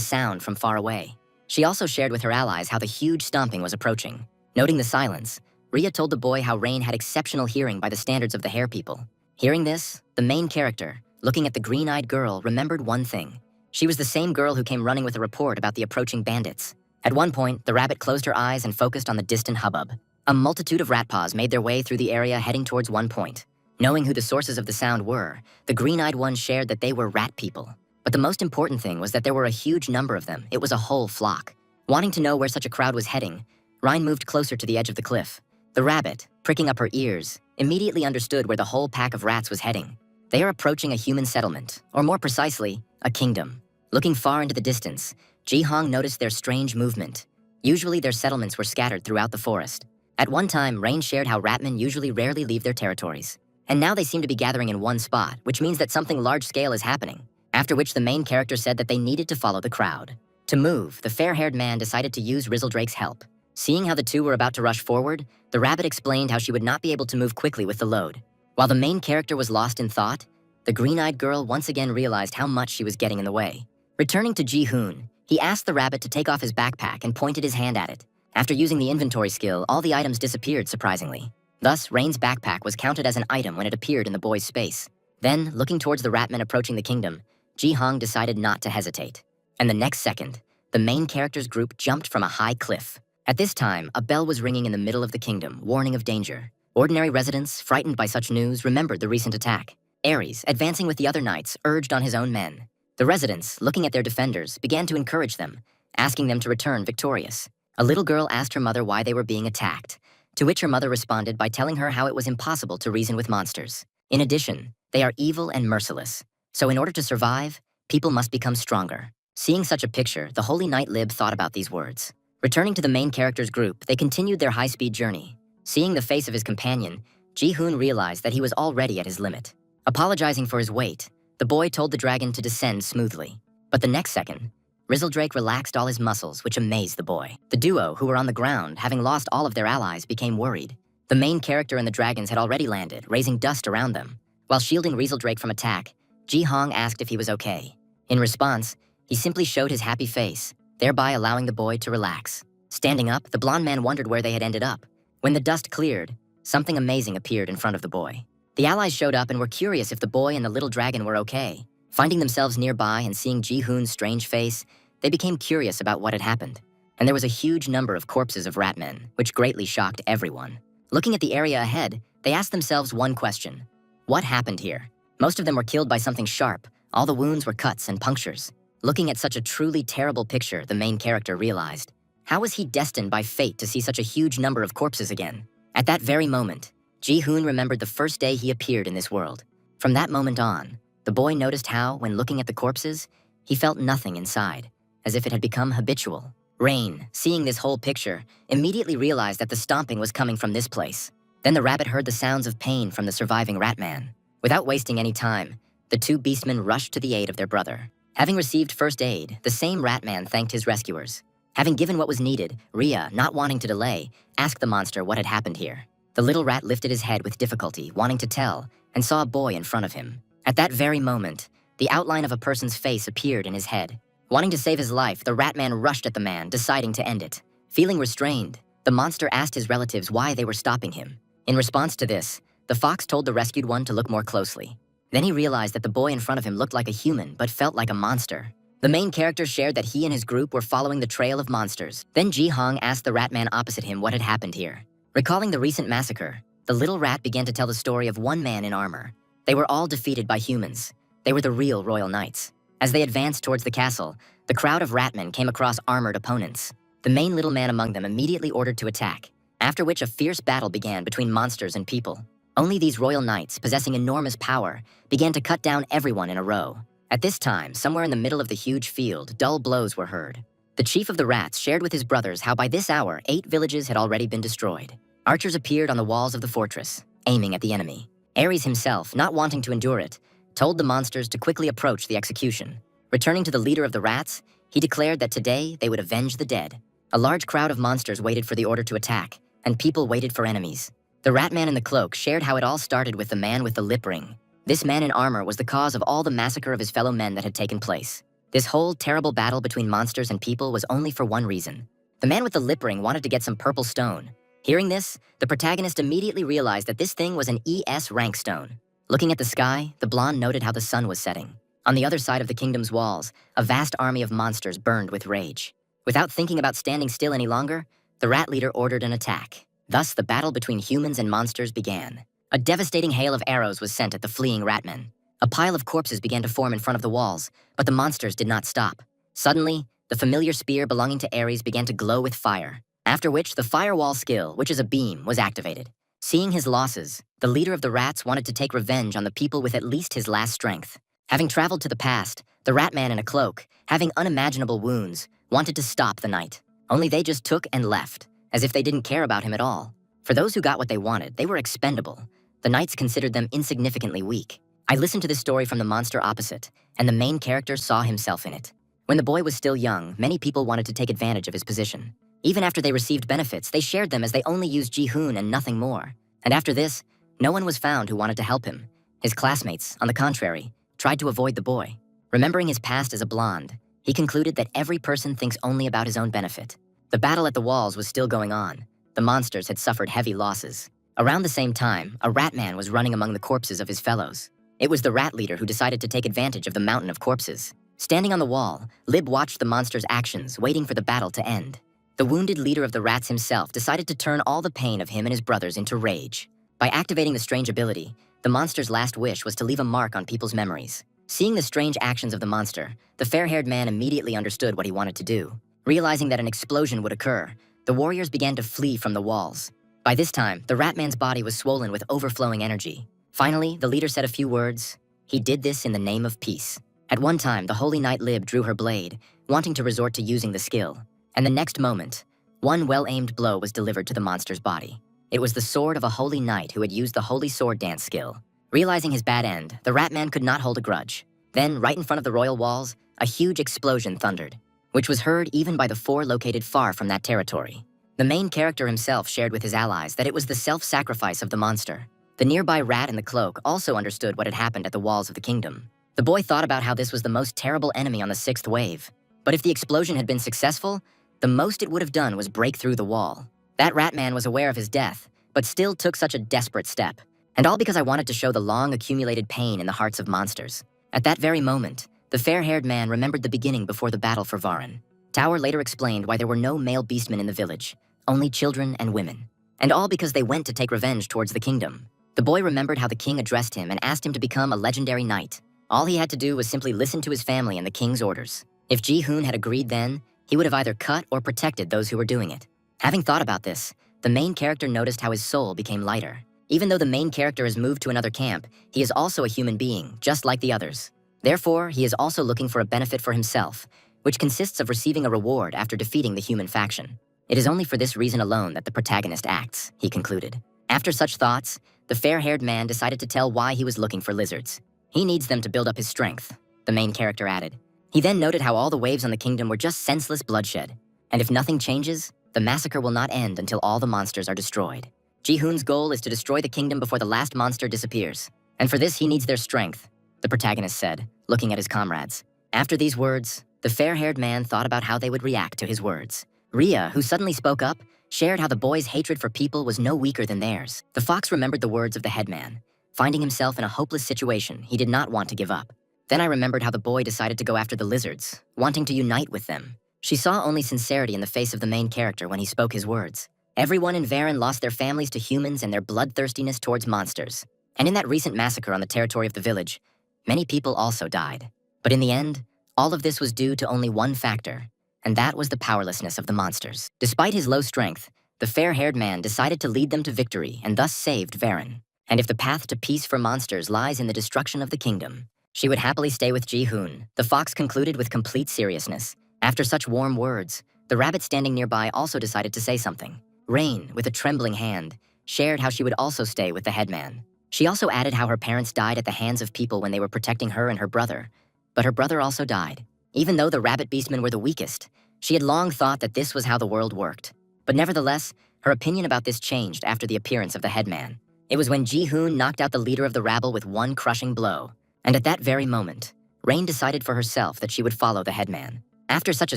sound from far away. She also shared with her allies how the huge stomping was approaching. Noting the silence, Rhea told the boy how Rain had exceptional hearing by the standards of the Hare people. Hearing this, the main character, looking at the green-eyed girl, remembered one thing. She was the same girl who came running with a report about the approaching bandits. At one point, the rabbit closed her eyes and focused on the distant hubbub. A multitude of rat paws made their way through the area heading towards one point. Knowing who the sources of the sound were, the green-eyed one shared that they were rat people. But the most important thing was that there were a huge number of them. It was a whole flock. Wanting to know where such a crowd was heading, Rhine moved closer to the edge of the cliff. The rabbit, pricking up her ears, immediately understood where the whole pack of rats was heading. They are approaching a human settlement, or more precisely, a kingdom. Looking far into the distance, Ji-hong noticed their strange movement. Usually their settlements were scattered throughout the forest. At one time, Rain shared how ratmen usually rarely leave their territories. And now they seem to be gathering in one spot, which means that something large-scale is happening. After which the main character said that they needed to follow the crowd. To move, the fair-haired man decided to use Rizzledrake's help. Seeing how the two were about to rush forward, the rabbit explained how she would not be able to move quickly with the load. While the main character was lost in thought, the green-eyed girl once again realized how much she was getting in the way. Returning to Ji-hoon, he asked the rabbit to take off his backpack and pointed his hand at it. After using the inventory skill, all the items disappeared surprisingly. Thus, Rain's backpack was counted as an item when it appeared in the boy's space. Then, looking towards the ratmen approaching the kingdom, Ji-hong decided not to hesitate. And the next second, the main character's group jumped from a high cliff. At this time, a bell was ringing in the middle of the kingdom, warning of danger. Ordinary residents, frightened by such news, remembered the recent attack. Ares, advancing with the other knights, urged on his own men. The residents, looking at their defenders, began to encourage them, asking them to return victorious. A little girl asked her mother why they were being attacked, to which her mother responded by telling her how it was impossible to reason with monsters. In addition, they are evil and merciless. So in order to survive, people must become stronger. Seeing such a picture, the holy knight Lib thought about these words. Returning to the main character's group, they continued their high-speed journey. Seeing the face of his companion, Ji-hoon realized that he was already at his limit. Apologizing for his weight, the boy told the dragon to descend smoothly. But the next second, Rizzledrake relaxed all his muscles, which amazed the boy. The duo, who were on the ground, having lost all of their allies, became worried. The main character and the dragons had already landed, raising dust around them. While shielding Rizzledrake from attack, Ji-hong asked if he was okay. In response, he simply showed his happy face, thereby allowing the boy to relax. Standing up, the blonde man wondered where they had ended up. When the dust cleared, something amazing appeared in front of the boy. The allies showed up and were curious if the boy and the little dragon were okay. Finding themselves nearby and seeing Ji-hoon's strange face, they became curious about what had happened. And there was a huge number of corpses of ratmen, which greatly shocked everyone. Looking at the area ahead, they asked themselves one question. What happened here? Most of them were killed by something sharp. All the wounds were cuts and punctures. Looking at such a truly terrible picture, the main character realized. How was he destined by fate to see such a huge number of corpses again? At that very moment, Ji-hoon remembered the first day he appeared in this world. From that moment on, the boy noticed how, when looking at the corpses, he felt nothing inside, as if it had become habitual. Rain, seeing this whole picture, immediately realized that the stomping was coming from this place. Then the rabbit heard the sounds of pain from the surviving ratman. Without wasting any time, the two beastmen rushed to the aid of their brother. Having received first aid, the same ratman thanked his rescuers. Having given what was needed, Rhea, not wanting to delay, asked the monster what had happened here. The little rat lifted his head with difficulty, wanting to tell, and saw a boy in front of him. At that very moment, the outline of a person's face appeared in his head. Wanting to save his life, the ratman rushed at the man, deciding to end it. Feeling restrained, the monster asked his relatives why they were stopping him. In response to this, the fox told the rescued one to look more closely. Then he realized that the boy in front of him looked like a human, but felt like a monster. The main character shared that he and his group were following the trail of monsters. Then Ji-hong asked the ratman opposite him what had happened here. Recalling the recent massacre, the little rat began to tell the story of one man in armor. They were all defeated by humans. They were the real royal knights. As they advanced towards the castle, the crowd of ratmen came across armored opponents. The main little man among them immediately ordered to attack, after which a fierce battle began between monsters and people. Only these royal knights, possessing enormous power, began to cut down everyone in a row. At this time, somewhere in the middle of the huge field, dull blows were heard. The chief of the rats shared with his brothers how by this hour, 8 villages had already been destroyed. Archers appeared on the walls of the fortress, aiming at the enemy. Ares himself, not wanting to endure it, told the monsters to quickly approach the execution. Returning to the leader of the rats, he declared that today they would avenge the dead. A large crowd of monsters waited for the order to attack, and people waited for enemies. The rat man in the cloak shared how it all started with the man with the lip ring. This man in armor was the cause of all the massacre of his fellow men that had taken place. This whole terrible battle between monsters and people was only for one reason. The man with the lip ring wanted to get some purple stone. Hearing this, the protagonist immediately realized that this thing was an ES rank stone. Looking at the sky, the blonde noted how the sun was setting. On the other side of the kingdom's walls, a vast army of monsters burned with rage. Without thinking about standing still any longer, the rat leader ordered an attack. Thus, the battle between humans and monsters began. A devastating hail of arrows was sent at the fleeing ratmen. A pile of corpses began to form in front of the walls, but the monsters did not stop. Suddenly, the familiar spear belonging to Ares began to glow with fire, after which the firewall skill, which is a beam, was activated. Seeing his losses, the leader of the rats wanted to take revenge on the people with at least his last strength. Having traveled to the past, the rat man in a cloak, having unimaginable wounds, wanted to stop the knight. Only they just took and left, as if they didn't care about him at all. For those who got what they wanted, they were expendable. The knights considered them insignificantly weak. I listened to this story from the monster opposite, and the main character saw himself in it. When the boy was still young, many people wanted to take advantage of his position. Even after they received benefits, they shared them as they only used Ji-hoon and nothing more. And after this, no one was found who wanted to help him. His classmates, on the contrary, tried to avoid the boy. Remembering his past as a blonde, he concluded that every person thinks only about his own benefit. The battle at the walls was still going on. The monsters had suffered heavy losses. Around the same time, a rat man was running among the corpses of his fellows. It was the rat leader who decided to take advantage of the mountain of corpses. Standing on the wall, Lib watched the monster's actions, waiting for the battle to end. The wounded leader of the rats himself decided to turn all the pain of him and his brothers into rage. By activating the strange ability, the monster's last wish was to leave a mark on people's memories. Seeing the strange actions of the monster, the fair-haired man immediately understood what he wanted to do. Realizing that an explosion would occur, the warriors began to flee from the walls. By this time, the rat man's body was swollen with overflowing energy. Finally, the leader said a few words. He did this in the name of peace. At one time, the holy knight Lib drew her blade, wanting to resort to using the skill. And the next moment, one well-aimed blow was delivered to the monster's body. It was the sword of a holy knight who had used the holy sword dance skill. Realizing his bad end, the rat man could not hold a grudge. Then, right in front of the royal walls, a huge explosion thundered, which was heard even by the four located far from that territory. The main character himself shared with his allies that it was the self-sacrifice of the monster. The nearby rat in the cloak also understood what had happened at the walls of the kingdom. The boy thought about how this was the most terrible enemy on the 6th wave. But if the explosion had been successful, the most it would have done was break through the wall. That rat man was aware of his death, but still took such a desperate step. And all because I wanted to show the long accumulated pain in the hearts of monsters. At that very moment, the fair-haired man remembered the beginning before the battle for Varan. Tower later explained why there were no male beastmen in the village, only children and women. And all because they went to take revenge towards the kingdom. The boy remembered how the king addressed him and asked him to become a legendary knight. All he had to do was simply listen to his family and the king's orders. If Ji-hoon had agreed then, he would have either cut or protected those who were doing it. Having thought about this, the main character noticed how his soul became lighter. Even though the main character has moved to another camp, he is also a human being, just like the others. Therefore, he is also looking for a benefit for himself, which consists of receiving a reward after defeating the human faction. It is only for this reason alone that the protagonist acts, he concluded. After such thoughts, the fair-haired man decided to tell why he was looking for lizards. He needs them to build up his strength, the main character added. He then noted how all the waves on the kingdom were just senseless bloodshed. And if nothing changes, the massacre will not end until all the monsters are destroyed. Ji-hoon's goal is to destroy the kingdom before the last monster disappears. And for this, he needs their strength, the protagonist said, looking at his comrades. After these words, the fair-haired man thought about how they would react to his words. Rhea, who suddenly spoke up, shared how the boy's hatred for people was no weaker than theirs. The fox remembered the words of the headman. Finding himself in a hopeless situation, he did not want to give up. Then I remembered how the boy decided to go after the lizards, wanting to unite with them. She saw only sincerity in the face of the main character when he spoke his words. Everyone in Varan lost their families to humans and their bloodthirstiness towards monsters. And in that recent massacre on the territory of the village, many people also died. But in the end, all of this was due to only one factor, and that was the powerlessness of the monsters. Despite his low strength, the fair-haired man decided to lead them to victory and thus saved Varan. And if the path to peace for monsters lies in the destruction of the kingdom, she would happily stay with Ji-hoon, the fox concluded with complete seriousness. After such warm words, the rabbit standing nearby also decided to say something. Rain, with a trembling hand, shared how she would also stay with the headman. She also added how her parents died at the hands of people when they were protecting her and her brother. But her brother also died. Even though the rabbit beastmen were the weakest, she had long thought that this was how the world worked. But nevertheless, her opinion about this changed after the appearance of the headman. It was when Ji-hoon knocked out the leader of the rabble with one crushing blow. And at that very moment, Rain decided for herself that she would follow the headman. After such a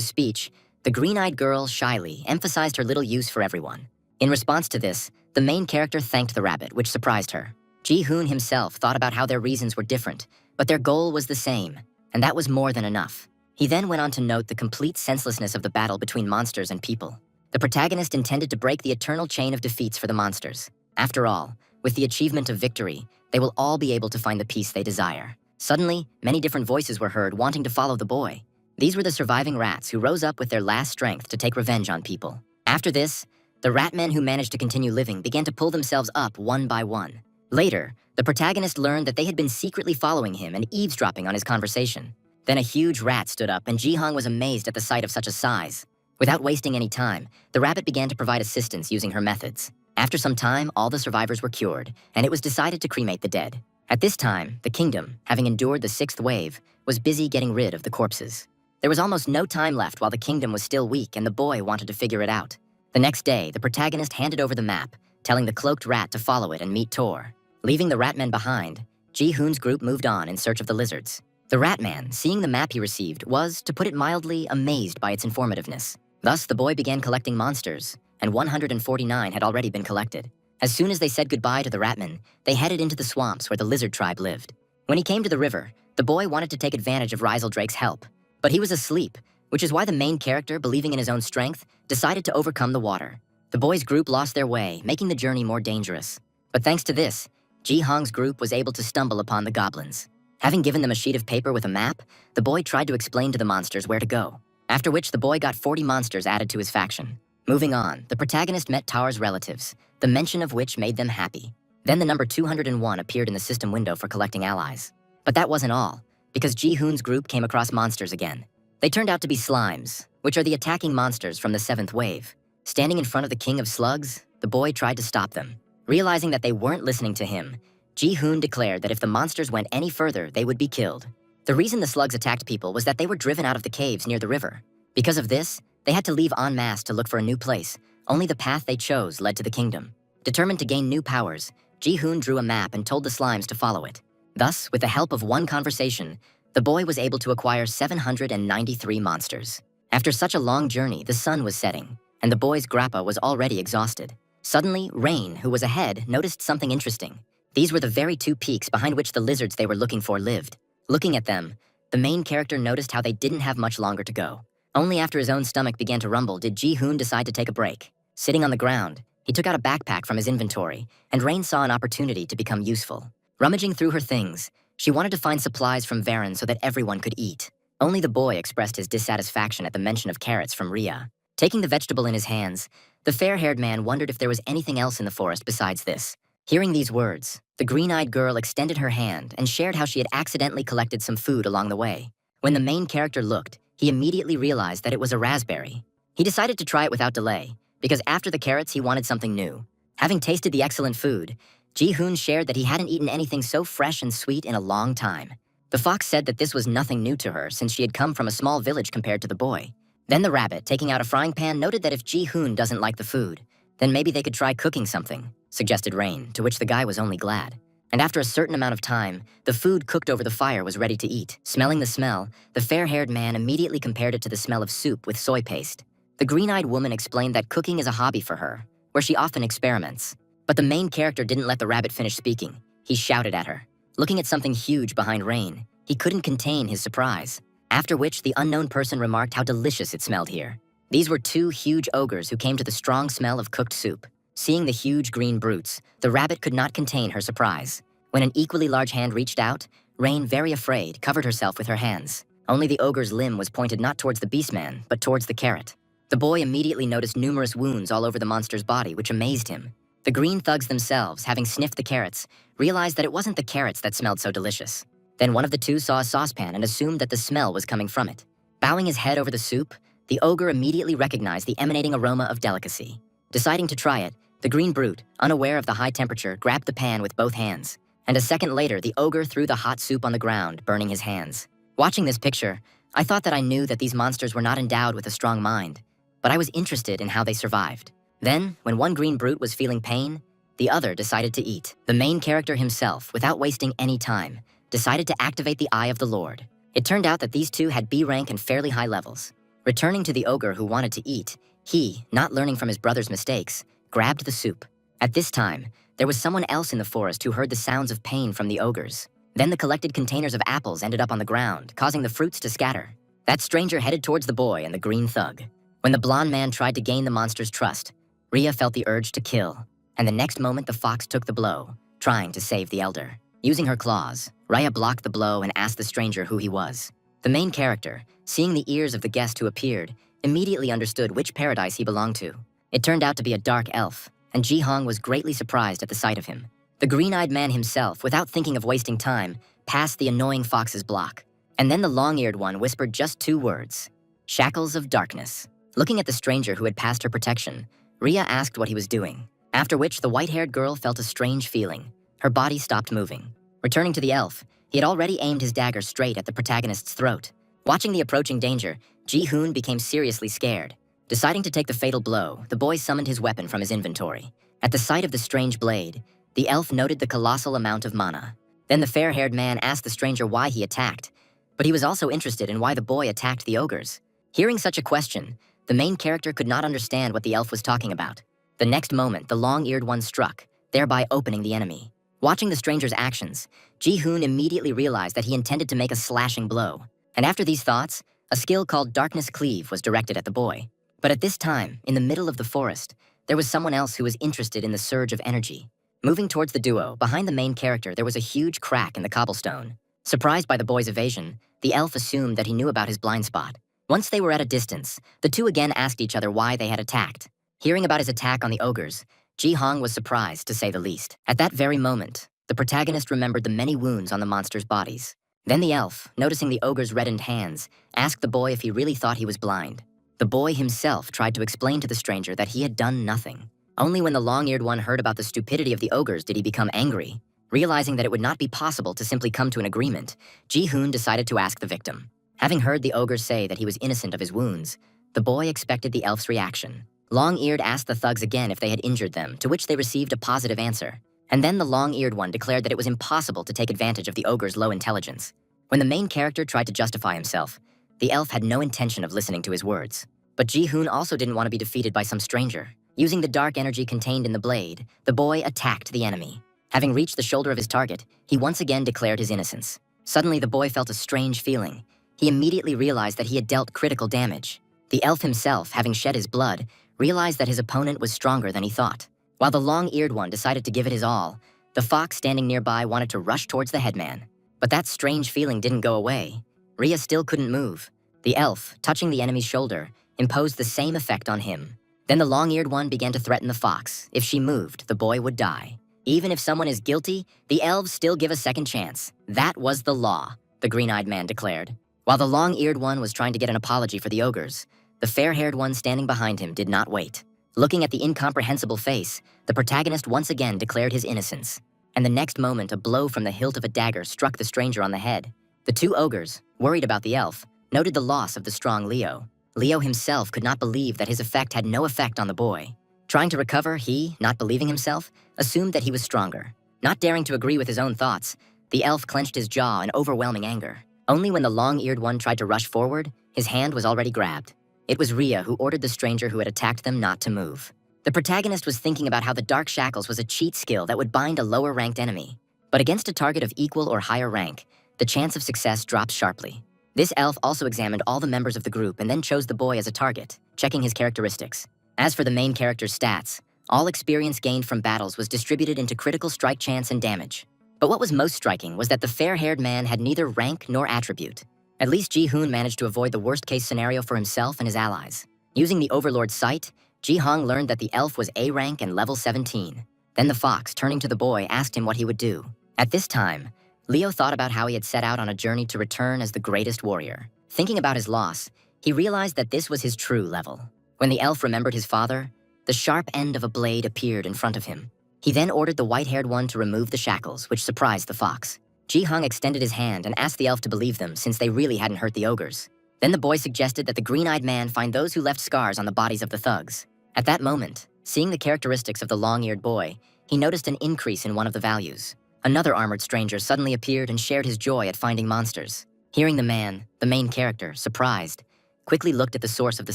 speech, the green-eyed girl shyly emphasized her little use for everyone. In response to this, the main character thanked the rabbit, which surprised her. Ji-hoon himself thought about how their reasons were different, but their goal was the same, and that was more than enough. He then went on to note the complete senselessness of the battle between monsters and people. The protagonist intended to break the eternal chain of defeats for the monsters. After all, with the achievement of victory, they will all be able to find the peace they desire. Suddenly, many different voices were heard wanting to follow the boy. These were the surviving rats who rose up with their last strength to take revenge on people. After this, The ratmen who managed to continue living began to pull themselves up one by one. Later, the protagonist learned that they had been secretly following him and eavesdropping on his conversation. Then a huge rat stood up, and Ji-hong was amazed at the sight of such a size. Without wasting any time, the rabbit began to provide assistance using her methods. After some time, all the survivors were cured, and it was decided to cremate the dead. At this time, the kingdom, having endured the 6th wave, was busy getting rid of the corpses. There was almost no time left while the kingdom was still weak, and the boy wanted to figure it out. The next day, the protagonist handed over the map, telling the cloaked rat to follow it and meet Tor. Leaving the ratmen behind, Ji-hoon's group moved on in search of the lizards. The ratman, seeing the map he received, was, to put it mildly, amazed by its informativeness. Thus, the boy began collecting monsters, and 149 had already been collected. As soon as they said goodbye to the ratmen, they headed into the swamps where the lizard tribe lived. When he came to the river, the boy wanted to take advantage of Rieseldrake's help, but he was asleep, which is why the main character, believing in his own strength, decided to overcome the water. The boys' group lost their way, making the journey more dangerous. But thanks to this, Ji-hong's group was able to stumble upon the goblins. Having given them a sheet of paper with a map, the boy tried to explain to the monsters where to go, after which the boy got 40 monsters added to his faction. Moving on, the protagonist met Tar's relatives, the mention of which made them happy. Then the number 201 appeared in the system window for collecting allies. But that wasn't all, because Ji-hoon's group came across monsters again. They turned out to be slimes, which are the attacking monsters from the 7th wave. Standing in front of the king of slugs, the boy tried to stop them. Realizing that they weren't listening to him, Ji-hoon declared that if the monsters went any further, they would be killed. The reason the slugs attacked people was that they were driven out of the caves near the river. Because of this, they had to leave en masse to look for a new place. Only the path they chose led to the kingdom. Determined to gain new powers, Ji-hoon drew a map and told the slimes to follow it. Thus, with the help of one conversation, the boy was able to acquire 793 monsters. After such a long journey, the sun was setting, and the boy's grappa was already exhausted. Suddenly, Rain, who was ahead, noticed something interesting. These were the very 2 peaks behind which the lizards they were looking for lived. Looking at them, the main character noticed how they didn't have much longer to go. Only after his own stomach began to rumble did Ji-hoon decide to take a break. Sitting on the ground, he took out a backpack from his inventory, and Rain saw an opportunity to become useful. Rummaging through her things, she wanted to find supplies from Varen so that everyone could eat. Only the boy expressed his dissatisfaction at the mention of carrots from Rhea. Taking the vegetable in his hands, the fair-haired man wondered if there was anything else in the forest besides this. Hearing these words, the green-eyed girl extended her hand and shared how she had accidentally collected some food along the way. When the main character looked, he immediately realized that it was a raspberry. He decided to try it without delay, because after the carrots he wanted something new. Having tasted the excellent food, Ji-hoon shared that he hadn't eaten anything so fresh and sweet in a long time. The fox said that this was nothing new to her since she had come from a small village compared to the boy. Then the rabbit, taking out a frying pan, noted that if Ji-hoon doesn't like the food, then maybe they could try cooking something, suggested Rain, to which the guy was only glad. And after a certain amount of time, the food cooked over the fire was ready to eat. Smelling the smell, the fair-haired man immediately compared it to the smell of soup with soy paste. The green-eyed woman explained that cooking is a hobby for her, where she often experiments. But the main character didn't let the rabbit finish speaking. He shouted at her. Looking at something huge behind Rain, he couldn't contain his surprise. After which, the unknown person remarked how delicious it smelled here. These were 2 huge ogres who came to the strong smell of cooked soup. Seeing the huge green brutes, the rabbit could not contain her surprise. When an equally large hand reached out, Rain, very afraid, covered herself with her hands. Only the ogre's limb was pointed not towards the beastman, but towards the carrot. The boy immediately noticed numerous wounds all over the monster's body, which amazed him. The green thugs themselves, having sniffed the carrots, realized that it wasn't the carrots that smelled so delicious. Then one of the 2 saw a saucepan and assumed that the smell was coming from it. Bowing his head over the soup, the ogre immediately recognized the emanating aroma of delicacy. Deciding to try it, the green brute, unaware of the high temperature, grabbed the pan with both hands. And a second later, the ogre threw the hot soup on the ground, burning his hands. Watching this picture, I thought that I knew that these monsters were not endowed with a strong mind, but I was interested in how they survived. Then, when one green brute was feeling pain, the other decided to eat. The main character himself, without wasting any time, decided to activate the Eye of the Lord. It turned out that these 2 had B rank and fairly high levels. Returning to the ogre who wanted to eat, he, not learning from his brother's mistakes, grabbed the soup. At this time, there was someone else in the forest who heard the sounds of pain from the ogres. Then the collected containers of apples ended up on the ground, causing the fruits to scatter. That stranger headed towards the boy and the green thug. When the blonde man tried to gain the monster's trust, Rhea felt the urge to kill, and the next moment the fox took the blow, trying to save the elder. Using her claws, Rhea blocked the blow and asked the stranger who he was. The main character, seeing the ears of the guest who appeared, immediately understood which paradise he belonged to. It turned out to be a dark elf, and Ji-hong was greatly surprised at the sight of him. The green-eyed man himself, without thinking of wasting time, passed the annoying fox's block. And then the long-eared one whispered just 2 words: "Shackles of darkness." Looking at the stranger who had passed her protection, Rhea asked what he was doing, after which the white-haired girl felt a strange feeling. Her body stopped moving. Returning to the elf, he had already aimed his dagger straight at the protagonist's throat. Watching the approaching danger, Ji-hoon became seriously scared. Deciding to take the fatal blow, the boy summoned his weapon from his inventory. At the sight of the strange blade, the elf noted the colossal amount of mana. Then the fair-haired man asked the stranger why he attacked, but he was also interested in why the boy attacked the ogres. Hearing such a question, the main character could not understand what the elf was talking about. The next moment, the long-eared one struck, thereby opening the enemy. Watching the stranger's actions, Ji-hoon immediately realized that he intended to make a slashing blow. And after these thoughts, a skill called Darkness Cleave was directed at the boy. But at this time, in the middle of the forest, there was someone else who was interested in the surge of energy. Moving towards the duo, behind the main character, there was a huge crack in the cobblestone. Surprised by the boy's evasion, the elf assumed that he knew about his blind spot. Once they were at a distance, the two again asked each other why they had attacked. Hearing about his attack on the ogres, Ji-hong was surprised, to say the least. At that very moment, the protagonist remembered the many wounds on the monsters' bodies. Then the elf, noticing the ogre's reddened hands, asked the boy if he really thought he was blind. The boy himself tried to explain to the stranger that he had done nothing. Only when the long-eared one heard about the stupidity of the ogres did he become angry. Realizing that it would not be possible to simply come to an agreement, Ji-hoon decided to ask the victim. Having heard the ogre say that he was innocent of his wounds, the boy expected the elf's reaction. Long-eared asked the thugs again if they had injured them, to which they received a positive answer. And then the long-eared one declared that it was impossible to take advantage of the ogre's low intelligence. When the main character tried to justify himself, the elf had no intention of listening to his words. But Ji-hoon also didn't want to be defeated by some stranger. Using the dark energy contained in the blade, the boy attacked the enemy. Having reached the shoulder of his target, he once again declared his innocence. Suddenly, the boy felt a strange feeling. He immediately realized that he had dealt critical damage. The elf himself, having shed his blood, realized that his opponent was stronger than he thought. While the long-eared one decided to give it his all, the fox standing nearby wanted to rush towards the headman. But that strange feeling didn't go away. Rhea still couldn't move. The elf, touching the enemy's shoulder, imposed the same effect on him. Then the long-eared one began to threaten the fox. If she moved, the boy would die. Even if someone is guilty, the elves still give a second chance. That was the law, the green-eyed man declared. While the long-eared one was trying to get an apology for the ogres, the fair-haired one standing behind him did not wait. Looking at the incomprehensible face, the protagonist once again declared his innocence. And the next moment, a blow from the hilt of a dagger struck the stranger on the head. The 2 ogres, worried about the elf, noted the loss of the strong Leo. Leo himself could not believe that his effect had no effect on the boy. Trying to recover, he, not believing himself, assumed that he was stronger. Not daring to agree with his own thoughts, the elf clenched his jaw in overwhelming anger. Only when the long-eared one tried to rush forward, his hand was already grabbed. It was Rhea who ordered the stranger who had attacked them not to move. The protagonist was thinking about how the Dark Shackles was a cheat skill that would bind a lower-ranked enemy. But against a target of equal or higher rank, the chance of success drops sharply. This elf also examined all the members of the group and then chose the boy as a target, checking his characteristics. As for the main character's stats, all experience gained from battles was distributed into critical strike chance and damage. But what was most striking was that the fair-haired man had neither rank nor attribute. At least Ji-hoon managed to avoid the worst-case scenario for himself and his allies. Using the Overlord's sight, Ji-hong learned that the elf was A rank and level 17. Then the fox, turning to the boy, asked him what he would do. At this time, Leo thought about how he had set out on a journey to return as the greatest warrior. Thinking about his loss, he realized that this was his true level. When the elf remembered his father, the sharp end of a blade appeared in front of him. He then ordered the white-haired one to remove the shackles, which surprised the fox. Ji-hong extended his hand and asked the elf to believe them since they really hadn't hurt the ogres. Then the boy suggested that the green-eyed man find those who left scars on the bodies of the thugs. At that moment, seeing the characteristics of the long-eared boy, he noticed an increase in one of the values. Another armored stranger suddenly appeared and shared his joy at finding monsters. Hearing the man, the main character, surprised, quickly looked at the source of the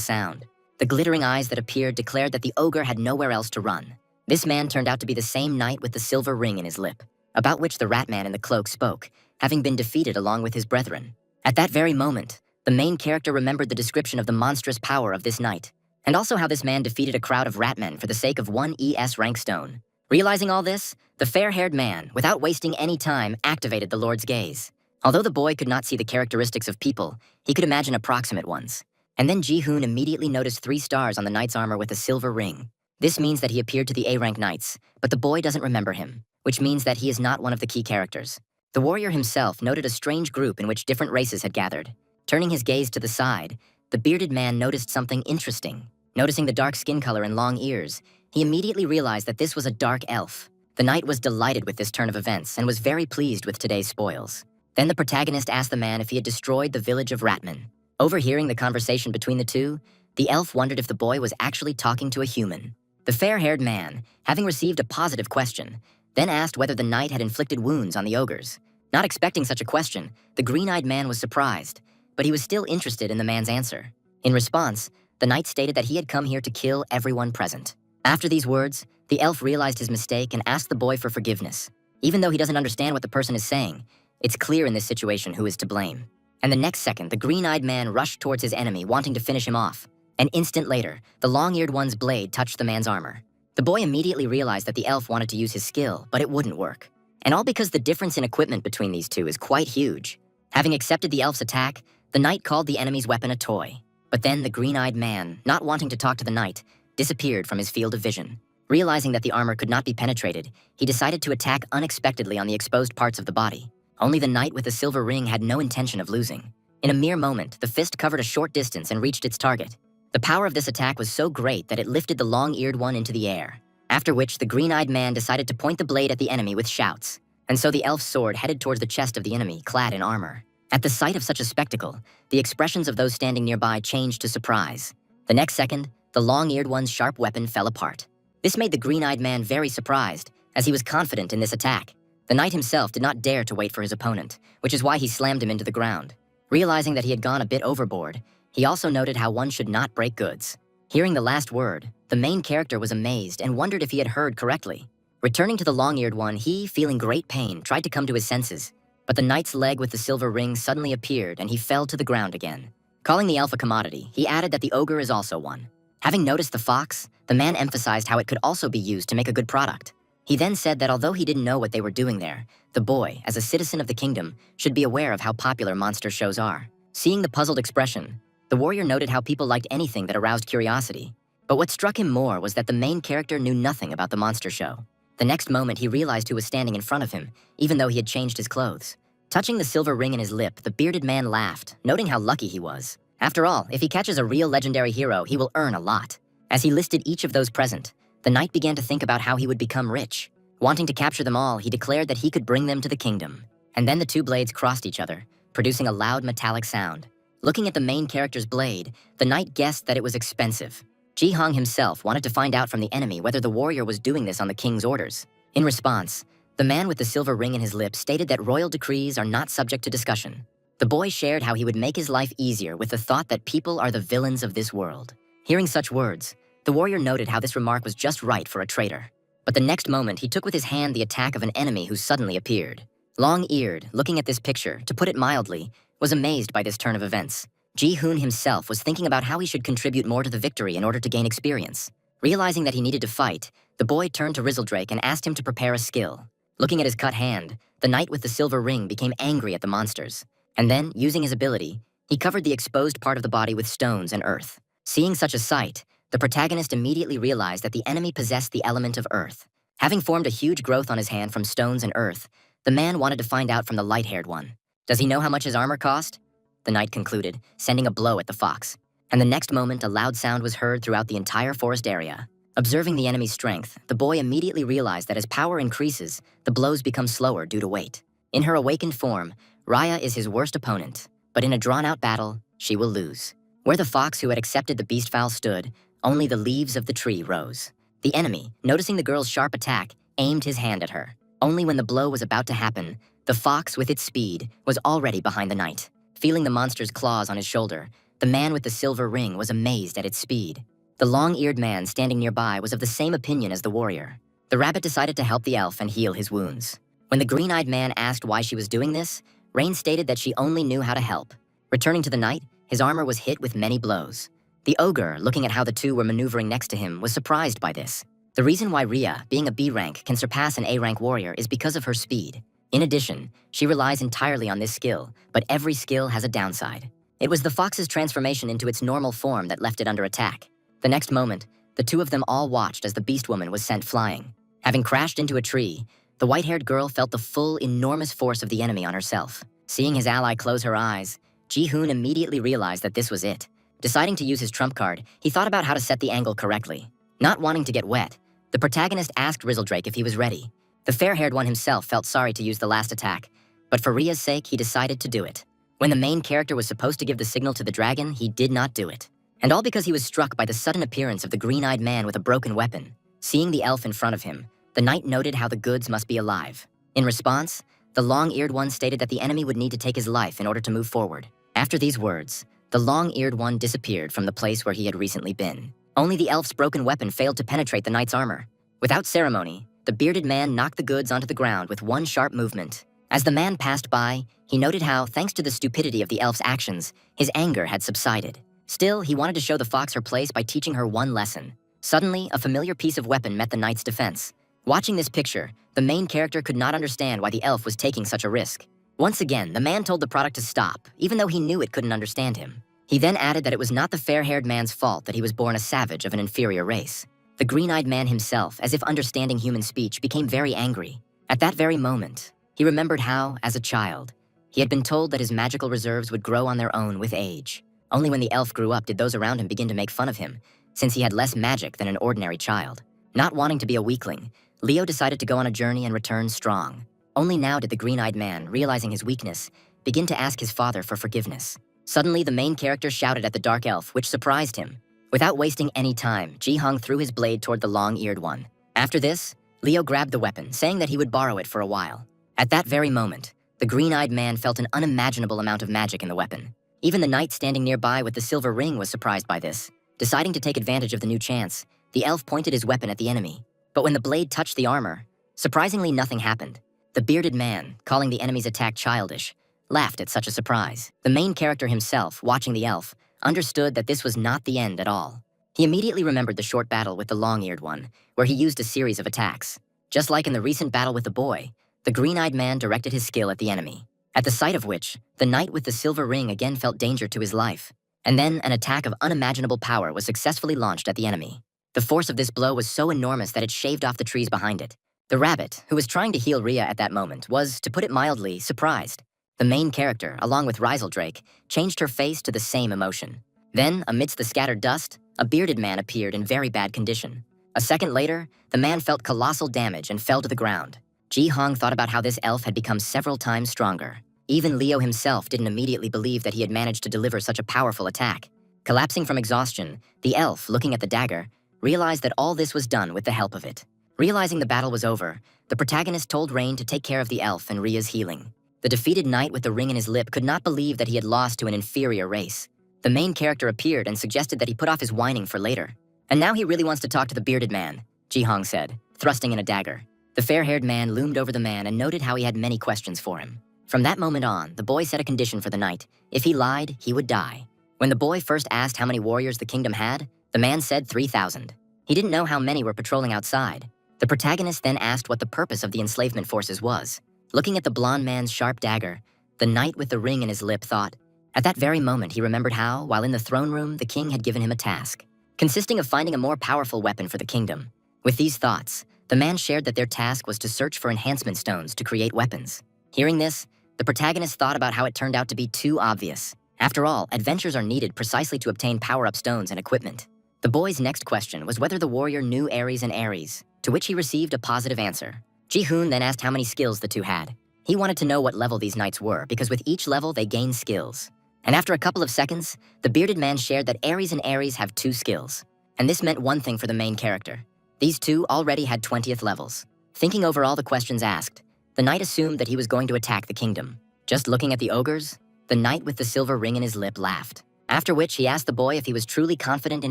sound. The glittering eyes that appeared declared that the ogre had nowhere else to run. This man turned out to be the same knight with the silver ring in his lip, about which the rat man in the cloak spoke, having been defeated along with his brethren. At that very moment, the main character remembered the description of the monstrous power of this knight, and also how this man defeated a crowd of ratmen for the sake of 1 ES rank stone. Realizing all this, the fair-haired man, without wasting any time, activated the Lord's gaze. Although the boy could not see the characteristics of people, he could imagine approximate ones. And then Ji-hoon immediately noticed 3 stars on the knight's armor with a silver ring. This means that he appeared to the A-rank knights, but the boy doesn't remember him, which means that he is not one of the key characters. The warrior himself noted a strange group in which different races had gathered. Turning his gaze to the side, the bearded man noticed something interesting. Noticing the dark skin color and long ears, he immediately realized that this was a dark elf. The knight was delighted with this turn of events and was very pleased with today's spoils. Then the protagonist asked the man if he had destroyed the village of Ratman. Overhearing the conversation between the two, the elf wondered if the boy was actually talking to a human. The fair-haired man, having received a positive question, then asked whether the knight had inflicted wounds on the ogres. Not expecting such a question, the green-eyed man was surprised, but he was still interested in the man's answer. In response, the knight stated that he had come here to kill everyone present. After these words, the elf realized his mistake and asked the boy for forgiveness. Even though he doesn't understand what the person is saying, it's clear in this situation who is to blame. And the next second, the green-eyed man rushed towards his enemy, wanting to finish him off. An instant later, the long-eared one's blade touched the man's armor. The boy immediately realized that the elf wanted to use his skill, but it wouldn't work. And all because the difference in equipment between these two is quite huge. Having accepted the elf's attack, the knight called the enemy's weapon a toy. But then the green-eyed man, not wanting to talk to the knight, disappeared from his field of vision. Realizing that the armor could not be penetrated, he decided to attack unexpectedly on the exposed parts of the body. Only the knight with the silver ring had no intention of losing. In a mere moment, the fist covered a short distance and reached its target. The power of this attack was so great that it lifted the long-eared one into the air, after which the green-eyed man decided to point the blade at the enemy with shouts. And so the elf's sword headed towards the chest of the enemy, clad in armor. At the sight of such a spectacle, the expressions of those standing nearby changed to surprise. The next second, the long-eared one's sharp weapon fell apart. This made the green-eyed man very surprised, as he was confident in this attack. The knight himself did not dare to wait for his opponent, which is why he slammed him into the ground. Realizing that he had gone a bit overboard, he also noted how one should not break goods. Hearing the last word, the main character was amazed and wondered if he had heard correctly. Returning to the long-eared one, he, feeling great pain, tried to come to his senses. But the knight's leg with the silver ring suddenly appeared and he fell to the ground again. Calling the elf a commodity, he added that the ogre is also one. Having noticed the fox, the man emphasized how it could also be used to make a good product. He then said that although he didn't know what they were doing there, the boy, as a citizen of the kingdom, should be aware of how popular monster shows are. Seeing the puzzled expression, the warrior noted how people liked anything that aroused curiosity. But what struck him more was that the main character knew nothing about the monster show. The next moment, he realized who was standing in front of him, even though he had changed his clothes. Touching the silver ring in his lip, the bearded man laughed, noting how lucky he was. After all, if he catches a real legendary hero, he will earn a lot. As he listed each of those present, the knight began to think about how he would become rich. Wanting to capture them all, he declared that he could bring them to the kingdom. And then the two blades crossed each other, producing a loud metallic sound. Looking at the main character's blade, the knight guessed that it was expensive. Ji-hong himself wanted to find out from the enemy whether the warrior was doing this on the king's orders. In response, the man with the silver ring in his lip stated that royal decrees are not subject to discussion. The boy shared how he would make his life easier with the thought that people are the villains of this world. Hearing such words, the warrior noted how this remark was just right for a traitor. But the next moment, he took with his hand the attack of an enemy who suddenly appeared. Long-eared, looking at this picture, to put it mildly, was amazed by this turn of events. Ji-hoon himself was thinking about how he should contribute more to the victory in order to gain experience. Realizing that he needed to fight, the boy turned to Rizzledrake and asked him to prepare a skill. Looking at his cut hand, the knight with the silver ring became angry at the monsters. And then, using his ability, he covered the exposed part of the body with stones and earth. Seeing such a sight, the protagonist immediately realized that the enemy possessed the element of earth. Having formed a huge growth on his hand from stones and earth, the man wanted to find out from the light-haired one. Does he know how much his armor cost? The knight concluded, sending a blow at the fox. And the next moment, a loud sound was heard throughout the entire forest area. Observing the enemy's strength, the boy immediately realized that as power increases, the blows become slower due to weight. In her awakened form, Raya is his worst opponent, but in a drawn-out battle, she will lose. Where the fox who had accepted the beast fowl stood, only the leaves of the tree rose. The enemy, noticing the girl's sharp attack, aimed his hand at her. Only when the blow was about to happen, the fox, with its speed, was already behind the knight. Feeling the monster's claws on his shoulder, the man with the silver ring was amazed at its speed. The long-eared man standing nearby was of the same opinion as the warrior. The rabbit decided to help the elf and heal his wounds. When the green-eyed man asked why she was doing this, Rain stated that she only knew how to help. Returning to the knight, his armor was hit with many blows. The ogre, looking at how the two were maneuvering next to him, was surprised by this. The reason why Rhea, being a B rank, can surpass an A rank warrior is because of her speed. In addition, she relies entirely on this skill, but every skill has a downside. It was the fox's transformation into its normal form that left it under attack. The next moment, the two of them all watched as the beast woman was sent flying. Having crashed into a tree, the white-haired girl felt the full, enormous force of the enemy on herself. Seeing his ally close her eyes, Ji-hoon immediately realized that this was it. Deciding to use his trump card, he thought about how to set the angle correctly. Not wanting to get wet, the protagonist asked Rizzledrake if he was ready. The fair-haired one himself felt sorry to use the last attack, but for Ria's sake, he decided to do it. When the main character was supposed to give the signal to the dragon, he did not do it. And all because he was struck by the sudden appearance of the green-eyed man with a broken weapon. Seeing the elf in front of him, the knight noted how the goods must be alive. In response, the long-eared one stated that the enemy would need to take his life in order to move forward. After these words, the long-eared one disappeared from the place where he had recently been. Only the elf's broken weapon failed to penetrate the knight's armor. Without ceremony, the bearded man knocked the goods onto the ground with one sharp movement. As the man passed by, he noted how, thanks to the stupidity of the elf's actions, his anger had subsided. Still, he wanted to show the fox her place by teaching her one lesson. Suddenly, a familiar piece of weapon met the knight's defense. Watching this picture, the main character could not understand why the elf was taking such a risk. Once again, the man told the product to stop, even though he knew it couldn't understand him. He then added that it was not the fair-haired man's fault that he was born a savage of an inferior race. The green-eyed man himself, as if understanding human speech, became very angry. At that very moment, he remembered how, as a child, he had been told that his magical reserves would grow on their own with age. Only when the elf grew up did those around him begin to make fun of him, since he had less magic than an ordinary child. Not wanting to be a weakling, Leo decided to go on a journey and return strong. Only now did the green-eyed man, realizing his weakness, begin to ask his father for forgiveness. Suddenly, the main character shouted at the dark elf, which surprised him. Without wasting any time, Ji-hung threw his blade toward the long-eared one. After this, Leo grabbed the weapon, saying that he would borrow it for a while. At that very moment, the green-eyed man felt an unimaginable amount of magic in the weapon. Even the knight standing nearby with the silver ring was surprised by this. Deciding to take advantage of the new chance, the elf pointed his weapon at the enemy. But when the blade touched the armor, surprisingly nothing happened. The bearded man, calling the enemy's attack childish, laughed at such a surprise. The main character himself, watching the elf, understood that this was not the end at all. He immediately remembered the short battle with the long-eared one, where he used a series of attacks. Just like in the recent battle with the boy, the green-eyed man directed his skill at the enemy. At the sight of which, the knight with the silver ring again felt danger to his life. And then an attack of unimaginable power was successfully launched at the enemy. The force of this blow was so enormous that it shaved off the trees behind it. The rabbit, who was trying to heal Rhea at that moment, was, to put it mildly, surprised. The main character, along with Rizzledrake, changed her face to the same emotion. Then, amidst the scattered dust, a bearded man appeared in very bad condition. A second later, the man felt colossal damage and fell to the ground. Ji-hong thought about how this elf had become several times stronger. Even Leo himself didn't immediately believe that he had managed to deliver such a powerful attack. Collapsing from exhaustion, the elf, looking at the dagger, realized that all this was done with the help of it. Realizing the battle was over, the protagonist told Rain to take care of the elf and Rhea's healing. The defeated knight with the ring in his lip could not believe that he had lost to an inferior race. The main character appeared and suggested that he put off his whining for later. And now he really wants to talk to the bearded man, Ji-hong said, thrusting in a dagger. The fair-haired man loomed over the man and noted how he had many questions for him. From that moment on, the boy set a condition for the knight. If he lied, he would die. When the boy first asked how many warriors the kingdom had, the man said 3,000. He didn't know how many were patrolling outside. The protagonist then asked what the purpose of the enslavement forces was. Looking at the blonde man's sharp dagger, the knight with the ring in his lip thought. At that very moment, he remembered how, while in the throne room, the king had given him a task, consisting of finding a more powerful weapon for the kingdom. With these thoughts, the man shared that their task was to search for enhancement stones to create weapons. Hearing this, the protagonist thought about how it turned out to be too obvious. After all, adventures are needed precisely to obtain power-up stones and equipment. The boy's next question was whether the warrior knew Ares and Ares, to which he received a positive answer. Ji-hoon then asked how many skills the two had. He wanted to know what level these knights were, because with each level they gained skills. And after a couple of seconds, the bearded man shared that Ares and Ares have 2 skills. And this meant one thing for the main character. These two already had 20th levels. Thinking over all the questions asked, the knight assumed that he was going to attack the kingdom. Just looking at the ogres, the knight with the silver ring in his lip laughed. After which he asked the boy if he was truly confident in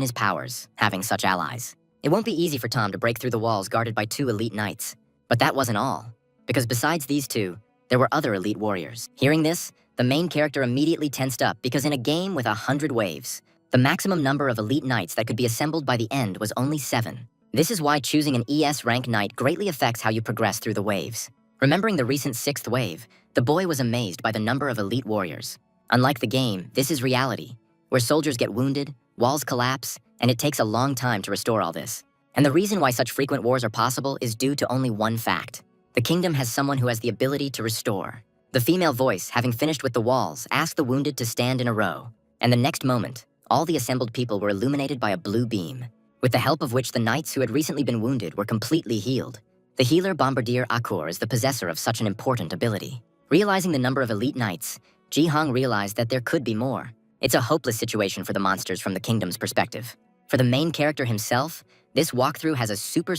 his powers, having such allies. It won't be easy for Tom to break through the walls guarded by 2 elite knights. But that wasn't all, because besides these 2, there were other elite warriors. Hearing this, the main character immediately tensed up because in a game with 100 waves, the maximum number of elite knights that could be assembled by the end was only 7. This is why choosing an ES rank knight greatly affects how you progress through the waves. Remembering the recent 6th wave, the boy was amazed by the number of elite warriors. Unlike the game, this is reality, where soldiers get wounded, walls collapse, and it takes a long time to restore all this. And the reason why such frequent wars are possible is due to only one fact. The kingdom has someone who has the ability to restore. The female voice, having finished with the walls, asked the wounded to stand in a row. And the next moment, all the assembled people were illuminated by a blue beam, with the help of which the knights who had recently been wounded were completely healed. The healer Bombardier Akor is the possessor of such an important ability. Realizing the number of elite knights, Ji-hong realized that there could be more. It's a hopeless situation for the monsters from the kingdom's perspective. For the main character himself, this walkthrough has a super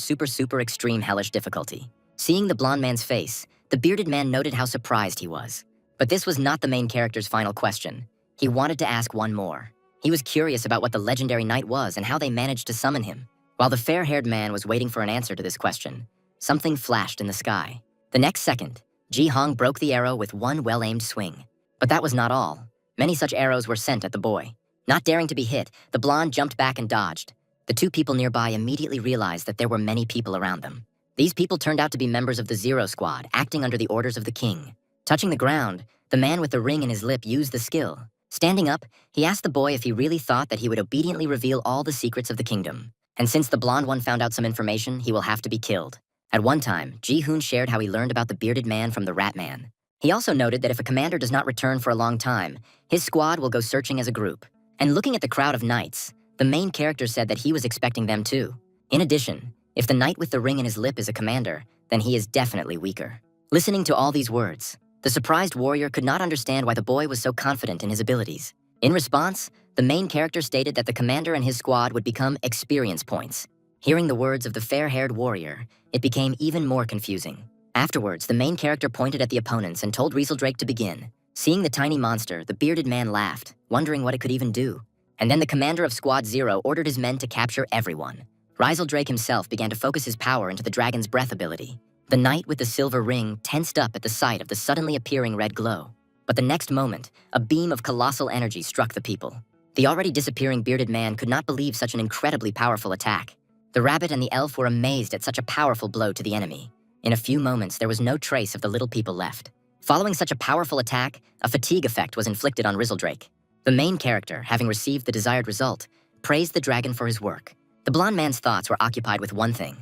extreme hellish difficulty. Seeing the blonde man's face, the bearded man noted how surprised he was. But this was not the main character's final question. He wanted to ask one more. He was curious about what the legendary knight was and how they managed to summon him. While the fair-haired man was waiting for an answer to this question, something flashed in the sky. The next second, Ji-hong broke the arrow with one well-aimed swing. But that was not all. Many such arrows were sent at the boy. Not daring to be hit, the blonde jumped back and dodged. The two people nearby immediately realized that there were many people around them. These people turned out to be members of the Zero Squad, acting under the orders of the king. Touching the ground, the man with the ring in his lip used the skill. Standing up, he asked the boy if he really thought that he would obediently reveal all the secrets of the kingdom. And since the blonde one found out some information, he will have to be killed. At one time, Ji-hoon shared how he learned about the bearded man from the rat man. He also noted that if a commander does not return for a long time, his squad will go searching as a group. And looking at the crowd of knights, the main character said that he was expecting them too. In addition, if the knight with the ring in his lip is a commander, then he is definitely weaker. Listening to all these words, the surprised warrior could not understand why the boy was so confident in his abilities. In response, the main character stated that the commander and his squad would become experience points. Hearing the words of the fair-haired warrior, it became even more confusing. Afterwards, the main character pointed at the opponents and told Rieseldrake to begin. Seeing the tiny monster, the bearded man laughed, wondering what it could even do. And then the commander of Squad Zero ordered his men to capture everyone. Rieseldrake himself began to focus his power into the dragon's breath ability. The knight with the silver ring tensed up at the sight of the suddenly appearing red glow. But the next moment, a beam of colossal energy struck the people. The already disappearing bearded man could not believe such an incredibly powerful attack. The rabbit and the elf were amazed at such a powerful blow to the enemy. In a few moments, there was no trace of the little people left. Following such a powerful attack, a fatigue effect was inflicted on Rieseldrake. The main character, having received the desired result, praised the dragon for his work. The blonde man's thoughts were occupied with one thing.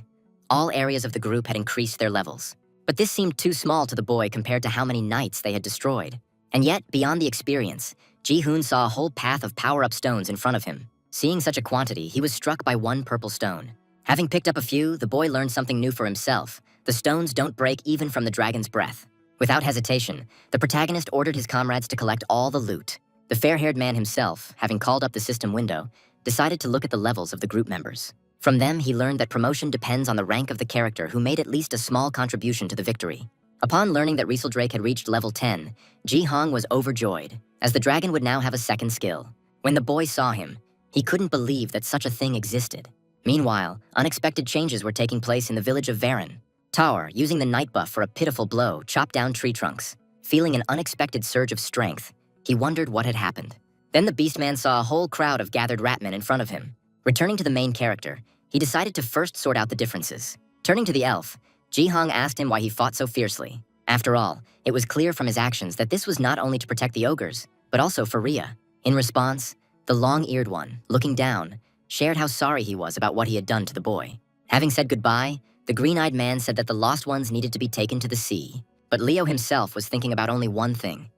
All areas of the group had increased their levels. But this seemed too small to the boy compared to how many knights they had destroyed. And yet, beyond the experience, Ji-hoon saw a whole path of power-up stones in front of him. Seeing such a quantity, he was struck by one purple stone. Having picked up a few, the boy learned something new for himself. The stones don't break even from the dragon's breath. Without hesitation, the protagonist ordered his comrades to collect all the loot. The fair-haired man himself, having called up the system window, decided to look at the levels of the group members. From them, he learned that promotion depends on the rank of the character who made at least a small contribution to the victory. Upon learning that Rieseldrake had reached level 10, Ji-hong was overjoyed, as the dragon would now have a second skill. When the boy saw him, he couldn't believe that such a thing existed. Meanwhile, unexpected changes were taking place in the village of Varen. Tower, using the night buff for a pitiful blow, chopped down tree trunks. Feeling an unexpected surge of strength, he wondered what had happened. Then the Beastman saw a whole crowd of gathered ratmen in front of him. Returning to the main character, he decided to first sort out the differences. Turning to the elf, Ji-hong asked him why he fought so fiercely. After all, it was clear from his actions that this was not only to protect the ogres, but also for Rhea. In response, the long-eared one, looking down, shared how sorry he was about what he had done to the boy. Having said goodbye, the green-eyed man said that the lost ones needed to be taken to the sea. But Leo himself was thinking about only one thing.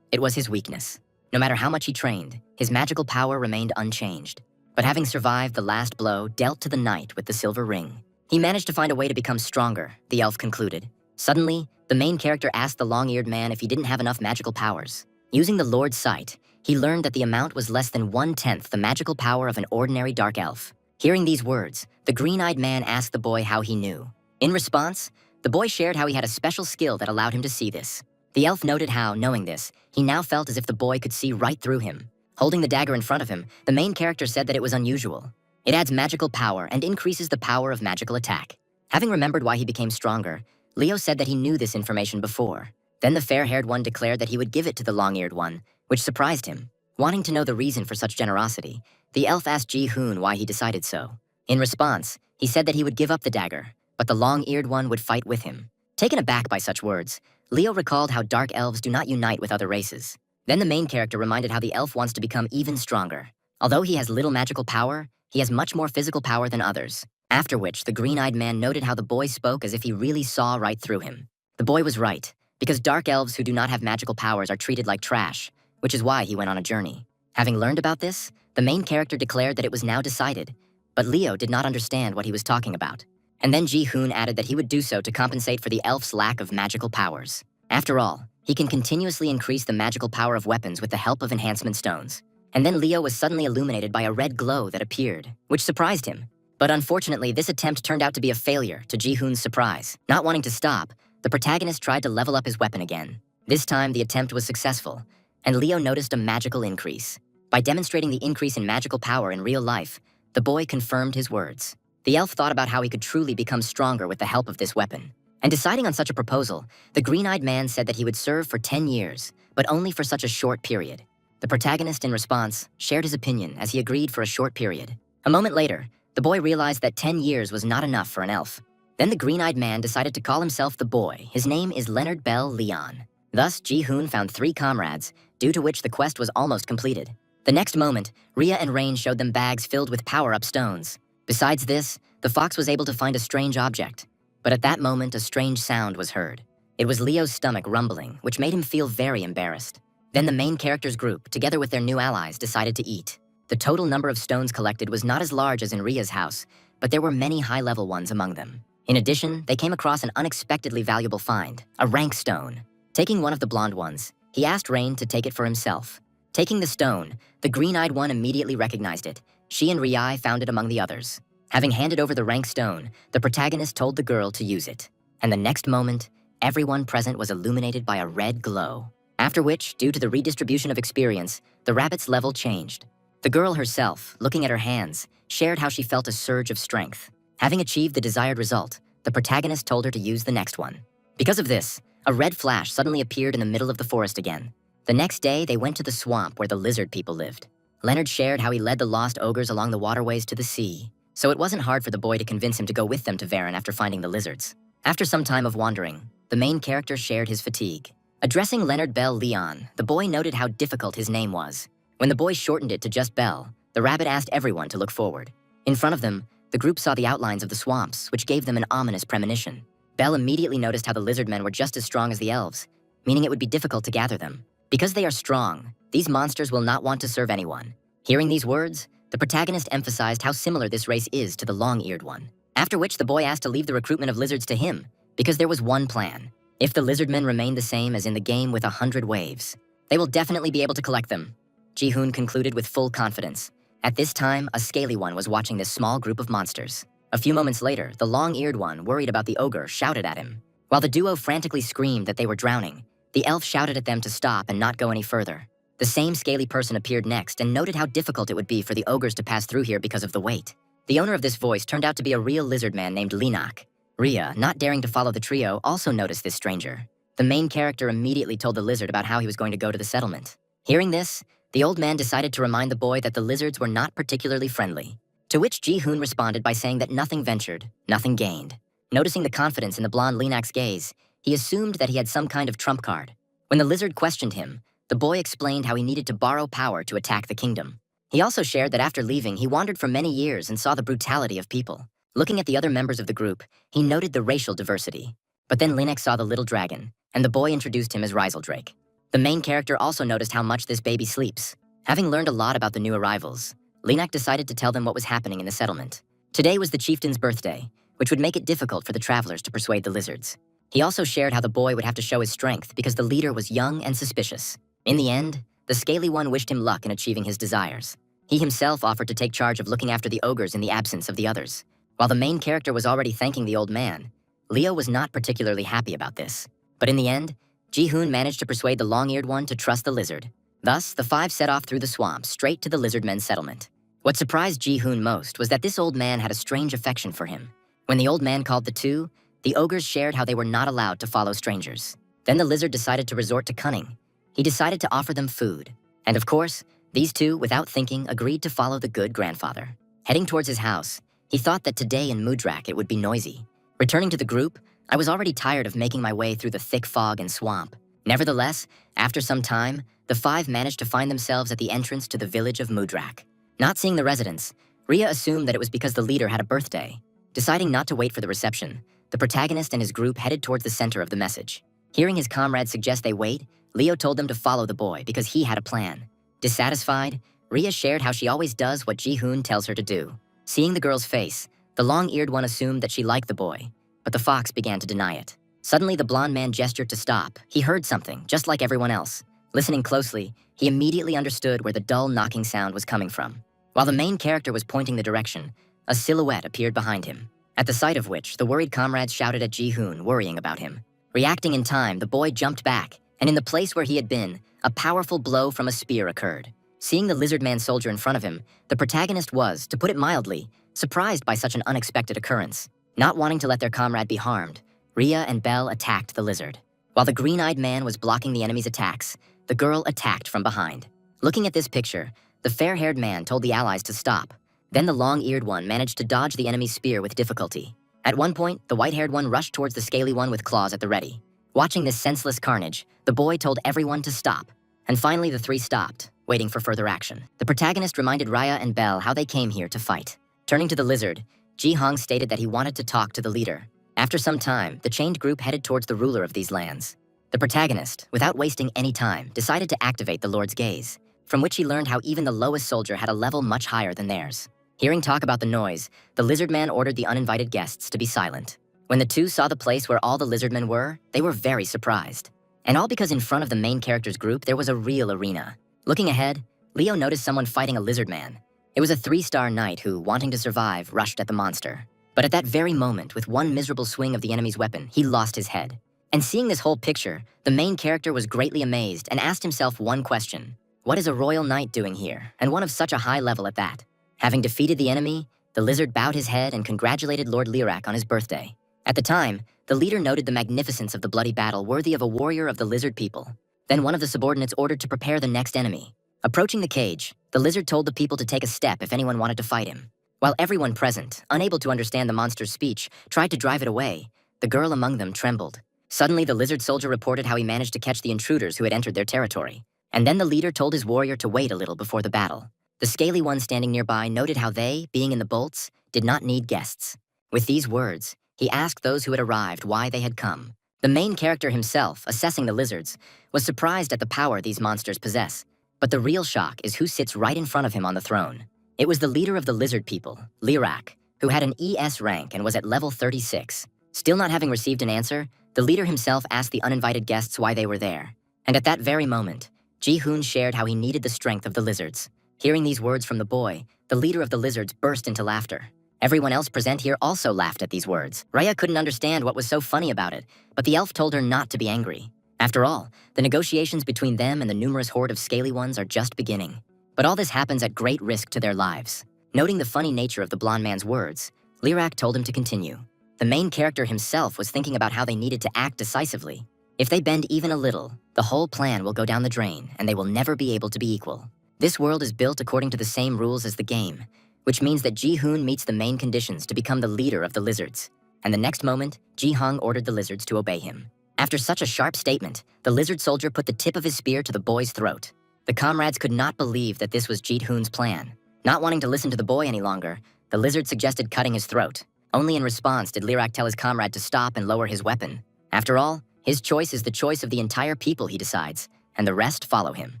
It was his weakness. No matter how much he trained, his magical power remained unchanged. But having survived the last blow dealt to the knight with the silver ring, he managed to find a way to become stronger, the elf concluded. Suddenly, the main character asked the long-eared man if he didn't have enough magical powers. Using the Lord's sight, he learned that the amount was less than 1/10 the magical power of an ordinary dark elf. Hearing these words, the green-eyed man asked the boy how he knew. In response, the boy shared how he had a special skill that allowed him to see this. The elf noted how, knowing this, he now felt as if the boy could see right through him. Holding the dagger in front of him, the main character said that it was unusual. It adds magical power and increases the power of magical attack. Having remembered why he became stronger, Leo said that he knew this information before. Then the fair-haired one declared that he would give it to the long-eared one, which surprised him. Wanting to know the reason for such generosity, the elf asked Ji-hoon why he decided so. In response, he said that he would give up the dagger, but the long-eared one would fight with him. Taken aback by such words, Leo recalled how dark elves do not unite with other races. Then the main character reminded how the elf wants to become even stronger. Although he has little magical power, he has much more physical power than others. After which, the green-eyed man noted how the boy spoke as if he really saw right through him. The boy was right, because dark elves who do not have magical powers are treated like trash, which is why he went on a journey. Having learned about this, the main character declared that it was now decided, but Leo did not understand what he was talking about. And then Ji-hoon added that he would do so to compensate for the elf's lack of magical powers. After all, he can continuously increase the magical power of weapons with the help of enhancement stones. And then Leo was suddenly illuminated by a red glow that appeared, which surprised him. But unfortunately, this attempt turned out to be a failure, to Ji-hoon's surprise. Not wanting to stop, the protagonist tried to level up his weapon again. This time, the attempt was successful, and Leo noticed a magical increase. By demonstrating the increase in magical power in real life, the boy confirmed his words. The elf thought about how he could truly become stronger with the help of this weapon. And deciding on such a proposal, the green-eyed man said that he would serve for 10 years, but only for such a short period. The protagonist, in response, shared his opinion as he agreed for a short period. A moment later, the boy realized that 10 years was not enough for an elf. Then the green-eyed man decided to call himself the boy. His name is Leonard Bell Leon. Thus, Ji-hoon found 3 comrades, due to which the quest was almost completed. The next moment, Rhea and Rain showed them bags filled with power-up stones. Besides this, the fox was able to find a strange object. But at that moment, a strange sound was heard. It was Leo's stomach rumbling, which made him feel very embarrassed. Then the main character's group, together with their new allies, decided to eat. The total number of stones collected was not as large as in Rhea's house, but there were many high-level ones among them. In addition, they came across an unexpectedly valuable find, a rank stone. Taking one of the blonde ones, he asked Rain to take it for himself. Taking the stone, the green-eyed one immediately recognized it. She and Rhea found it among the others. Having handed over the rank stone, the protagonist told the girl to use it. And the next moment, everyone present was illuminated by a red glow. After which, due to the redistribution of experience, the rabbit's level changed. The girl herself, looking at her hands, shared how she felt a surge of strength. Having achieved the desired result, the protagonist told her to use the next one. Because of this, a red flash suddenly appeared in the middle of the forest again. The next day, they went to the swamp where the lizard people lived. Leonard shared how he led the lost ogres along the waterways to the sea, so it wasn't hard for the boy to convince him to go with them to Varen after finding the lizards. After some time of wandering, the main character shared his fatigue. Addressing Leonard Bell Leon, the boy noted how difficult his name was. When the boy shortened it to just Bell, the rabbit asked everyone to look forward. In front of them, the group saw the outlines of the swamps, which gave them an ominous premonition. Bell immediately noticed how the lizard men were just as strong as the elves, meaning it would be difficult to gather them. Because they are strong, these monsters will not want to serve anyone. Hearing these words, the protagonist emphasized how similar this race is to the long-eared one. After which the boy asked to leave the recruitment of lizards to him, because there was one plan. If the lizardmen remain the same as in the game with 100 waves, they will definitely be able to collect them. Ji-hoon concluded with full confidence. At this time, a scaly one was watching this small group of monsters. A few moments later, the long-eared one, worried about the ogre, shouted at him. While the duo frantically screamed that they were drowning, the elf shouted at them to stop and not go any further. The same scaly person appeared next and noted how difficult it would be for the ogres to pass through here because of the weight. The owner of this voice turned out to be a real lizard man named Linak. Rhea, not daring to follow the trio, also noticed this stranger. The main character immediately told the lizard about how he was going to go to the settlement. Hearing this, the old man decided to remind the boy that the lizards were not particularly friendly. To which Ji-hoon responded by saying that nothing ventured, nothing gained. Noticing the confidence in the blonde Linak's gaze, he assumed that he had some kind of trump card. When the lizard questioned him, the boy explained how he needed to borrow power to attack the kingdom. He also shared that after leaving, he wandered for many years and saw the brutality of people. Looking at the other members of the group, he noted the racial diversity. But then Linak saw the little dragon, and the boy introduced him as Riseldrake. The main character also noticed how much this baby sleeps. Having learned a lot about the new arrivals, Linak decided to tell them what was happening in the settlement. Today was the chieftain's birthday, which would make it difficult for the travelers to persuade the lizards. He also shared how the boy would have to show his strength because the leader was young and suspicious. In the end, the scaly one wished him luck in achieving his desires. He himself offered to take charge of looking after the ogres in the absence of the others. While the main character was already thanking the old man, Leo was not particularly happy about this. But in the end, Ji-hoon managed to persuade the long-eared one to trust the lizard. Thus, the 5 set off through the swamp straight to the lizardmen's settlement. What surprised Ji-hoon most was that this old man had a strange affection for him. When the old man called the two, the ogres shared how they were not allowed to follow strangers. Then the lizard decided to resort to cunning. He decided to offer them food. And of course, these two, without thinking, agreed to follow the good grandfather. Heading towards his house, he thought that today in Mudrak it would be noisy. Returning to the group, I was already tired of making my way through the thick fog and swamp. Nevertheless, after some time, the five managed to find themselves at the entrance to the village of Mudrak. Not seeing the residents, Ria assumed that it was because the leader had a birthday. Deciding not to wait for the reception, the protagonist and his group headed towards the center of the message. Hearing his comrades suggest they wait, Leo told them to follow the boy because he had a plan. Dissatisfied, Ria shared how she always does what Ji-hoon tells her to do. Seeing the girl's face, the long-eared one assumed that she liked the boy, but the fox began to deny it. Suddenly, the blonde man gestured to stop. He heard something, just like everyone else. Listening closely, he immediately understood where the dull knocking sound was coming from. While the main character was pointing the direction, a silhouette appeared behind him, at the sight of which the worried comrades shouted at Ji-hoon, worrying about him. Reacting in time, the boy jumped back, and in the place where he had been, a powerful blow from a spear occurred. Seeing the lizard man soldier in front of him, the protagonist was, to put it mildly, surprised by such an unexpected occurrence. Not wanting to let their comrade be harmed, Ria and Belle attacked the lizard. While the green-eyed man was blocking the enemy's attacks, the girl attacked from behind. Looking at this picture, the fair-haired man told the allies to stop. Then the long-eared one managed to dodge the enemy's spear with difficulty. At one point, the white-haired one rushed towards the scaly one with claws at the ready. Watching this senseless carnage, the boy told everyone to stop. And finally, the three stopped, waiting for further action. The protagonist reminded Raya and Belle how they came here to fight. Turning to the lizard, Ji-hong stated that he wanted to talk to the leader. After some time, the chained group headed towards the ruler of these lands. The protagonist, without wasting any time, decided to activate the Lord's gaze, from which he learned how even the lowest soldier had a level much higher than theirs. Hearing talk about the noise, the lizard man ordered the uninvited guests to be silent. When the two saw the place where all the lizardmen were, they were very surprised. And all because in front of the main character's group, there was a real arena. Looking ahead, Leo noticed someone fighting a lizard man. It was a 3-star knight who, wanting to survive, rushed at the monster. But at that very moment, with one miserable swing of the enemy's weapon, he lost his head. And seeing this whole picture, the main character was greatly amazed and asked himself one question. What is a royal knight doing here, and one of such a high level at that? Having defeated the enemy, the lizard bowed his head and congratulated Lord Lirak on his birthday. At the time, the leader noted the magnificence of the bloody battle worthy of a warrior of the lizard people. Then one of the subordinates ordered to prepare the next enemy. Approaching the cage, the lizard told the people to take a step if anyone wanted to fight him. While everyone present, unable to understand the monster's speech, tried to drive it away, the girl among them trembled. Suddenly, the lizard soldier reported how he managed to catch the intruders who had entered their territory. And then the leader told his warrior to wait a little before the battle. The scaly one standing nearby noted how they, being in the bolts, did not need guests. With these words, he asked those who had arrived why they had come. The main character himself, assessing the lizards, was surprised at the power these monsters possess. But the real shock is who sits right in front of him on the throne. It was the leader of the lizard people, Lirak, who had an ES rank and was at level 36. Still not having received an answer, the leader himself asked the uninvited guests why they were there. And at that very moment, Ji-hoon shared how he needed the strength of the lizards. Hearing these words from the boy, the leader of the lizards burst into laughter. Everyone else present here also laughed at these words. Raya couldn't understand what was so funny about it, but the elf told her not to be angry. After all, the negotiations between them and the numerous horde of scaly ones are just beginning. But all this happens at great risk to their lives. Noting the funny nature of the blonde man's words, Lirak told him to continue. The main character himself was thinking about how they needed to act decisively. If they bend even a little, the whole plan will go down the drain and they will never be able to be equal. This world is built according to the same rules as the game, which means that Ji-hoon meets the main conditions to become the leader of the lizards. And the next moment, Ji-hong ordered the lizards to obey him. After such a sharp statement, the lizard soldier put the tip of his spear to the boy's throat. The comrades could not believe that this was Ji-hoon's plan. Not wanting to listen to the boy any longer, the lizard suggested cutting his throat. Only in response did Lirak tell his comrade to stop and lower his weapon. After all, his choice is the choice of the entire people, he decides, and the rest follow him.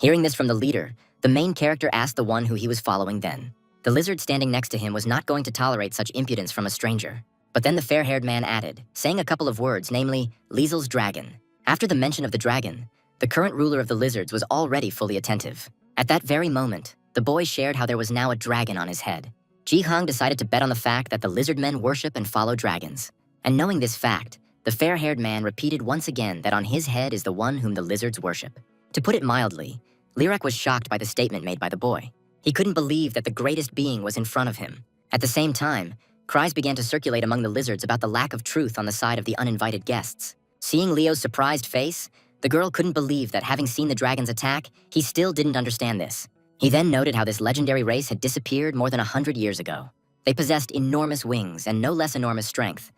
Hearing this from the leader, the main character asked the one who he was following then. The lizard standing next to him was not going to tolerate such impudence from a stranger. But then the fair-haired man added, saying a couple of words, namely, Liesel's dragon. After the mention of the dragon, the current ruler of the lizards was already fully attentive. At that very moment, the boy shared how there was now a dragon on his head. Ji-hong decided to bet on the fact that the lizard men worship and follow dragons. And knowing this fact, the fair-haired man repeated once again that on his head is the one whom the lizards worship. To put it mildly, Lirak was shocked by the statement made by the boy. He couldn't believe that the greatest being was in front of him. At the same time, cries began to circulate among the lizards about the lack of truth on the side of the uninvited guests. Seeing Leo's surprised face, the girl couldn't believe that having seen the dragon's attack, he still didn't understand this. He then noted how this legendary race had disappeared more than 100 years ago. They possessed enormous wings and no less enormous strength.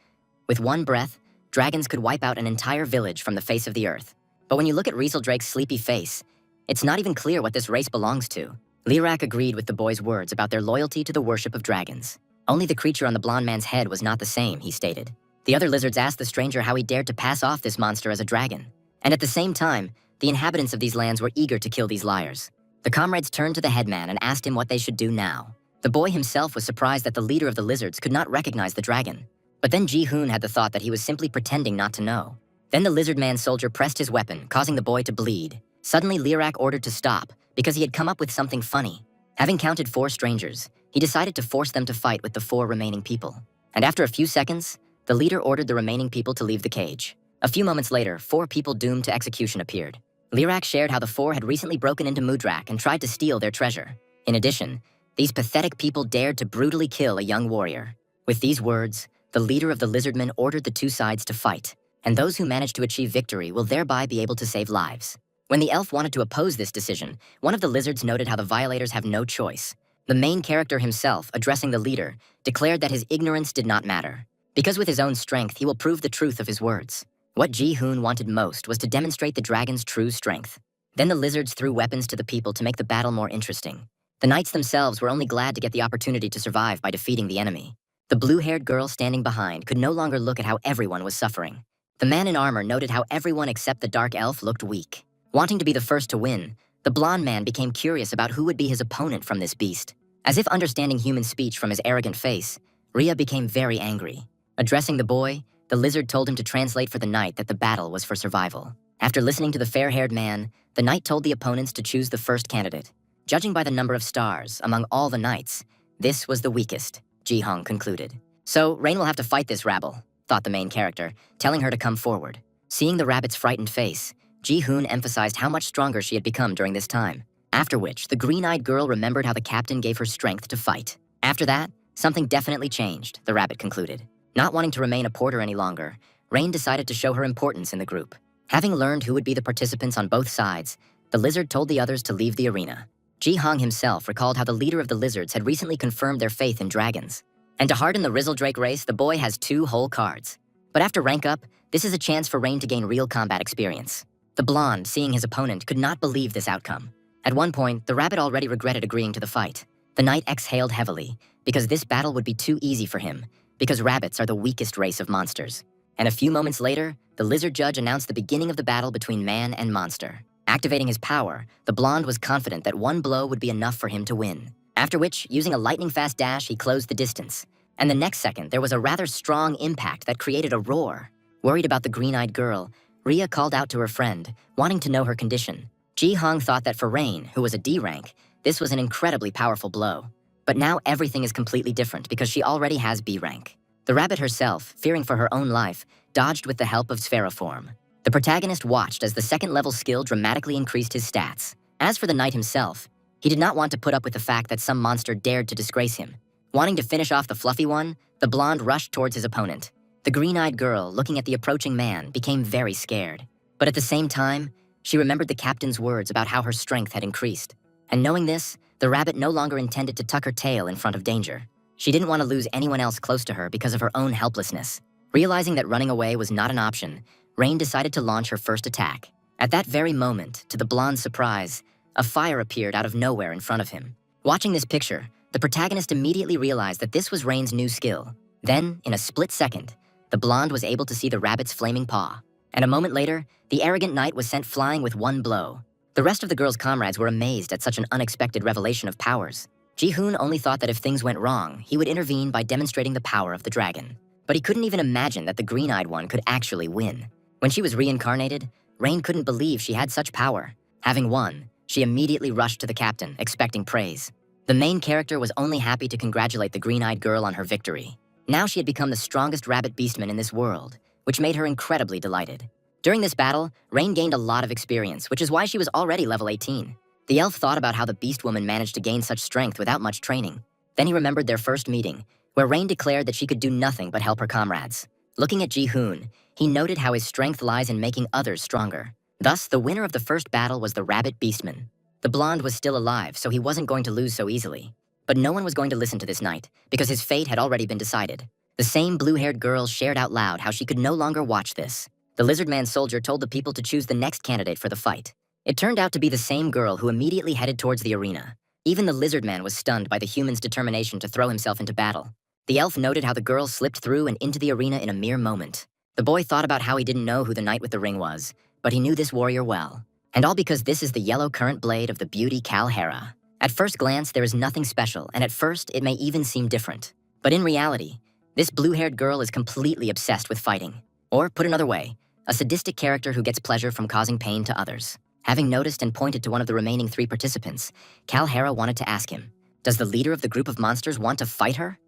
With one breath, dragons could wipe out an entire village from the face of the earth. But when you look at Rieseldrake's sleepy face, it's not even clear what this race belongs to. Lirak agreed with the boy's words about their loyalty to the worship of dragons. Only the creature on the blonde man's head was not the same, he stated. The other lizards asked the stranger how he dared to pass off this monster as a dragon. And at the same time, the inhabitants of these lands were eager to kill these liars. The comrades turned to the headman and asked him what they should do now. The boy himself was surprised that the leader of the lizards could not recognize the dragon. But then Ji-hoon had the thought that he was simply pretending not to know. Then the lizard man soldier pressed his weapon, causing the boy to bleed. Suddenly, Lirak ordered to stop, because he had come up with something funny. Having counted 4 strangers, he decided to force them to fight with the 4 remaining people. And after a few seconds, the leader ordered the remaining people to leave the cage. A few moments later, 4 people doomed to execution appeared. Lirak shared how the 4 had recently broken into Mudrak and tried to steal their treasure. In addition, these pathetic people dared to brutally kill a young warrior. With these words, the leader of the lizardmen ordered the 2 sides to fight, and those who manage to achieve victory will thereby be able to save lives. When the elf wanted to oppose this decision, one of the lizards noted how the violators have no choice. The main character himself, addressing the leader, declared that his ignorance did not matter, because with his own strength he will prove the truth of his words. What Ji-hoon wanted most was to demonstrate the dragon's true strength. Then the lizards threw weapons to the people to make the battle more interesting. The knights themselves were only glad to get the opportunity to survive by defeating the enemy. The blue-haired girl standing behind could no longer look at how everyone was suffering. The man in armor noted how everyone except the dark elf looked weak. Wanting to be the first to win, the blonde man became curious about who would be his opponent from this beast. As if understanding human speech from his arrogant face, Rhea became very angry. Addressing the boy, the lizard told him to translate for the knight that the battle was for survival. After listening to the fair-haired man, the knight told the opponents to choose the first candidate. Judging by the number of stars among all the knights, this was the weakest, Ji-hoon concluded. So, Rain will have to fight this rabble, thought the main character, telling her to come forward. Seeing the rabbit's frightened face, Ji-hoon emphasized how much stronger she had become during this time. After which, the green-eyed girl remembered how the captain gave her strength to fight. After that, something definitely changed, the rabbit concluded. Not wanting to remain a porter any longer, Rain decided to show her importance in the group. Having learned who would be the participants on both sides, the lizard told the others to leave the arena. Ji-hoon himself recalled how the leader of the lizards had recently confirmed their faith in dragons. And to harden the Rieseldrake race, the boy has 2 whole cards. But after rank up, this is a chance for Rain to gain real combat experience. The blonde, seeing his opponent, could not believe this outcome. At one point, the rabbit already regretted agreeing to the fight. The knight exhaled heavily, because this battle would be too easy for him, because rabbits are the weakest race of monsters. And a few moments later, the lizard judge announced the beginning of the battle between man and monster. Activating his power, the blonde was confident that 1 blow would be enough for him to win. After which, using a lightning-fast dash, he closed the distance. And the next second, there was a rather strong impact that created a roar. Worried about the green-eyed girl, Rhea called out to her friend, wanting to know her condition. Ji-hoon thought that for Rain, who was a D rank, this was an incredibly powerful blow. But now everything is completely different because she already has B rank. The rabbit herself, fearing for her own life, dodged with the help of Spheroform. The protagonist watched as the second-level skill dramatically increased his stats. As for the knight himself, he did not want to put up with the fact that some monster dared to disgrace him. Wanting to finish off the fluffy one, the blonde rushed towards his opponent. The green-eyed girl, looking at the approaching man, became very scared. But at the same time, she remembered the captain's words about how her strength had increased. And knowing this, the rabbit no longer intended to tuck her tail in front of danger. She didn't want to lose anyone else close to her because of her own helplessness. Realizing that running away was not an option, Rain decided to launch her first attack. At that very moment, to the blonde's surprise, a fire appeared out of nowhere in front of him. Watching this picture, the protagonist immediately realized that this was Rain's new skill. Then, in a split second, the blonde was able to see the rabbit's flaming paw. And a moment later, the arrogant knight was sent flying with 1 blow. The rest of the girl's comrades were amazed at such an unexpected revelation of powers. Ji-hoon only thought that if things went wrong, he would intervene by demonstrating the power of the dragon. But he couldn't even imagine that the green-eyed one could actually win. When she was reincarnated, Rain couldn't believe she had such power. Having won, she immediately rushed to the captain, expecting praise. The main character was only happy to congratulate the green-eyed girl on her victory. Now she had become the strongest rabbit beastman in this world, which made her incredibly delighted. During this battle, Rain gained a lot of experience, which is why she was already level 18. The elf thought about how the beast woman managed to gain such strength without much training. Then he remembered their first meeting, where Rain declared that she could do nothing but help her comrades. Looking at Ji-hoon, he noted how his strength lies in making others stronger. Thus, the winner of the first battle was the rabbit beastman. The blonde was still alive, so he wasn't going to lose so easily. But no one was going to listen to this knight, because his fate had already been decided. The same blue-haired girl shared out loud how she could no longer watch this. The lizard man soldier told the people to choose the next candidate for the fight. It turned out to be the same girl who immediately headed towards the arena. Even the lizard man was stunned by the human's determination to throw himself into battle. The elf noted how the girl slipped through and into the arena in a mere moment. The boy thought about how he didn't know who the knight with the ring was, but he knew this warrior well. And all because this is the yellow current blade of the beauty Kalhera. At first glance, there is nothing special, and at first, it may even seem different. But in reality, this blue-haired girl is completely obsessed with fighting. Or, put another way, a sadistic character who gets pleasure from causing pain to others. Having noticed and pointed to one of the remaining 3 participants, Kalhera wanted to ask him, does the leader of the group of monsters want to fight her?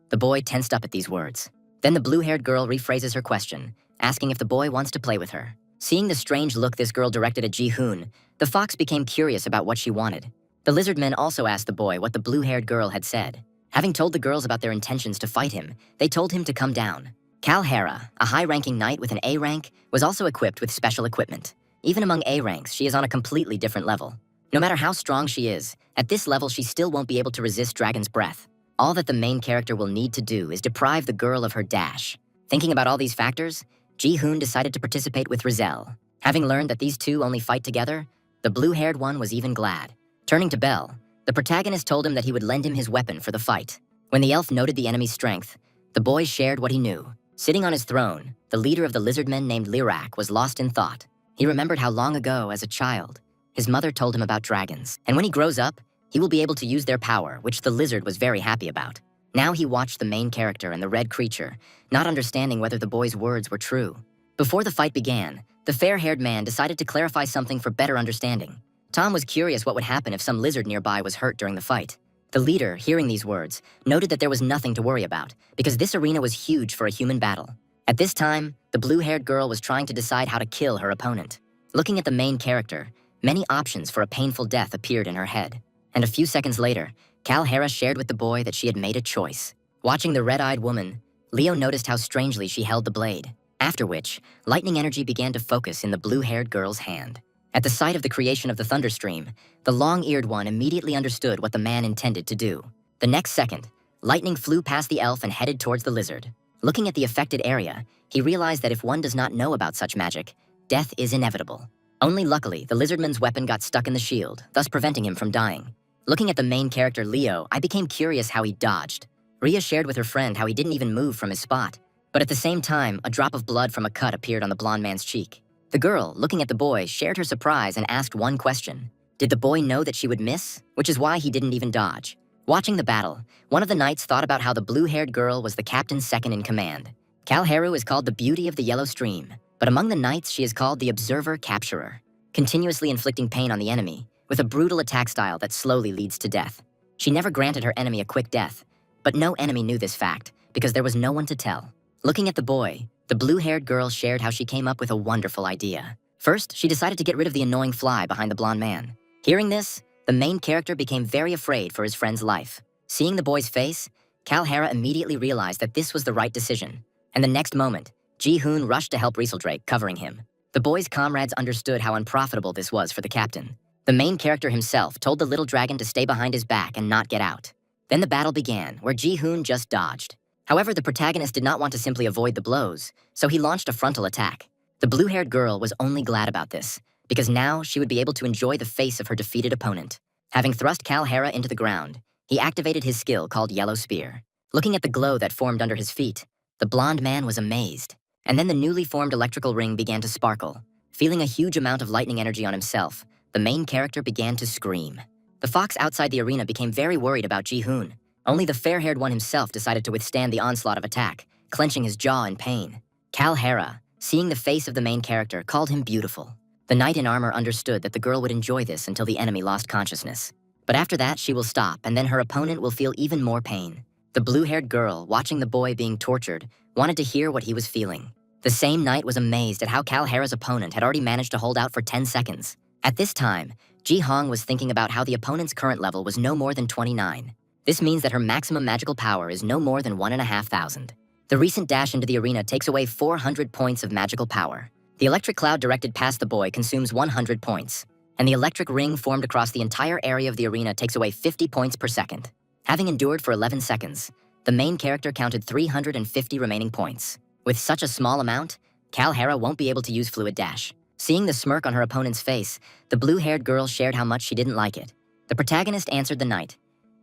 The boy tensed up at these words. Then the blue-haired girl rephrases her question, asking if the boy wants to play with her. Seeing the strange look this girl directed at Ji-hoon, the fox became curious about what she wanted. The lizard men also asked the boy what the blue-haired girl had said. Having told the girls about their intentions to fight him, they told him to come down. Kalhera, a high-ranking knight with an A rank, was also equipped with special equipment. Even among A ranks, she is on a completely different level. No matter how strong she is, at this level she still won't be able to resist Dragon's breath. All that the main character will need to do is deprive the girl of her dash. Thinking about all these factors, Ji-hoon decided to participate with Rizal. Having learned that these two only fight together, the blue-haired one was even glad. Turning to Bell, the protagonist told him that he would lend him his weapon for the fight. When the elf noted the enemy's strength, the boy shared what he knew. Sitting on his throne, the leader of the lizardmen named Lirak was lost in thought. He remembered how long ago, as a child, his mother told him about dragons, and when he grows up, he will be able to use their power, which the lizard was very happy about. Now he watched the main character and the red creature, not understanding whether the boy's words were true. Before the fight began, the fair-haired man decided to clarify something for better understanding. Tom was curious what would happen if some lizard nearby was hurt during the fight. The leader, hearing these words, noted that there was nothing to worry about, because this arena was huge for a human battle. At this time, the blue-haired girl was trying to decide how to kill her opponent. Looking at the main character, many options for a painful death appeared in her head. And a few seconds later, Kalhera shared with the boy that she had made a choice. Watching the red-eyed woman, Leo noticed how strangely she held the blade, after which, lightning energy began to focus in the blue-haired girl's hand. At the sight of the creation of the thunderstream, the long-eared one immediately understood what the man intended to do. The next second, lightning flew past the elf and headed towards the lizard. Looking at the affected area, he realized that if one does not know about such magic, death is inevitable. Only luckily, the lizardman's weapon got stuck in the shield, thus preventing him from dying. Looking at the main character, Leo, I became curious how he dodged. Ria shared with her friend how he didn't even move from his spot. But at the same time, a drop of blood from a cut appeared on the blonde man's cheek. The girl, looking at the boy, shared her surprise and asked one question. Did the boy know that she would miss? Which is why he didn't even dodge. Watching the battle, one of the knights thought about how the blue-haired girl was the captain's second in command. Kalhera is called the Beauty of the Yellow Stream, but among the knights she is called the Observer-Capturer, continuously inflicting pain on the enemy, with a brutal attack style that slowly leads to death. She never granted her enemy a quick death, but no enemy knew this fact, because there was no one to tell. Looking at the boy, the blue-haired girl shared how she came up with a wonderful idea. First, she decided to get rid of the annoying fly behind the blonde man. Hearing this, the main character became very afraid for his friend's life. Seeing the boy's face, Kalhera immediately realized that this was the right decision. And the next moment, Ji-hoon rushed to help Rieseldrake, covering him. The boy's comrades understood how unprofitable this was for the captain. The main character himself told the little dragon to stay behind his back and not get out. Then the battle began, where Ji-hoon just dodged. However, the protagonist did not want to simply avoid the blows, so he launched a frontal attack. The blue-haired girl was only glad about this, because now she would be able to enjoy the face of her defeated opponent. Having thrust Kalhera into the ground, he activated his skill called Yellow Spear. Looking at the glow that formed under his feet, the blonde man was amazed. And then the newly formed electrical ring began to sparkle. Feeling a huge amount of lightning energy on himself, the main character began to scream. The fox outside the arena became very worried about Ji-hoon. Only the fair-haired one himself decided to withstand the onslaught of attack, clenching his jaw in pain. Kalhera, seeing the face of the main character, called him beautiful. The knight in armor understood that the girl would enjoy this until the enemy lost consciousness. But after that, she will stop, and then her opponent will feel even more pain. The blue-haired girl, watching the boy being tortured, wanted to hear what he was feeling. The same knight was amazed at how Kalhera's opponent had already managed to hold out for 10 seconds. At this time, Ji-hong was thinking about how the opponent's current level was no more than 29. This means that her maximum magical power is no more than 1,500. The recent dash into the arena takes away 400 points of magical power. The electric cloud directed past the boy consumes 100 points, and the electric ring formed across the entire area of the arena takes away 50 points per second. Having endured for 11 seconds, the main character counted 350 remaining points. With such a small amount, Hera won't be able to use Fluid Dash. Seeing the smirk on her opponent's face, the blue-haired girl shared how much she didn't like it. The protagonist answered the knight.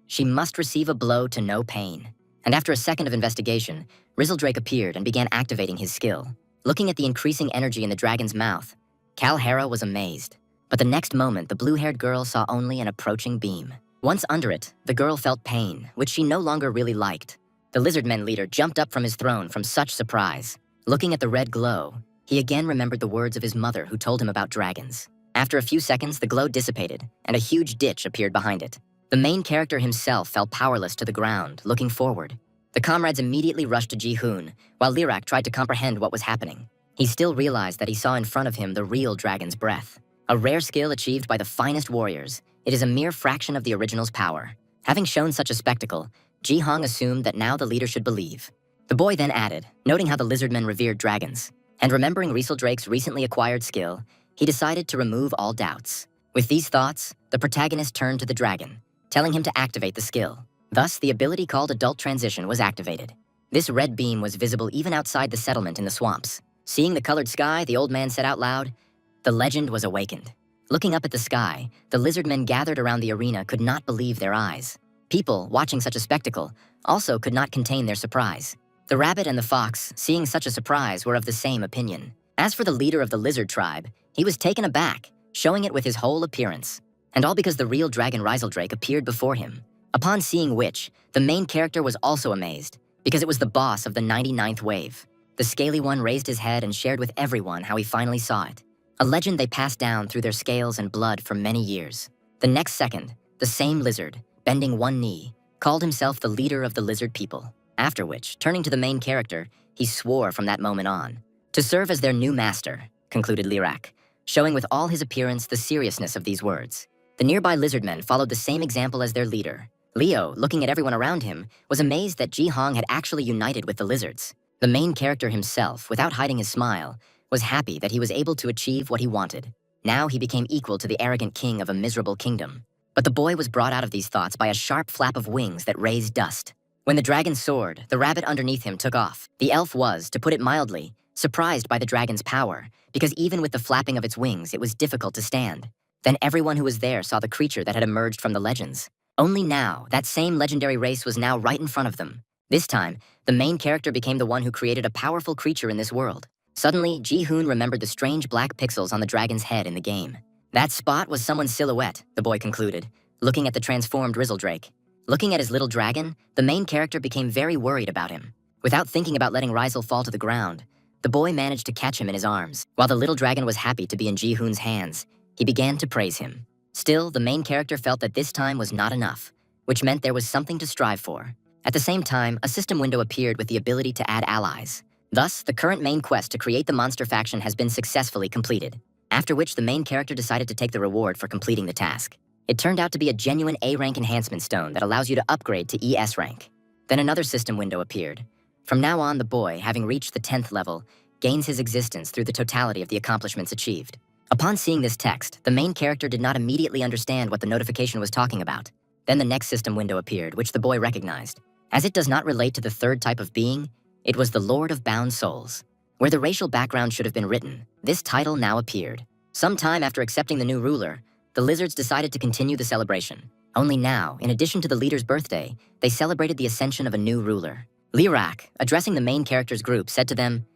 She must receive a blow to no pain. And after a second of investigation, Rizzledrake appeared and began activating his skill. Looking at the increasing energy in the dragon's mouth, Hera was amazed. But the next moment, the blue-haired girl saw only an approaching beam. Once under it, the girl felt pain, which she no longer really liked. The lizardmen leader jumped up from his throne from such surprise. Looking at the red glow, he again remembered the words of his mother who told him about dragons. After a few seconds, the glow dissipated, and a huge ditch appeared behind it. The main character himself fell powerless to the ground, looking forward. The comrades immediately rushed to Ji-hoon, while Lirak tried to comprehend what was happening. He still realized that he saw in front of him the real dragon's breath. A rare skill achieved by the finest warriors, it is a mere fraction of the original's power. Having shown such a spectacle, Ji-hong assumed that now the leader should believe. The boy then added, noting how the lizardmen revered dragons, and remembering Rizzledrake's recently acquired skill, he decided to remove all doubts. With these thoughts, the protagonist turned to the dragon, telling him to activate the skill. Thus, the ability called Adult Transition was activated. This red beam was visible even outside the settlement in the swamps. Seeing the colored sky, the old man said out loud, "The legend was awakened." Looking up at the sky, the lizardmen gathered around the arena could not believe their eyes. People, watching such a spectacle, also could not contain their surprise. The rabbit and the fox, seeing such a surprise, were of the same opinion. As for the leader of the lizard tribe, he was taken aback, showing it with his whole appearance. And all because the real dragon Rizzledrake appeared before him. Upon seeing which, the main character was also amazed, because it was the boss of the 99th wave. The scaly one raised his head and shared with everyone how he finally saw it. A legend they passed down through their scales and blood for many years. The next second, the same lizard, bending one knee, called himself the leader of the lizard people. After which, turning to the main character, he swore from that moment on to serve as their new master, concluded Lirak, showing with all his appearance the seriousness of these words. The nearby lizardmen followed the same example as their leader. Leo, looking at everyone around him, was amazed that Ji-hong had actually united with the lizards. The main character himself, without hiding his smile, was happy that he was able to achieve what he wanted. Now he became equal to the arrogant king of a miserable kingdom. But the boy was brought out of these thoughts by a sharp flap of wings that raised dust. When the dragon soared, the rabbit underneath him took off. The elf was, to put it mildly, surprised by the dragon's power, because even with the flapping of its wings, it was difficult to stand. Then everyone who was there saw the creature that had emerged from the legends. Only now, that same legendary race was now right in front of them. This time, the main character became the one who created a powerful creature in this world. Suddenly, Ji-hoon remembered the strange black pixels on the dragon's head in the game. That spot was someone's silhouette, the boy concluded, looking at the transformed Rizzledrake. Looking at his little dragon, the main character became very worried about him. Without thinking about letting Rizel fall to the ground, the boy managed to catch him in his arms. While the little dragon was happy to be in Ji-hoon's hands, he began to praise him. Still, the main character felt that this time was not enough, which meant there was something to strive for. At the same time, a system window appeared with the ability to add allies. Thus, the current main quest to create the monster faction has been successfully completed, after which the main character decided to take the reward for completing the task. It turned out to be a genuine A-rank enhancement stone that allows you to upgrade to ES rank. Then another system window appeared. From now on, the boy, having reached the 10th level, gains his existence through the totality of the accomplishments achieved. Upon seeing this text, the main character did not immediately understand what the notification was talking about. Then the next system window appeared, which the boy recognized. As it does not relate to the third type of being, it was the Lord of Bound Souls. Where the racial background should have been written, this title now appeared. Some time after accepting the new ruler, the lizards decided to continue the celebration. Only now, in addition to the leader's birthday, they celebrated the ascension of a new ruler. Lirak, addressing the main character's group, said to them,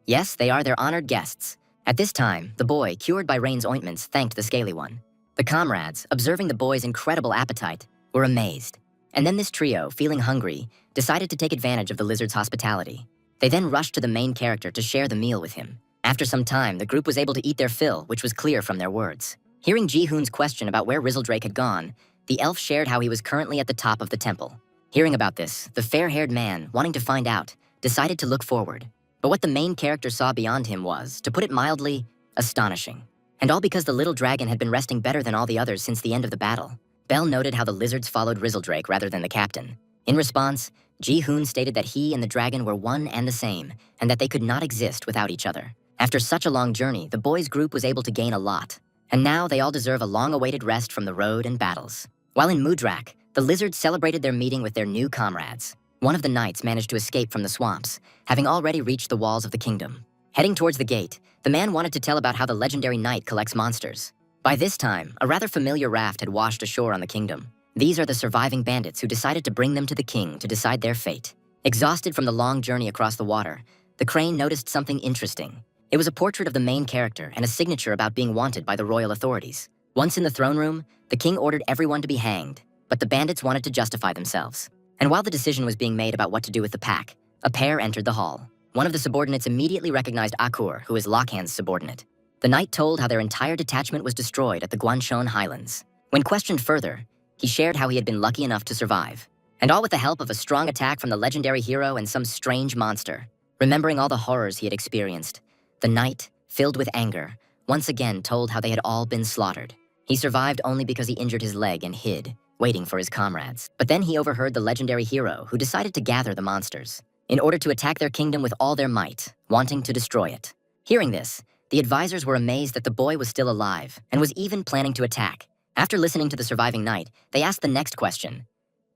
"Yes, they are their honored guests." At this time, the boy, cured by Rain's ointments, thanked the scaly one. The comrades, observing the boy's incredible appetite, were amazed. And then this trio, feeling hungry, decided to take advantage of the lizard's hospitality. They then rushed to the main character to share the meal with him. After some time, the group was able to eat their fill, which was clear from their words. Hearing Ji-hoon's question about where Rizzledrake had gone, the elf shared how he was currently at the top of the temple. Hearing about this, the fair-haired man, wanting to find out, decided to look forward. But what the main character saw beyond him was, to put it mildly, astonishing. And all because the little dragon had been resting better than all the others since the end of the battle. Bell noted how the lizards followed Rizzledrake rather than the captain. In response, Ji-hoon stated that he and the dragon were one and the same, and that they could not exist without each other. After such a long journey, the boys' group was able to gain a lot. And now they all deserve a long-awaited rest from the road and battles. While in Mudrak, the lizards celebrated their meeting with their new comrades. One of the knights managed to escape from the swamps, having already reached the walls of the kingdom. Heading towards the gate, the man wanted to tell about how the legendary knight collects monsters. By this time, a rather familiar raft had washed ashore on the kingdom. These are the surviving bandits who decided to bring them to the king to decide their fate. Exhausted from the long journey across the water, the crane noticed something interesting. It was a portrait of the main character and a signature about being wanted by the royal authorities. Once in the throne room, the king ordered everyone to be hanged, but the bandits wanted to justify themselves. And while the decision was being made about what to do with the pack, a pair entered the hall. One of the subordinates immediately recognized Akur, who is Lockhand's subordinate. The knight told how their entire detachment was destroyed at the Guanshon Highlands. When questioned further, he shared how he had been lucky enough to survive, and all with the help of a strong attack from the legendary hero and some strange monster. Remembering all the horrors he had experienced, the knight, filled with anger, once again told how they had all been slaughtered. He survived only because he injured his leg and hid, waiting for his comrades. But then he overheard the legendary hero, who decided to gather the monsters in order to attack their kingdom with all their might, wanting to destroy it. Hearing this, the advisors were amazed that the boy was still alive and was even planning to attack. After listening to the surviving knight, they asked the next question: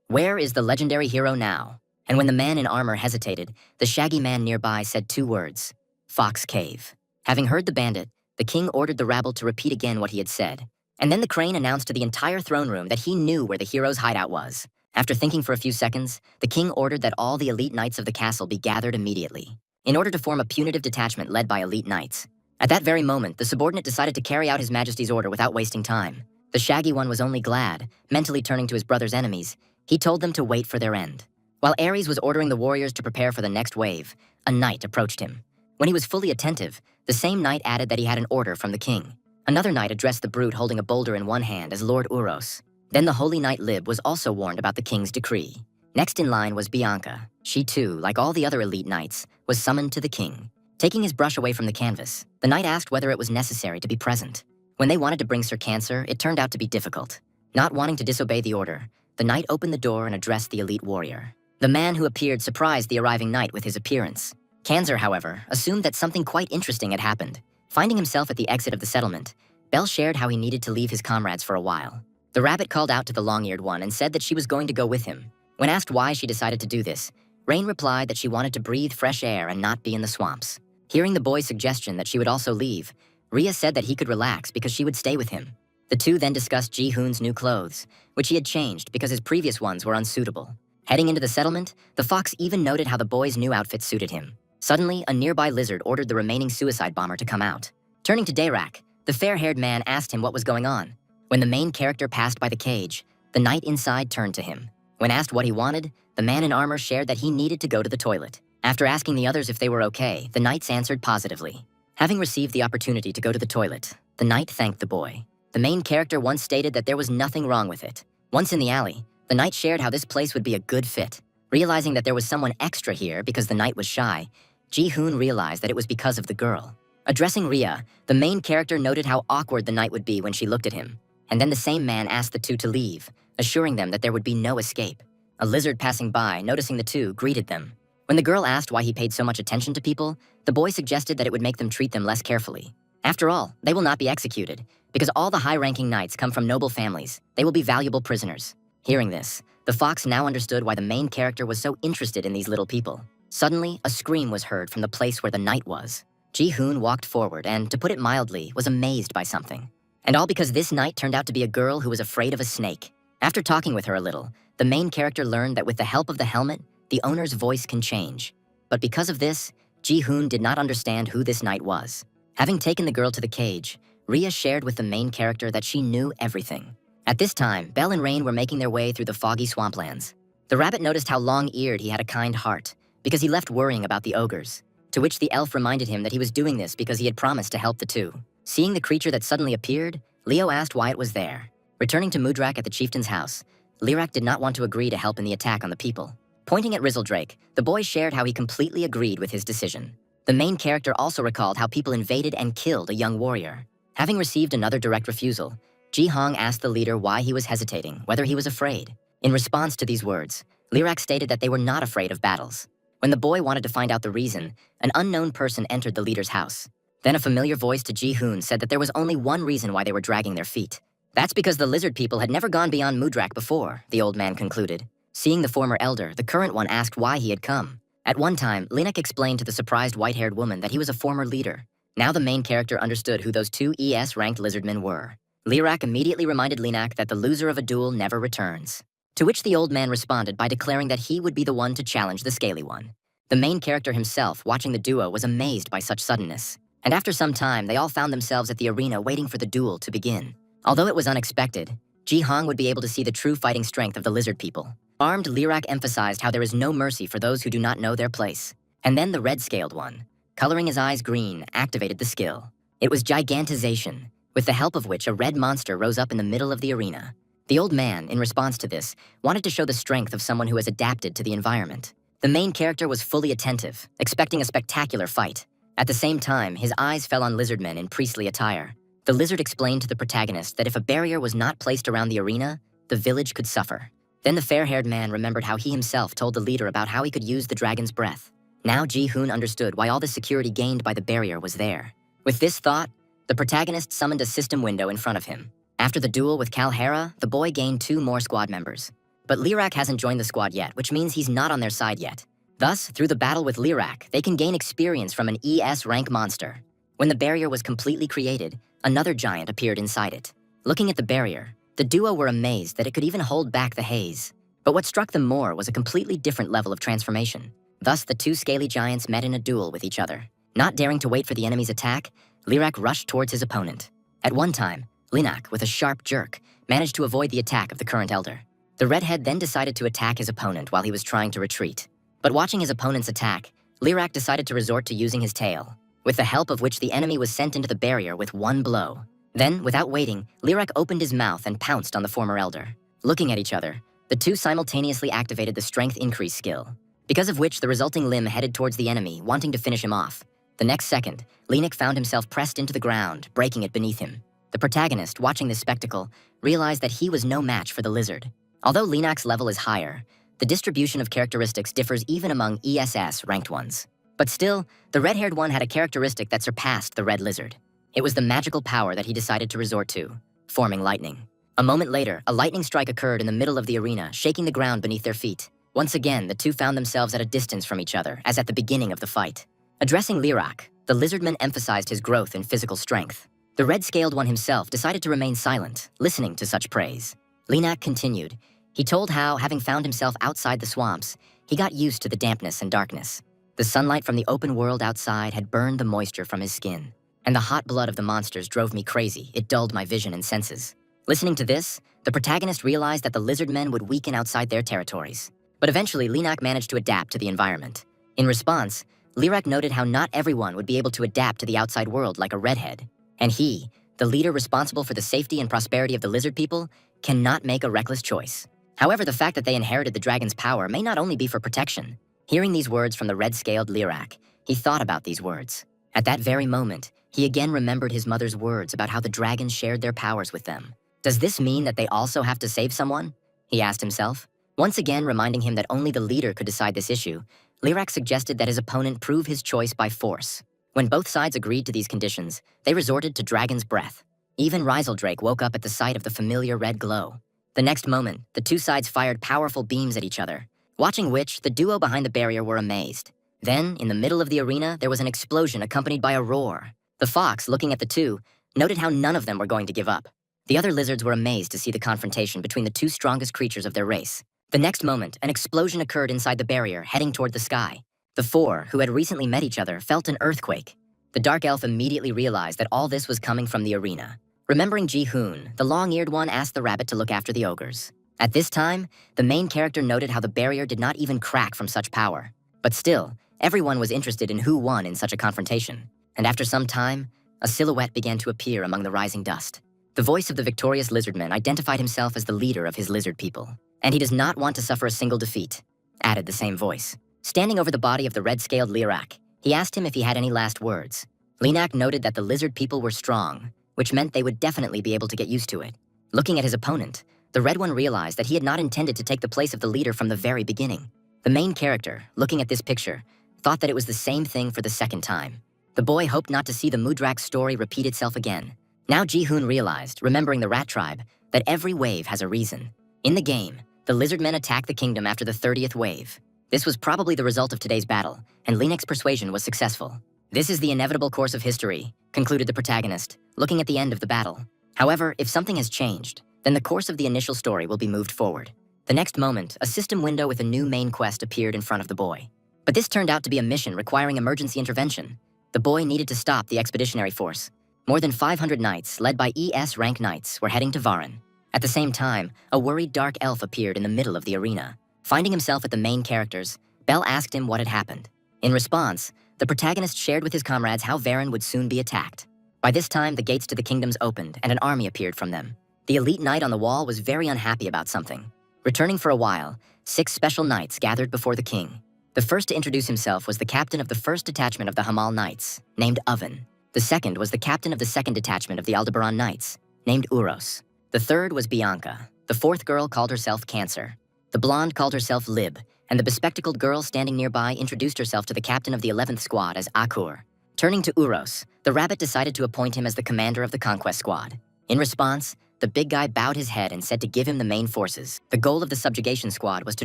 "Where is the legendary hero now?" And when the man in armor hesitated, the shaggy man nearby said 2 words: "Fox Cave." Having heard the bandit, the king ordered the rabble to repeat again what he had said. And then the crane announced to the entire throne room that he knew where the hero's hideout was. After thinking for a few seconds, the king ordered that all the elite knights of the castle be gathered immediately, in order to form a punitive detachment led by elite knights. At that very moment, the subordinate decided to carry out his majesty's order without wasting time. The shaggy one was only glad, mentally turning to his brother's enemies. He told them to wait for their end. While Ares was ordering the warriors to prepare for the next wave, a knight approached him. When he was fully attentive, the same knight added that he had an order from the king. Another knight addressed the brute holding a boulder in one hand as Lord Uros. Then the holy knight Lib was also warned about the king's decree. Next in line was Bianca. She too, like all the other elite knights, was summoned to the king. Taking his brush away from the canvas, the knight asked whether it was necessary to be present. When they wanted to bring Sir Cancer, it turned out to be difficult. Not wanting to disobey the order, the knight opened the door and addressed the elite warrior. The man who appeared surprised the arriving knight with his appearance. Cancer, however, assumed that something quite interesting had happened. Finding himself at the exit of the settlement, Bell shared how he needed to leave his comrades for a while. The rabbit called out to the long-eared one and said that she was going to go with him. When asked why she decided to do this, Rain replied that she wanted to breathe fresh air and not be in the swamps. Hearing the boy's suggestion that she would also leave, Rhea said that he could relax because she would stay with him. The two then discussed Ji-hoon's new clothes, which he had changed because his previous ones were unsuitable. Heading into the settlement, the fox even noted how the boy's new outfit suited him. Suddenly, a nearby lizard ordered the remaining suicide bomber to come out. Turning to Dayrak, the fair-haired man asked him what was going on. When the main character passed by the cage, the knight inside turned to him. When asked what he wanted, the man in armor shared that he needed to go to the toilet. After asking the others if they were okay, the knights answered positively. Having received the opportunity to go to the toilet, the knight thanked the boy. The main character once stated that there was nothing wrong with it. Once in the alley, the knight shared how this place would be a good fit. Realizing that there was someone extra here because the knight was shy, Ji-hoon realized that it was because of the girl. Addressing Rhea, the main character noted how awkward the knight would be when she looked at him. And then the same man asked the two to leave, assuring them that there would be no escape. A lizard passing by, noticing the two, greeted them. When the girl asked why he paid so much attention to people, the boy suggested that it would make them treat them less carefully. After all, they will not be executed, because all the high-ranking knights come from noble families. They will be valuable prisoners. Hearing this, the fox now understood why the main character was so interested in these little people. Suddenly, a scream was heard from the place where the knight was. Ji-hoon walked forward and, to put it mildly, was amazed by something. And all because this knight turned out to be a girl who was afraid of a snake. After talking with her a little, the main character learned that with the help of the helmet, the owner's voice can change. But because of this, Ji-hoon did not understand who this knight was. Having taken the girl to the cage, Rhea shared with the main character that she knew everything. At this time, Belle and Rain were making their way through the foggy swamplands. The rabbit noticed how long-eared he had a kind heart, because he left worrying about the ogres, to which the elf reminded him that he was doing this because he had promised to help the two. Seeing the creature that suddenly appeared, Leo asked why it was there. Returning to Mudrak at the chieftain's house, Lyrak did not want to agree to help in the attack on the people. Pointing at Rizzledrake, the boy shared how he completely agreed with his decision. The main character also recalled how people invaded and killed a young warrior. Having received another direct refusal, Ji-hong asked the leader why he was hesitating, whether he was afraid. In response to these words, Lyrak stated that they were not afraid of battles. When the boy wanted to find out the reason, an unknown person entered the leader's house. Then a familiar voice to Ji-hoon said that there was only one reason why they were dragging their feet. That's because the lizard people had never gone beyond Mudrak before, the old man concluded. Seeing the former elder, the current one asked why he had come. At one time, Linek explained to the surprised white-haired woman that he was a former leader. Now the main character understood who those two ES-ranked lizardmen were. Lirak immediately reminded Linak that the loser of a duel never returns. To which the old man responded by declaring that he would be the one to challenge the scaly one. The main character himself, watching the duo, was amazed by such suddenness. And after some time, they all found themselves at the arena waiting for the duel to begin. Although it was unexpected, Ji Hong would be able to see the true fighting strength of the lizard people. Armed, Lirak emphasized how there is no mercy for those who do not know their place. And then the red-scaled one, coloring his eyes green, activated the skill. It was gigantization, with the help of which a red monster rose up in the middle of the arena. The old man, in response to this, wanted to show the strength of someone who has adapted to the environment. The main character was fully attentive, expecting a spectacular fight. At the same time, his eyes fell on lizardmen in priestly attire. The lizard explained to the protagonist that if a barrier was not placed around the arena, the village could suffer. Then the fair-haired man remembered how he himself told the leader about how he could use the dragon's breath. Now Ji-hoon understood why all the security gained by the barrier was there. With this thought, the protagonist summoned a system window in front of him. After the duel with Kalhara, the boy gained 2 more squad members. But Lirak hasn't joined the squad yet, which means he's not on their side yet. Thus, through the battle with Lirak, they can gain experience from an ES rank monster. When the barrier was completely created, another giant appeared inside it. Looking at the barrier, the duo were amazed that it could even hold back the haze. But what struck them more was a completely different level of transformation. Thus, the 2 scaly giants met in a duel with each other. Not daring to wait for the enemy's attack, Lirak rushed towards his opponent. At one time, Linak, with a sharp jerk, managed to avoid the attack of the current elder. The redhead then decided to attack his opponent while he was trying to retreat. But watching his opponent's attack, Lirak decided to resort to using his tail, with the help of which the enemy was sent into the barrier with 1 blow. Then, without waiting, Lirak opened his mouth and pounced on the former elder. Looking at each other, the 2 simultaneously activated the strength increase skill, because of which the resulting limb headed towards the enemy, wanting to finish him off. The next second, Linek found himself pressed into the ground, breaking it beneath him. The protagonist, watching this spectacle, realized that he was no match for the lizard. Although Linak's level is higher, the distribution of characteristics differs even among ESS-ranked ones. But still, the red-haired one had a characteristic that surpassed the red lizard. It was the magical power that he decided to resort to, forming lightning. A moment later, a lightning strike occurred in the middle of the arena, shaking the ground beneath their feet. Once again, the 2 found themselves at a distance from each other, as at the beginning of the fight. Addressing Lirak, the lizardman emphasized his growth in physical strength. The red-scaled one himself decided to remain silent, listening to such praise. Linak continued. He told how, having found himself outside the swamps, he got used to the dampness and darkness. The sunlight from the open world outside had burned the moisture from his skin, and the hot blood of the monsters drove me crazy. It dulled my vision and senses. Listening to this, the protagonist realized that the lizardmen would weaken outside their territories. But eventually, Linak managed to adapt to the environment. In response, Lirak noted how not everyone would be able to adapt to the outside world like a redhead. And he, the leader responsible for the safety and prosperity of the lizard people, cannot make a reckless choice. However, the fact that they inherited the dragon's power may not only be for protection. Hearing these words from the red-scaled Lirak, he thought about these words. At that very moment, he again remembered his mother's words about how the dragons shared their powers with them. Does this mean that they also have to save someone? He asked himself. Once again reminding him that only the leader could decide this issue, Lirak suggested that his opponent prove his choice by force. When both sides agreed to these conditions, they resorted to Dragon's Breath. Even Rieseldrake woke up at the sight of the familiar red glow. The next moment, the 2 sides fired powerful beams at each other, watching which, the duo behind the barrier were amazed. Then, in the middle of the arena, there was an explosion accompanied by a roar. The fox, looking at the 2, noted how none of them were going to give up. The other lizards were amazed to see the confrontation between the 2 strongest creatures of their race. The next moment, an explosion occurred inside the barrier, heading toward the sky. The 4, who had recently met each other, felt an earthquake. The dark elf immediately realized that all this was coming from the arena. Remembering Ji-hoon, the long-eared one asked the rabbit to look after the ogres. At this time, the main character noted how the barrier did not even crack from such power. But still, everyone was interested in who won in such a confrontation. And after some time, a silhouette began to appear among the rising dust. The voice of the victorious lizardman identified himself as the leader of his lizard people. And he does not want to suffer a single defeat, added the same voice. Standing over the body of the red-scaled Lirak, he asked him if he had any last words. Linak noted that the lizard people were strong, which meant they would definitely be able to get used to it. Looking at his opponent, the red one realized that he had not intended to take the place of the leader from the very beginning. The main character, looking at this picture, thought that it was the same thing for the second time. The boy hoped not to see the Mudrak story repeat itself again. Now Ji-hoon realized, remembering the rat tribe, that every wave has a reason. In the game, the lizardmen attacked the kingdom after the 30th wave. This was probably the result of today's battle, and Linux persuasion was successful. This is the inevitable course of history, concluded the protagonist, looking at the end of the battle. However, if something has changed, then the course of the initial story will be moved forward. The next moment, a system window with a new main quest appeared in front of the boy. But this turned out to be a mission requiring emergency intervention. The boy needed to stop the expeditionary force. More than 500 knights, led by ES rank knights, were heading to Varan. At the same time, a worried dark elf appeared in the middle of the arena. Finding himself at the main characters, Bell asked him what had happened. In response, the protagonist shared with his comrades how Varan would soon be attacked. By this time, the gates to the kingdoms opened and an army appeared from them. The elite knight on the wall was very unhappy about something. Returning for a while, 6 special knights gathered before the king. The first to introduce himself was the captain of the first detachment of the Hamal Knights, named Oven. The second was the captain of the second detachment of the Aldebaran Knights, named Uros. The third was Bianca. The fourth girl called herself Cancer. The blonde called herself Lib, and the bespectacled girl standing nearby introduced herself to the captain of the 11th squad as Akur. Turning to Uros, the rabbit decided to appoint him as the commander of the conquest squad. In response, the big guy bowed his head and said to give him the main forces. The goal of the subjugation squad was to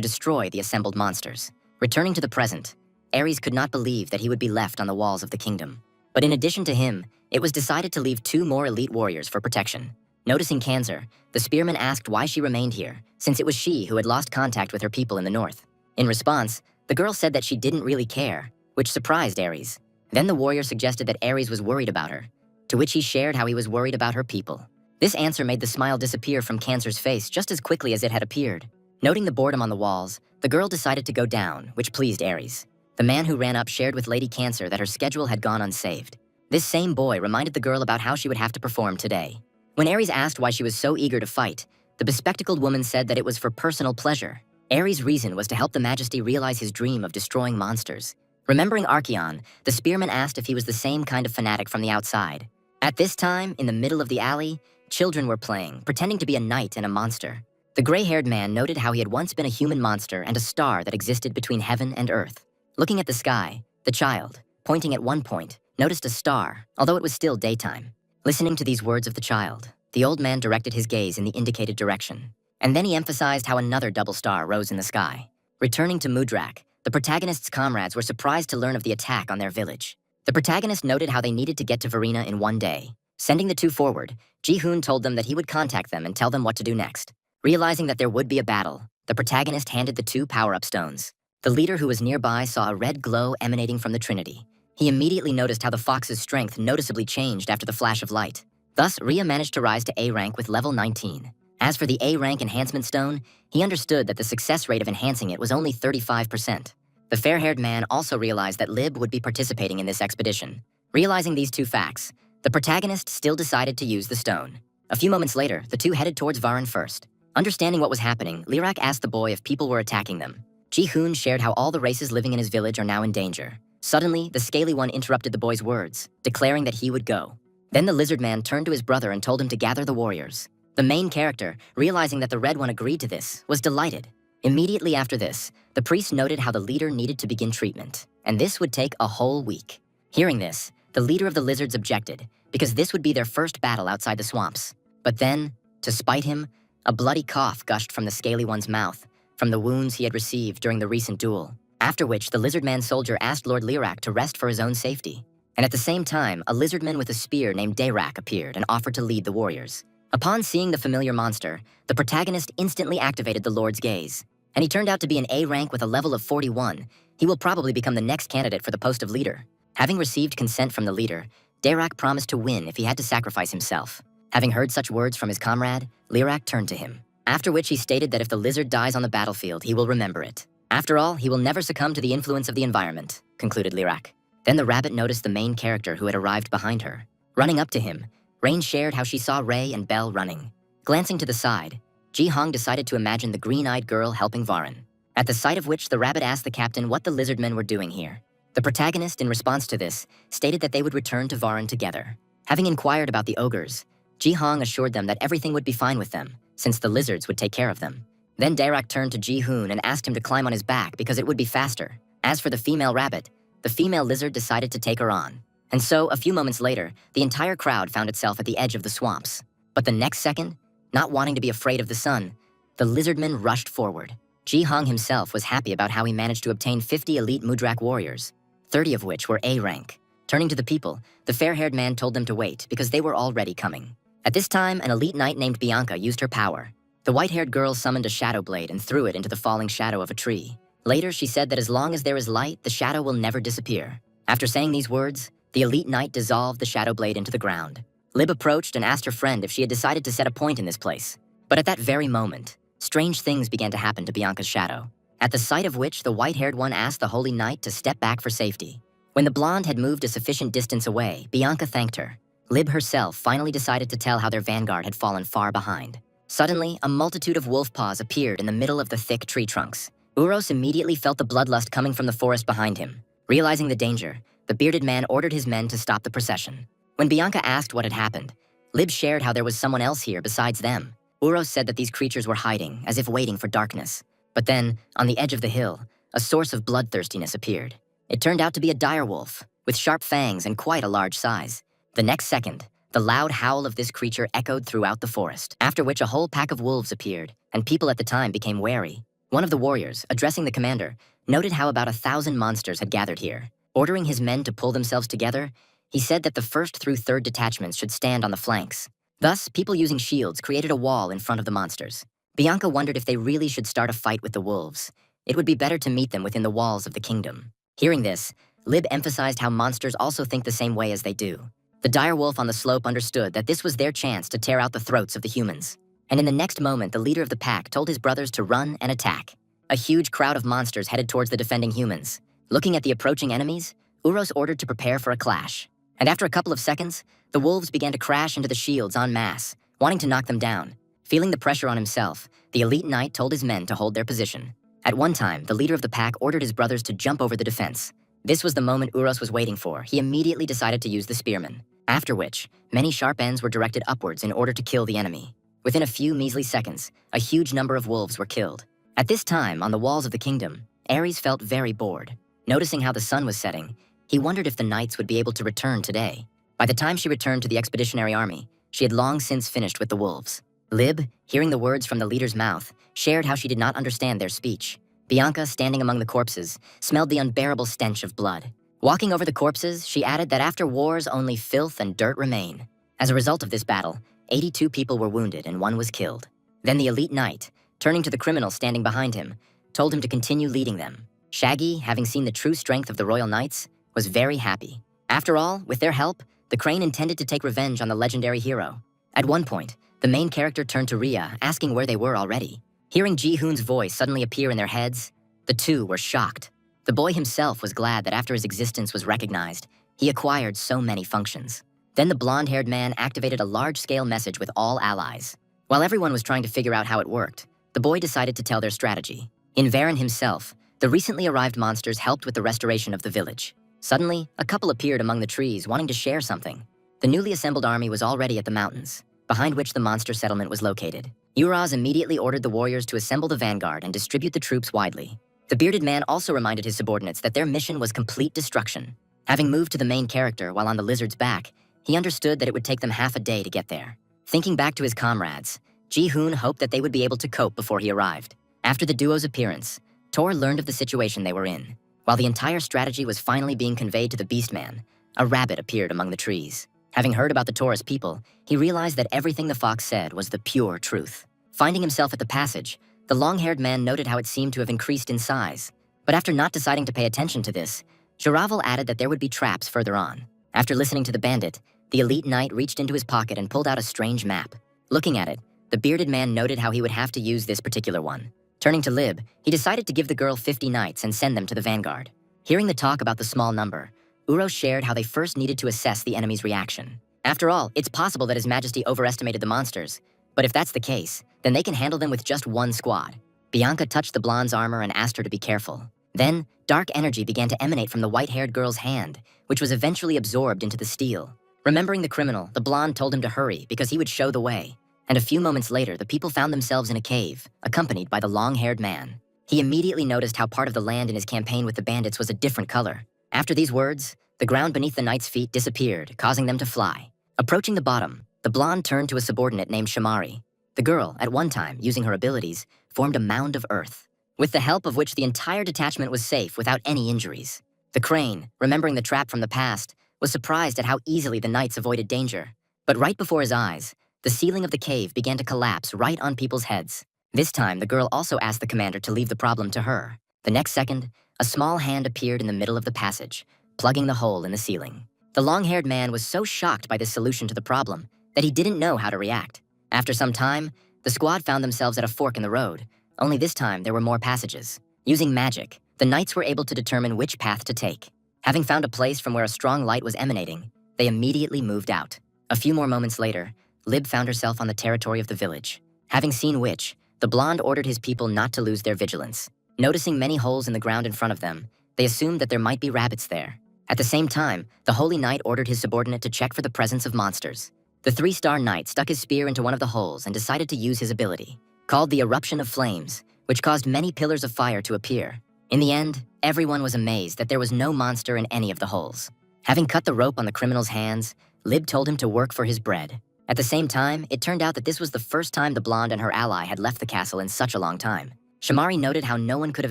destroy the assembled monsters. Returning to the present, Ares could not believe that he would be left on the walls of the kingdom. But in addition to him, it was decided to leave 2 more elite warriors for protection. Noticing Cancer, the spearman asked why she remained here, since it was she who had lost contact with her people in the north. In response, the girl said that she didn't really care, which surprised Ares. Then the warrior suggested that Ares was worried about her, to which he shared how he was worried about her people. This answer made the smile disappear from Cancer's face just as quickly as it had appeared. Noting the boredom on the walls, the girl decided to go down, which pleased Ares. The man who ran up shared with Lady Cancer that her schedule had gone unsaved. This same boy reminded the girl about how she would have to perform today. When Ares asked why she was so eager to fight, the bespectacled woman said that it was for personal pleasure. Ares' reason was to help the Majesty realize his dream of destroying monsters. Remembering Archeon, the spearman asked if he was the same kind of fanatic from the outside. At this time, in the middle of the alley, children were playing, pretending to be a knight and a monster. The gray-haired man noted how he had once been a human monster and a star that existed between heaven and earth. Looking at the sky, the child, pointing at one point, noticed a star, although it was still daytime. Listening to these words of the child, the old man directed his gaze in the indicated direction. And then he emphasized how another double star rose in the sky. Returning to Mudrak, the protagonist's comrades were surprised to learn of the attack on their village. The protagonist noted how they needed to get to Varina in one day. Sending the 2 forward, Ji-hoon told them that he would contact them and tell them what to do next. Realizing that there would be a battle, the protagonist handed the 2 power-up stones. The leader who was nearby saw a red glow emanating from the Trinity. He immediately noticed how the fox's strength noticeably changed after the flash of light. Thus, Rhea managed to rise to A rank with level 19. As for the A rank enhancement stone, he understood that the success rate of enhancing it was only 35%. The fair-haired man also realized that Lib would be participating in this expedition. Realizing these 2 facts, the protagonist still decided to use the stone. A few moments later, the 2 headed towards Varan first. Understanding what was happening, Lirak asked the boy if people were attacking them. Ji-hoon shared how all the races living in his village are now in danger. Suddenly, the scaly one interrupted the boy's words, declaring that he would go. Then the lizard man turned to his brother and told him to gather the warriors. The main character, realizing that the red one agreed to this, was delighted. Immediately after this, the priest noted how the leader needed to begin treatment, and this would take a whole week. Hearing this, the leader of the lizards objected, because this would be their first battle outside the swamps. But then, to spite him, a bloody cough gushed from the scaly one's mouth, from the wounds he had received during the recent duel. After which, the lizardman soldier asked Lord Lirak to rest for his own safety. And at the same time, a lizardman with a spear named Dayrak appeared and offered to lead the warriors. Upon seeing the familiar monster, the protagonist instantly activated the Lord's gaze. And he turned out to be an A rank with a level of 41. He will probably become the next candidate for the post of leader. Having received consent from the leader, Dayrak promised to win if he had to sacrifice himself. Having heard such words from his comrade, Lirak turned to him. After which he stated that if the lizard dies on the battlefield, he will remember it. After all, he will never succumb to the influence of the environment, concluded Lirak. Then the rabbit noticed the main character who had arrived behind her. Running up to him, Rain shared how she saw Ray and Belle running. Glancing to the side, Ji-hong decided to imagine the green-eyed girl helping Varan. At the sight of which, the rabbit asked the captain what the lizardmen were doing here. The protagonist, in response to this, stated that they would return to Varan together. Having inquired about the ogres, Ji-hong assured them that everything would be fine with them, since the lizards would take care of them. Then Dayrak turned to Ji-hoon and asked him to climb on his back because it would be faster. As for the female rabbit, the female lizard decided to take her on. And so, a few moments later, the entire crowd found itself at the edge of the swamps. But the next second, not wanting to be afraid of the sun, the lizardmen rushed forward. Ji Hong himself was happy about how he managed to obtain 50 elite Mudrak warriors, 30 of which were A rank. Turning to the people, the fair-haired man told them to wait because they were already coming. At this time, an elite knight named Bianca used her power. The white-haired girl summoned a shadow blade and threw it into the falling shadow of a tree. Later, she said that as long as there is light, the shadow will never disappear. After saying these words, the elite knight dissolved the shadow blade into the ground. Lib approached and asked her friend if she had decided to set a point in this place. But at that very moment, strange things began to happen to Bianca's shadow, at the sight of which the white-haired one asked the holy knight to step back for safety. When the blonde had moved a sufficient distance away, Bianca thanked her. Lib herself finally decided to tell how their vanguard had fallen far behind. Suddenly, a multitude of wolf paws appeared in the middle of the thick tree trunks. Uros immediately felt the bloodlust coming from the forest behind him. Realizing the danger, the bearded man ordered his men to stop the procession. When Bianca asked what had happened, Lib shared how there was someone else here besides them. Uros said that these creatures were hiding, as if waiting for darkness. But then, on the edge of the hill, a source of bloodthirstiness appeared. It turned out to be a dire wolf, with sharp fangs and quite a large size. The next second, the loud howl of this creature echoed throughout the forest, after which a whole pack of wolves appeared, and people at the time became wary. One of the warriors, addressing the commander, noted how about 1,000 monsters had gathered here. Ordering his men to pull themselves together, he said that the 1st through 3rd detachments should stand on the flanks. Thus, people using shields created a wall in front of the monsters. Bianca wondered if they really should start a fight with the wolves. It would be better to meet them within the walls of the kingdom. Hearing this, Lib emphasized how monsters also think the same way as they do. The dire wolf on the slope understood that this was their chance to tear out the throats of the humans. And in the next moment, the leader of the pack told his brothers to run and attack. A huge crowd of monsters headed towards the defending humans. Looking at the approaching enemies, Uros ordered to prepare for a clash. And after a couple of seconds, the wolves began to crash into the shields en masse, wanting to knock them down. Feeling the pressure on himself, the elite knight told his men to hold their position. At one time, the leader of the pack ordered his brothers to jump over the defense. This was the moment Uros was waiting for. He immediately decided to use the spearmen. After which, many sharp ends were directed upwards in order to kill the enemy. Within a few measly seconds, a huge number of wolves were killed. At this time, on the walls of the kingdom, Ares felt very bored. Noticing how the sun was setting, he wondered if the knights would be able to return today. By the time she returned to the expeditionary army, she had long since finished with the wolves. Lib, hearing the words from the leader's mouth, shared how she did not understand their speech. Bianca, standing among the corpses, smelled the unbearable stench of blood. Walking over the corpses, she added that after wars, only filth and dirt remain. As a result of this battle, 82 people were wounded and 1 was killed. Then the elite knight, turning to the criminal standing behind him, told him to continue leading them. Shaggy, having seen the true strength of the royal knights, was very happy. After all, with their help, the crane intended to take revenge on the legendary hero. At one point, the main character turned to Rhea, asking where they were already. Hearing Ji-hoon's voice suddenly appear in their heads, the two were shocked. The boy himself was glad that after his existence was recognized, he acquired so many functions. Then the blonde-haired man activated a large-scale message with all allies. While everyone was trying to figure out how it worked, the boy decided to tell their strategy. In Varen himself, the recently arrived monsters helped with the restoration of the village. Suddenly, a couple appeared among the trees wanting to share something. The newly assembled army was already at the mountains, behind which the monster settlement was located. Uraz immediately ordered the warriors to assemble the vanguard and distribute the troops widely. The bearded man also reminded his subordinates that their mission was complete destruction. Having moved to the main character while on the lizard's back, he understood that it would take them half a day to get there. Thinking back to his comrades, Ji-hoon hoped that they would be able to cope before he arrived. After the duo's appearance, Tor learned of the situation they were in. While the entire strategy was finally being conveyed to the beastman, a rabbit appeared among the trees. Having heard about the Taurus people, he realized that everything the fox said was the pure truth. Finding himself at the passage, the long-haired man noted how it seemed to have increased in size. But after not deciding to pay attention to this, Jaravel added that there would be traps further on. After listening to the bandit, the elite knight reached into his pocket and pulled out a strange map. Looking at it, the bearded man noted how he would have to use this particular one. Turning to Lib, he decided to give the girl 50 knights and send them to the vanguard. Hearing the talk about the small number, Uro shared how they first needed to assess the enemy's reaction. After all, it's possible that His Majesty overestimated the monsters, but if that's the case, then they can handle them with just one squad. Bianca touched the blonde's armor and asked her to be careful. Then, dark energy began to emanate from the white-haired girl's hand, which was eventually absorbed into the steel. Remembering the criminal, the blonde told him to hurry because he would show the way. And a few moments later, the people found themselves in a cave, accompanied by the long-haired man. He immediately noticed how part of the land in his campaign with the bandits was a different color. After these words, the ground beneath the knight's feet disappeared, causing them to fly. Approaching the bottom, the blonde turned to a subordinate named Shamari. The girl, at one time, using her abilities, formed a mound of earth. with the help of which the entire detachment was safe without any injuries. The crane, remembering the trap from the past, was surprised at how easily the knights avoided danger. But right before his eyes, the ceiling of the cave began to collapse right on people's heads. This time, the girl also asked the commander to leave the problem to her. The next second, a small hand appeared in the middle of the passage, plugging the hole in the ceiling. The long-haired man was so shocked by this solution to the problem that he didn't know how to react. After some time, the squad found themselves at a fork in the road, only this time there were more passages. Using magic, the knights were able to determine which path to take. Having found a place from where a strong light was emanating, they immediately moved out. A few more moments later, Lib found herself on the territory of the village. Having seen which, the blonde ordered his people not to lose their vigilance. Noticing many holes in the ground in front of them, they assumed that there might be rabbits there. At the same time, the Holy Knight ordered his subordinate to check for the presence of monsters. The 3-star knight stuck his spear into one of the holes and decided to use his ability, called the Eruption of Flames, which caused many pillars of fire to appear. In the end, everyone was amazed that there was no monster in any of the holes. Having cut the rope on the criminal's hands, Lib told him to work for his bread. At the same time, it turned out that this was the first time the blonde and her ally had left the castle in such a long time. Shamari noted how no one could have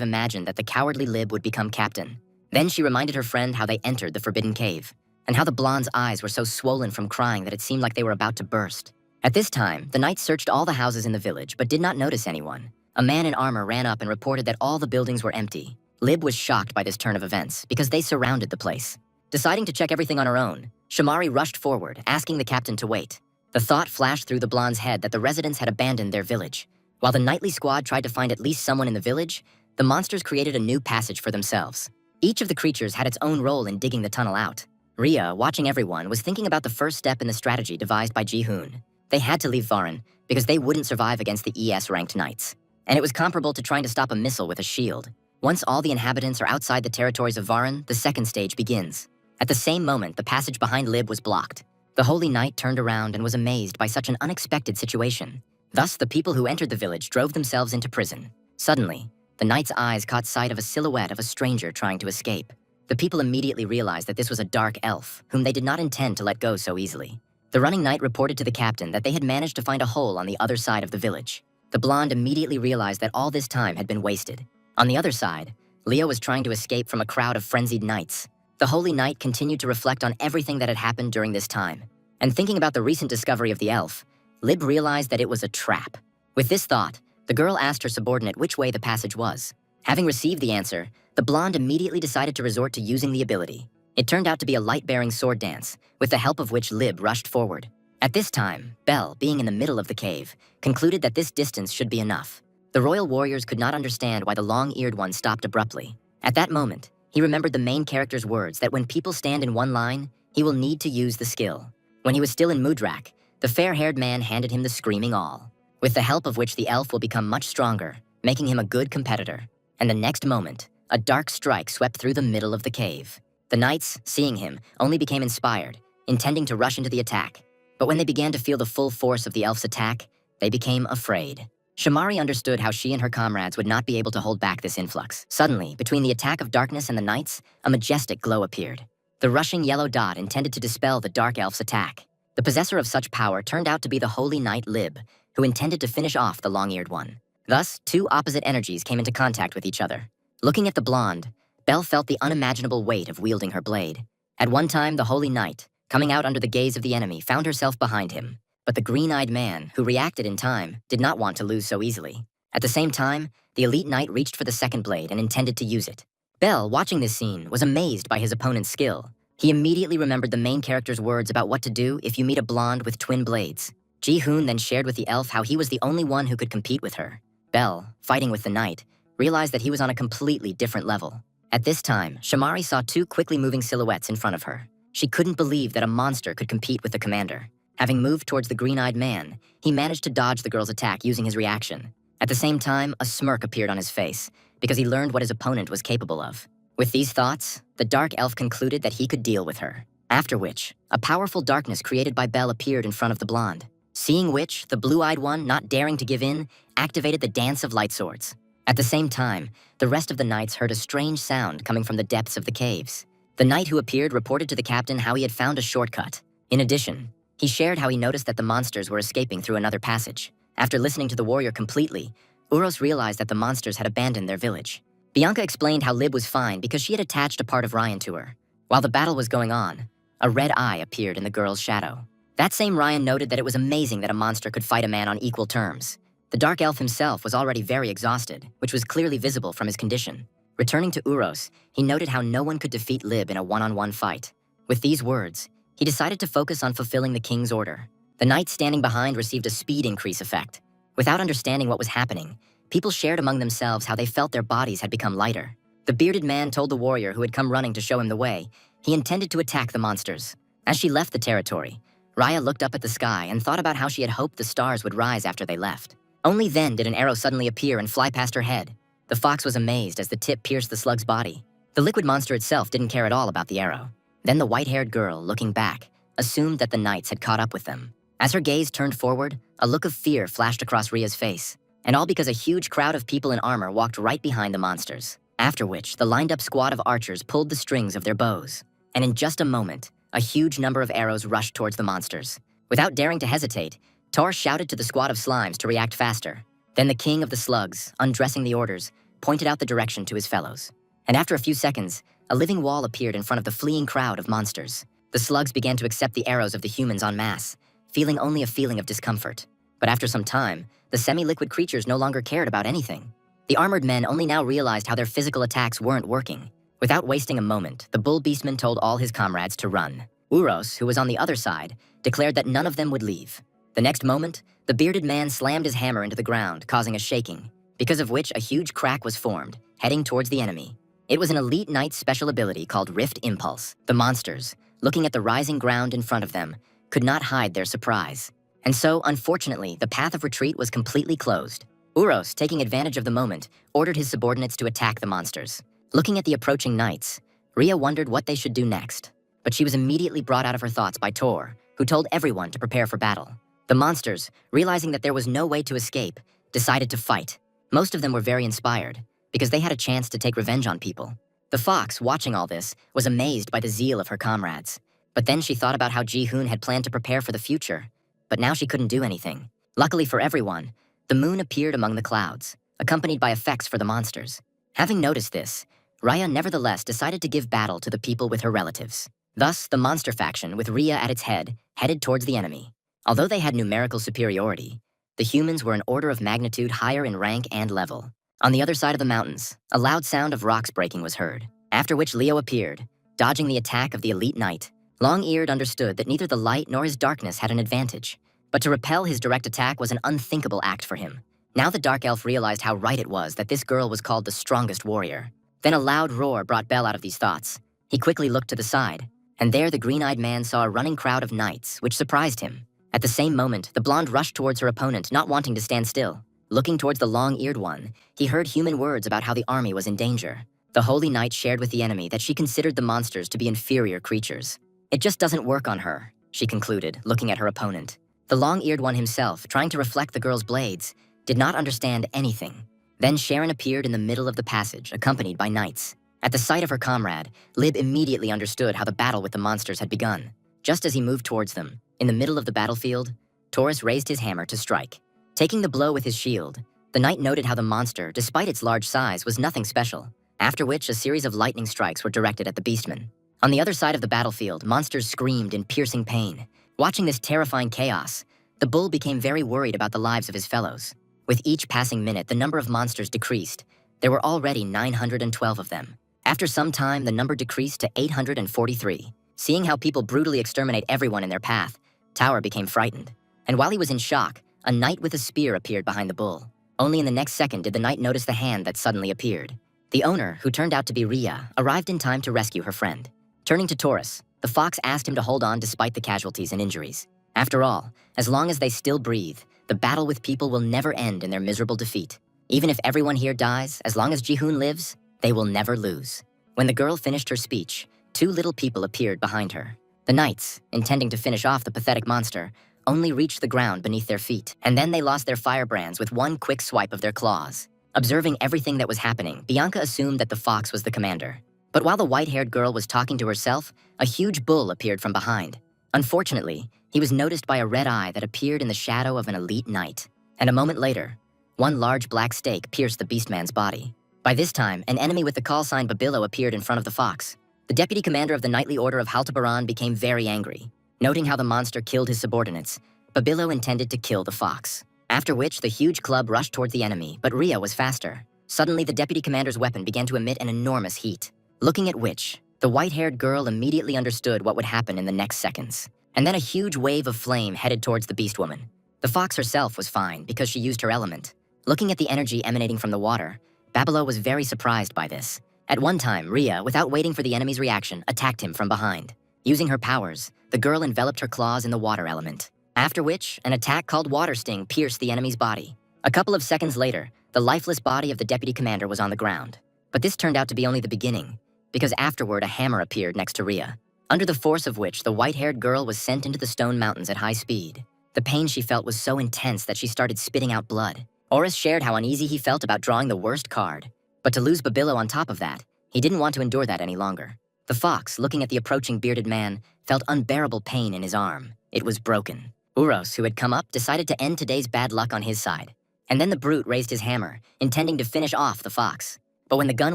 imagined that the cowardly Lib would become captain. Then she reminded her friend how they entered the forbidden cave, and how the blonde's eyes were so swollen from crying that it seemed like they were about to burst. At this time, the knights searched all the houses in the village but did not notice anyone. A man in armor ran up and reported that all the buildings were empty. Lib was shocked by this turn of events because they surrounded the place. Deciding to check everything on her own, Shamari rushed forward, asking the captain to wait. The thought flashed through the blonde's head that the residents had abandoned their village. While the knightly squad tried to find at least someone in the village, the monsters created a new passage for themselves. Each of the creatures had its own role in digging the tunnel out. Rhea, watching everyone, was thinking about the first step in the strategy devised by Ji-hoon. They had to leave Varan because they wouldn't survive against the ES-ranked knights. And it was comparable to trying to stop a missile with a shield. Once all the inhabitants are outside the territories of Varan, the second stage begins. At the same moment, the passage behind Lib was blocked. The Holy Knight turned around and was amazed by such an unexpected situation. Thus, the people who entered the village drove themselves into prison. Suddenly, the knight's eyes caught sight of a silhouette of a stranger trying to escape. The people immediately realized that this was a dark elf, whom they did not intend to let go so easily. The running knight reported to the captain that they had managed to find a hole on the other side of the village. The blonde immediately realized that all this time had been wasted. On the other side, Leo was trying to escape from a crowd of frenzied knights. The Holy Knight continued to reflect on everything that had happened during this time. And thinking about the recent discovery of the elf, Lib realized that it was a trap. With this thought, the girl asked her subordinate which way the passage was. Having received the answer, the blonde immediately decided to resort to using the ability. It turned out to be a light-bearing sword dance, with the help of which Lib rushed forward. At this time, Belle, being in the middle of the cave, concluded that this distance should be enough. The royal warriors could not understand why the long-eared one stopped abruptly. At that moment, he remembered the main character's words that when people stand in one line, he will need to use the skill. When he was still in Mudrak, the fair-haired man handed him the Screaming Awl, with the help of which the elf will become much stronger, making him a good competitor. And the next moment, a dark strike swept through the middle of the cave. The knights, seeing him, only became inspired, intending to rush into the attack. But when they began to feel the full force of the elf's attack, they became afraid. Shamari understood how she and her comrades would not be able to hold back this influx. Suddenly, between the attack of darkness and the knights, a majestic glow appeared. The rushing yellow dot intended to dispel the dark elf's attack. The possessor of such power turned out to be the Holy Knight Lib, who intended to finish off the long-eared one. Thus, two opposite energies came into contact with each other. Looking at the blonde, Belle felt the unimaginable weight of wielding her blade. At one time, the Holy Knight, coming out under the gaze of the enemy, found herself behind him. But the green-eyed man, who reacted in time, did not want to lose so easily. At the same time, the elite knight reached for the second blade and intended to use it. Belle, watching this scene, was amazed by his opponent's skill. He immediately remembered the main character's words about what to do if you meet a blonde with twin blades. Ji-hoon then shared with the elf how he was the only one who could compete with her. Belle, fighting with the knight, realized that he was on a completely different level. At this time, Shamari saw two quickly moving silhouettes in front of her. She couldn't believe that a monster could compete with the commander. Having moved towards the green-eyed man, he managed to dodge the girl's attack using his reaction. At the same time, a smirk appeared on his face, because he learned what his opponent was capable of. With these thoughts, the dark elf concluded that he could deal with her. After which, a powerful darkness created by Belle appeared in front of the blonde. Seeing which, the blue-eyed one, not daring to give in, activated the Dance of Light Swords. At the same time, the rest of the knights heard a strange sound coming from the depths of the caves. The knight who appeared reported to the captain how he had found a shortcut. In addition, he shared how he noticed that the monsters were escaping through another passage. After listening to the warrior completely, Uros realized that the monsters had abandoned their village. Bianca explained how Lib was fine because she had attached a part of Ryan to her. While the battle was going on, a red eye appeared in the girl's shadow. That same Ryan noted that it was amazing that a monster could fight a man on equal terms. The dark elf himself was already very exhausted, which was clearly visible from his condition. Returning to Uros, he noted how no one could defeat Lib in a one-on-one fight. With these words, he decided to focus on fulfilling the king's order. The knights standing behind received a speed increase effect. Without understanding what was happening, people shared among themselves how they felt their bodies had become lighter. The bearded man told the warrior who had come running to show him the way he intended to attack the monsters. As she left the territory, Raya looked up at the sky and thought about how she had hoped the stars would rise after they left. Only then did an arrow suddenly appear and fly past her head. The fox was amazed as the tip pierced the slug's body. The liquid monster itself didn't care at all about the arrow. Then the white-haired girl, looking back, assumed that the knights had caught up with them. As her gaze turned forward, a look of fear flashed across Ria's face, and all because a huge crowd of people in armor walked right behind the monsters. After which, the lined-up squad of archers pulled the strings of their bows, and in just a moment, a huge number of arrows rushed towards the monsters. Without daring to hesitate, Tor shouted to the squad of slimes to react faster. Then the king of the slugs, undressing the orders, pointed out the direction to his fellows. And after a few seconds, a living wall appeared in front of the fleeing crowd of monsters. The slugs began to accept the arrows of the humans en masse, feeling only a feeling of discomfort. But after some time, the semi-liquid creatures no longer cared about anything. The armored men only now realized how their physical attacks weren't working. Without wasting a moment, the bull beastman told all his comrades to run. Uros, who was on the other side, declared that none of them would leave. The next moment, the bearded man slammed his hammer into the ground, causing a shaking, because of which a huge crack was formed, heading towards the enemy. It was an elite knight's special ability called Rift Impulse. The monsters, looking at the rising ground in front of them, could not hide their surprise. And so, unfortunately, the path of retreat was completely closed. Uros, taking advantage of the moment, ordered his subordinates to attack the monsters. Looking at the approaching knights, Ria wondered what they should do next. But she was immediately brought out of her thoughts by Tor, who told everyone to prepare for battle. The monsters, realizing that there was no way to escape, decided to fight. Most of them were very inspired, because they had a chance to take revenge on people. The fox, watching all this, was amazed by the zeal of her comrades. But then she thought about how Ji-hoon had planned to prepare for the future, but now she couldn't do anything. Luckily for everyone, the moon appeared among the clouds, accompanied by effects for the monsters. Having noticed this, Raya nevertheless decided to give battle to the people with her relatives. Thus, the monster faction, with Ria at its head, headed towards the enemy. Although they had numerical superiority, the humans were an order of magnitude higher in rank and level. On the other side of the mountains, a loud sound of rocks breaking was heard, after which Leo appeared, dodging the attack of the elite knight. Long-Eared understood that neither the light nor his darkness had an advantage, but to repel his direct attack was an unthinkable act for him. Now the dark elf realized how right it was that this girl was called the strongest warrior. Then a loud roar brought Bell out of these thoughts. He quickly looked to the side, and there the green-eyed man saw a running crowd of knights, which surprised him. At the same moment, the blonde rushed towards her opponent, not wanting to stand still. Looking towards the long-eared one, he heard human words about how the army was in danger. The holy knight shared with the enemy that she considered the monsters to be inferior creatures. It just doesn't work on her, she concluded, looking at her opponent. The long-eared one himself, trying to reflect the girl's blades, did not understand anything. Then Sharon appeared in the middle of the passage, accompanied by knights. At the sight of her comrade, Lib immediately understood how the battle with the monsters had begun. Just as he moved towards them, in the middle of the battlefield, Taurus raised his hammer to strike. Taking the blow with his shield, the knight noted how the monster, despite its large size, was nothing special, after which a series of lightning strikes were directed at the beastman. On the other side of the battlefield, monsters screamed in piercing pain. Watching this terrifying chaos, the bull became very worried about the lives of his fellows. With each passing minute, the number of monsters decreased. There were already 912 of them. After some time, the number decreased to 843. Seeing how people brutally exterminate everyone in their path, Tower became frightened. And while he was in shock, a knight with a spear appeared behind the bull. Only in the next second did the knight notice the hand that suddenly appeared. The owner, who turned out to be Ria, arrived in time to rescue her friend. Turning to Taurus, the fox asked him to hold on despite the casualties and injuries. After all, as long as they still breathe, the battle with people will never end in their miserable defeat. Even if everyone here dies, as long as Ji-hoon lives, they will never lose. When the girl finished her speech, two little people appeared behind her. The knights, intending to finish off the pathetic monster, only reached the ground beneath their feet, and then they lost their firebrands with one quick swipe of their claws. Observing everything that was happening, Bianca assumed that the fox was the commander. But while the white-haired girl was talking to herself, a huge bull appeared from behind. Unfortunately, he was noticed by a red eye that appeared in the shadow of an elite knight. And a moment later, one large black stake pierced the beastman's body. By this time, an enemy with the call sign Babilo appeared in front of the fox. The deputy commander of the Knightly Order of Haltabaran became very angry. Noting how the monster killed his subordinates, Babilo intended to kill the fox. After which, the huge club rushed toward the enemy, but Ria was faster. Suddenly, the deputy commander's weapon began to emit an enormous heat. Looking at which, the white-haired girl immediately understood what would happen in the next seconds. And then a huge wave of flame headed towards the beast woman. The fox herself was fine because she used her element. Looking at the energy emanating from the water, Babilo was very surprised by this. At one time, Ria, without waiting for the enemy's reaction, attacked him from behind. Using her powers, the girl enveloped her claws in the water element. After which, an attack called Water Sting pierced the enemy's body. A couple of seconds later, the lifeless body of the deputy commander was on the ground. But this turned out to be only the beginning, because afterward a hammer appeared next to Ria, under the force of which the white-haired girl was sent into the stone mountains at high speed. The pain she felt was so intense that she started spitting out blood. Oris shared how uneasy he felt about drawing the worst card. But to lose Babilo on top of that, he didn't want to endure that any longer. The fox, looking at the approaching bearded man, felt unbearable pain in his arm. It was broken. Uros, who had come up, decided to end today's bad luck on his side. And then the brute raised his hammer, intending to finish off the fox. But when the gun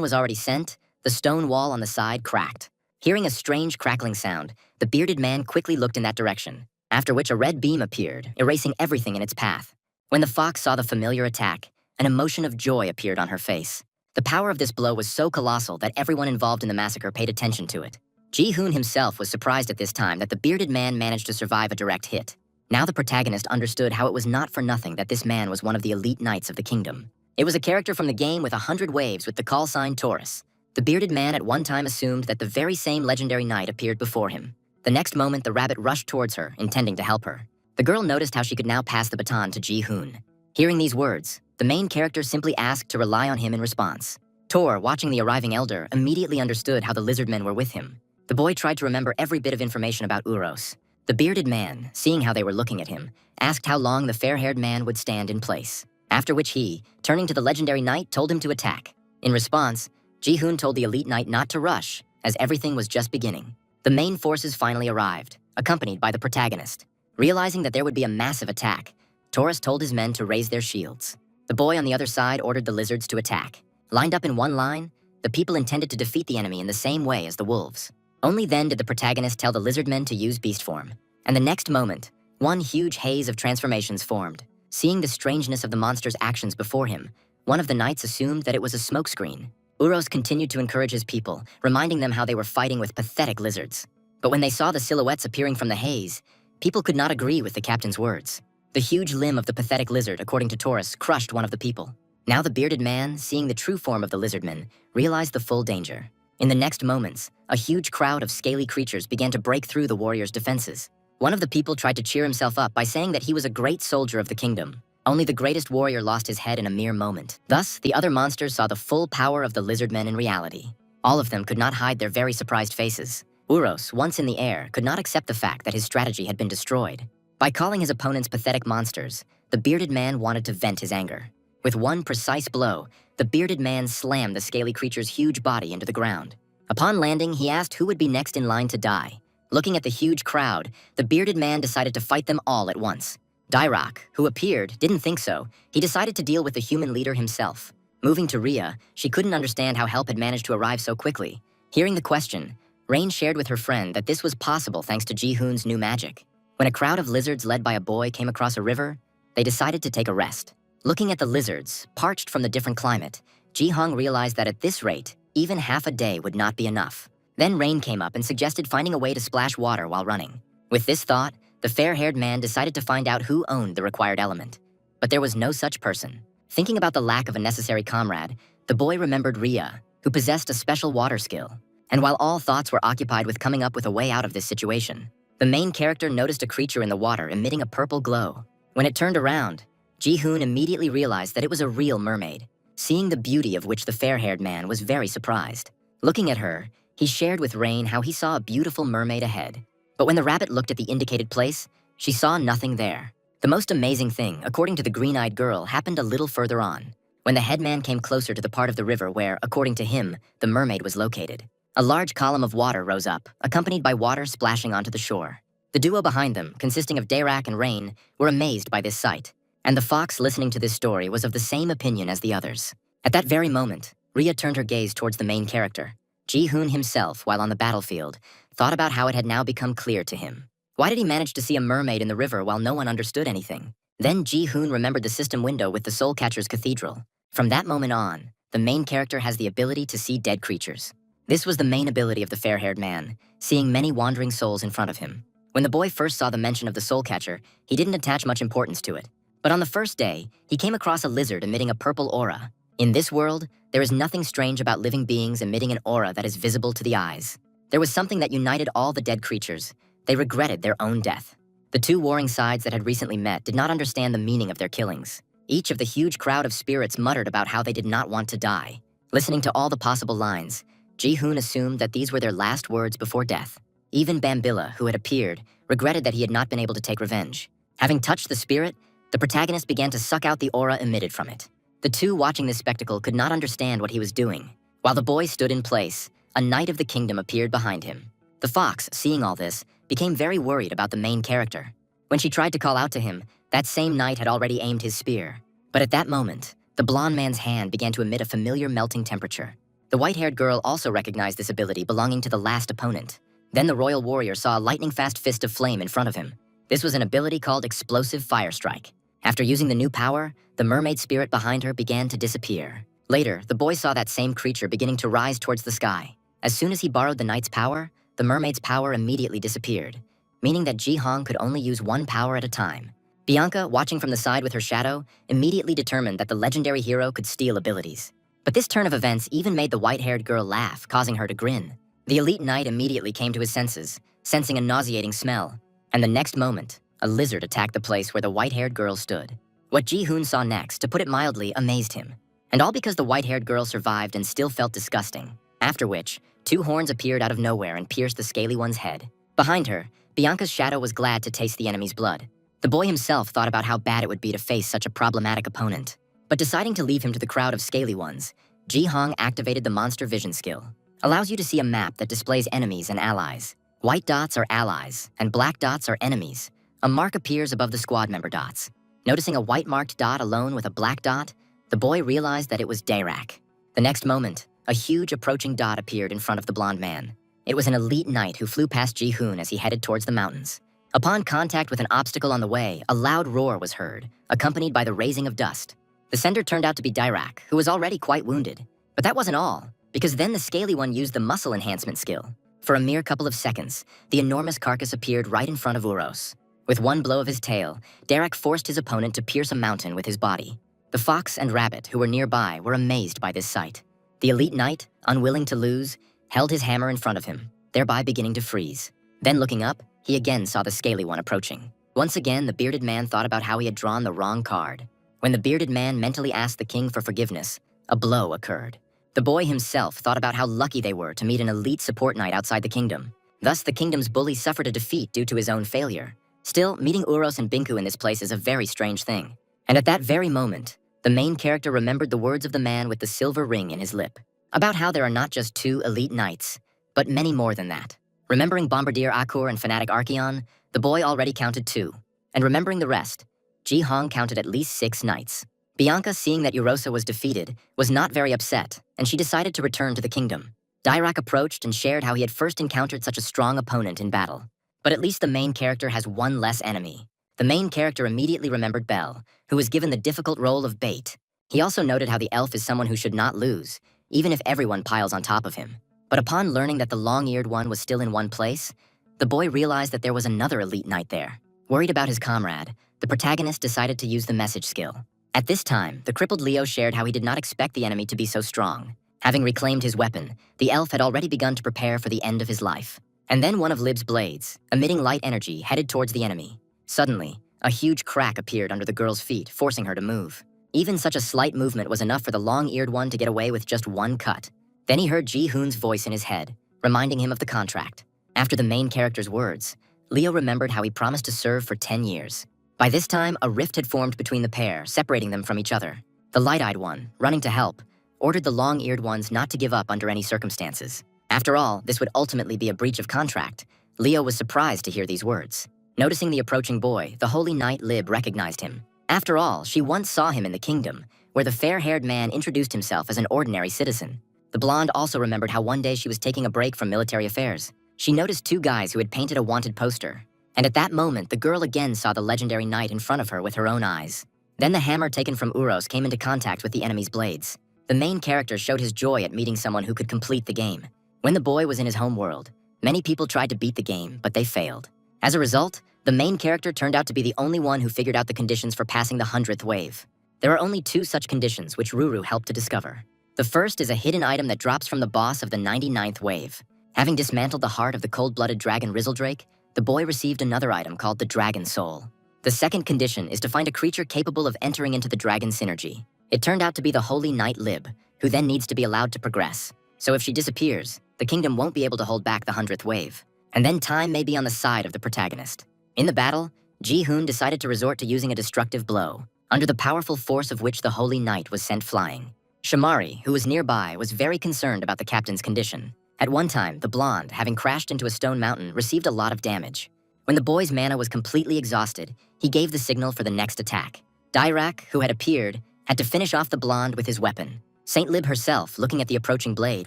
was already sent, the stone wall on the side cracked. Hearing a strange crackling sound, the bearded man quickly looked in that direction, after which a red beam appeared, erasing everything in its path. When the fox saw the familiar attack, an emotion of joy appeared on her face. The power of this blow was so colossal that everyone involved in the massacre paid attention to it. Ji-hoon himself was surprised at this time that the bearded man managed to survive a direct hit. Now the protagonist understood how it was not for nothing that this man was one of the elite knights of the kingdom. It was a character from the game with 100 waves with the call sign Taurus. The bearded man at one time assumed that the very same legendary knight appeared before him. The next moment, the rabbit rushed towards her, intending to help her. The girl noticed how she could now pass the baton to Ji-hoon. Hearing these words, the main character simply asked to rely on him in response. Tor, watching the arriving elder, immediately understood how the lizardmen were with him. The boy tried to remember every bit of information about Uros. The bearded man, seeing how they were looking at him, asked how long the fair-haired man would stand in place. After which he, turning to the legendary knight, told him to attack. In response, Ji-hoon told the elite knight not to rush, as everything was just beginning. The main forces finally arrived, accompanied by the protagonist. Realizing that there would be a massive attack, Taurus told his men to raise their shields. The boy on the other side ordered the lizards to attack. Lined up in one line, the people intended to defeat the enemy in the same way as the wolves. Only then did the protagonist tell the lizardmen to use beast form. And the next moment, one huge haze of transformations formed. Seeing the strangeness of the monster's actions before him, one of the knights assumed that it was a smokescreen. Uros continued to encourage his people, reminding them how they were fighting with pathetic lizards. But when they saw the silhouettes appearing from the haze, people could not agree with the captain's words. The huge limb of the pathetic lizard, according to Taurus, crushed one of the people. Now the bearded man, seeing the true form of the lizardman, realized the full danger. In the next moments, a huge crowd of scaly creatures began to break through the warrior's defenses. One of the people tried to cheer himself up by saying that he was a great soldier of the kingdom. Only the greatest warrior lost his head in a mere moment. Thus, the other monsters saw the full power of the lizardmen in reality. All of them could not hide their very surprised faces. Uros, once in the air, could not accept the fact that his strategy had been destroyed. By calling his opponents pathetic monsters, the bearded man wanted to vent his anger. With one precise blow, the bearded man slammed the scaly creature's huge body into the ground. Upon landing, he asked who would be next in line to die. Looking at the huge crowd, the bearded man decided to fight them all at once. Dairak, who appeared, didn't think so. He decided to deal with the human leader himself. Moving to Ria, she couldn't understand how help had managed to arrive so quickly. Hearing the question, Rain shared with her friend that this was possible thanks to Ji-hoon's new magic. When a crowd of lizards led by a boy came across a river, they decided to take a rest. Looking at the lizards, parched from the different climate, Ji-hong realized that at this rate, even half a day would not be enough. Then Rain came up and suggested finding a way to splash water while running. With this thought, the fair-haired man decided to find out who owned the required element. But there was no such person. Thinking about the lack of a necessary comrade, the boy remembered Ria, who possessed a special water skill. And while all thoughts were occupied with coming up with a way out of this situation, the main character noticed a creature in the water emitting a purple glow. When it turned around, Ji-hoon immediately realized that it was a real mermaid. Seeing the beauty of which the fair-haired man was very surprised. Looking at her, he shared with Rain how he saw a beautiful mermaid ahead. But when the rabbit looked at the indicated place, she saw nothing there. The most amazing thing, according to the green-eyed girl, happened a little further on, when the headman came closer to the part of the river where, according to him, the mermaid was located. A large column of water rose up, accompanied by water splashing onto the shore. The duo behind them, consisting of Dairak and Rain, were amazed by this sight. And the fox listening to this story was of the same opinion as the others. At that very moment, Rhea turned her gaze towards the main character. Ji-hoon himself, while on the battlefield, thought about how it had now become clear to him. Why did he manage to see a mermaid in the river while no one understood anything? Then Ji-hoon remembered the system window with the Soul Catcher's cathedral. From that moment on, the main character has the ability to see dead creatures. This was the main ability of the fair-haired man, seeing many wandering souls in front of him. When the boy first saw the mention of the Soul Catcher, he didn't attach much importance to it. But on the first day, he came across a lizard emitting a purple aura. In this world, there is nothing strange about living beings emitting an aura that is visible to the eyes. There was something that united all the dead creatures. They regretted their own death. The two warring sides that had recently met did not understand the meaning of their killings. Each of the huge crowd of spirits muttered about how they did not want to die. Listening to all the possible lines, Ji-hoon assumed that these were their last words before death. Even Bambilla, who had appeared, regretted that he had not been able to take revenge. Having touched the spirit, the protagonist began to suck out the aura emitted from it. The two watching this spectacle could not understand what he was doing. While the boy stood in place, a knight of the kingdom appeared behind him. The fox, seeing all this, became very worried about the main character. When she tried to call out to him, that same knight had already aimed his spear. But at that moment, the blonde man's hand began to emit a familiar melting temperature. The white-haired girl also recognized this ability belonging to the last opponent. Then the royal warrior saw a lightning-fast fist of flame in front of him. This was an ability called Explosive Fire Strike. After using the new power, the mermaid spirit behind her began to disappear. Later, the boy saw that same creature beginning to rise towards the sky. As soon as he borrowed the knight's power, the mermaid's power immediately disappeared, meaning that Ji-hong could only use one power at a time. Bianca, watching from the side with her shadow, immediately determined that the legendary hero could steal abilities. But this turn of events even made the white-haired girl laugh, causing her to grin. The elite knight immediately came to his senses, sensing a nauseating smell. And the next moment, a lizard attacked the place where the white-haired girl stood. What Ji-hoon saw next, to put it mildly, amazed him. And all because the white-haired girl survived and still felt disgusting. After which, two horns appeared out of nowhere and pierced the scaly one's head. Behind her, Bianca's shadow was glad to taste the enemy's blood. The boy himself thought about how bad it would be to face such a problematic opponent. But deciding to leave him to the crowd of scaly ones, Ji-hong activated the Monster Vision skill. Allows you to see a map that displays enemies and allies. White dots are allies, and black dots are enemies. A mark appears above the squad member dots. Noticing a white-marked dot alone with a black dot, the boy realized that it was Dayrak. The next moment, a huge approaching dot appeared in front of the blonde man. It was an elite knight who flew past Ji-hoon as he headed towards the mountains. Upon contact with an obstacle on the way, a loud roar was heard, accompanied by the raising of dust. The sender turned out to be Dayrak, who was already quite wounded. But that wasn't all, because then the scaly one used the muscle enhancement skill. For a mere couple of seconds, the enormous carcass appeared right in front of Uros. With one blow of his tail, Dayrak forced his opponent to pierce a mountain with his body. The fox and rabbit, who were nearby, were amazed by this sight. The elite knight, unwilling to lose, held his hammer in front of him, thereby beginning to freeze. Then looking up, he again saw the scaly one approaching. Once again, the bearded man thought about how he had drawn the wrong card. When the bearded man mentally asked the king for forgiveness, a blow occurred. The boy himself thought about how lucky they were to meet an elite support knight outside the kingdom. Thus, the kingdom's bully suffered a defeat due to his own failure. Still, meeting Uros and Binku in this place is a very strange thing. And at that very moment, the main character remembered the words of the man with the silver ring in his lip, about how there are not just two elite knights, but many more than that. Remembering Bombardier Akur and Fanatic Archeon, the boy already counted 2. And remembering the rest, Ji-hong counted at least 6 knights. Bianca, seeing that Urosa was defeated, was not very upset, and she decided to return to the kingdom. Dayrak approached and shared how he had first encountered such a strong opponent in battle. But at least the main character has one less enemy. The main character immediately remembered Belle, who was given the difficult role of bait. He also noted how the elf is someone who should not lose, even if everyone piles on top of him. But upon learning that the long-eared one was still in one place, the boy realized that there was another elite knight there. Worried about his comrade, the protagonist decided to use the message skill. At this time, the crippled Leo shared how he did not expect the enemy to be so strong. Having reclaimed his weapon, the elf had already begun to prepare for the end of his life. And then one of Lib's blades, emitting light energy, headed towards the enemy. Suddenly, a huge crack appeared under the girl's feet, forcing her to move. Even such a slight movement was enough for the long-eared one to get away with just one cut. Then he heard Ji-hoon's voice in his head, reminding him of the contract. After the main character's words, Leo remembered how he promised to serve for 10 years. By this time, a rift had formed between the pair, separating them from each other. The light-eyed one, running to help, ordered the long-eared ones not to give up under any circumstances. After all, this would ultimately be a breach of contract. Leo was surprised to hear these words. Noticing the approaching boy, the holy knight Lib recognized him. After all, she once saw him in the kingdom, where the fair-haired man introduced himself as an ordinary citizen. The blonde also remembered how one day she was taking a break from military affairs. She noticed two guys who had painted a wanted poster. And at that moment, the girl again saw the legendary knight in front of her with her own eyes. Then the hammer taken from Uros came into contact with the enemy's blades. The main character showed his joy at meeting someone who could complete the game. When the boy was in his home world, many people tried to beat the game, but they failed. As a result, the main character turned out to be the only one who figured out the conditions for passing the 100th wave. There are only two such conditions which Ruru helped to discover. The first is a hidden item that drops from the boss of the 99th wave. Having dismantled the heart of the cold-blooded dragon Rizzledrake, the boy received another item called the Dragon Soul. The second condition is to find a creature capable of entering into the dragon synergy. It turned out to be the holy knight Lib, who then needs to be allowed to progress. So if she disappears, the kingdom won't be able to hold back the 100th wave. And then time may be on the side of the protagonist. In the battle, Ji-hoon decided to resort to using a destructive blow, under the powerful force of which the holy knight was sent flying. Shamari, who was nearby, was very concerned about the captain's condition. At one time, the blonde, having crashed into a stone mountain, received a lot of damage. When the boy's mana was completely exhausted, he gave the signal for the next attack. Dirac, who had appeared, had to finish off the blonde with his weapon. Saint Lib herself, looking at the approaching blade,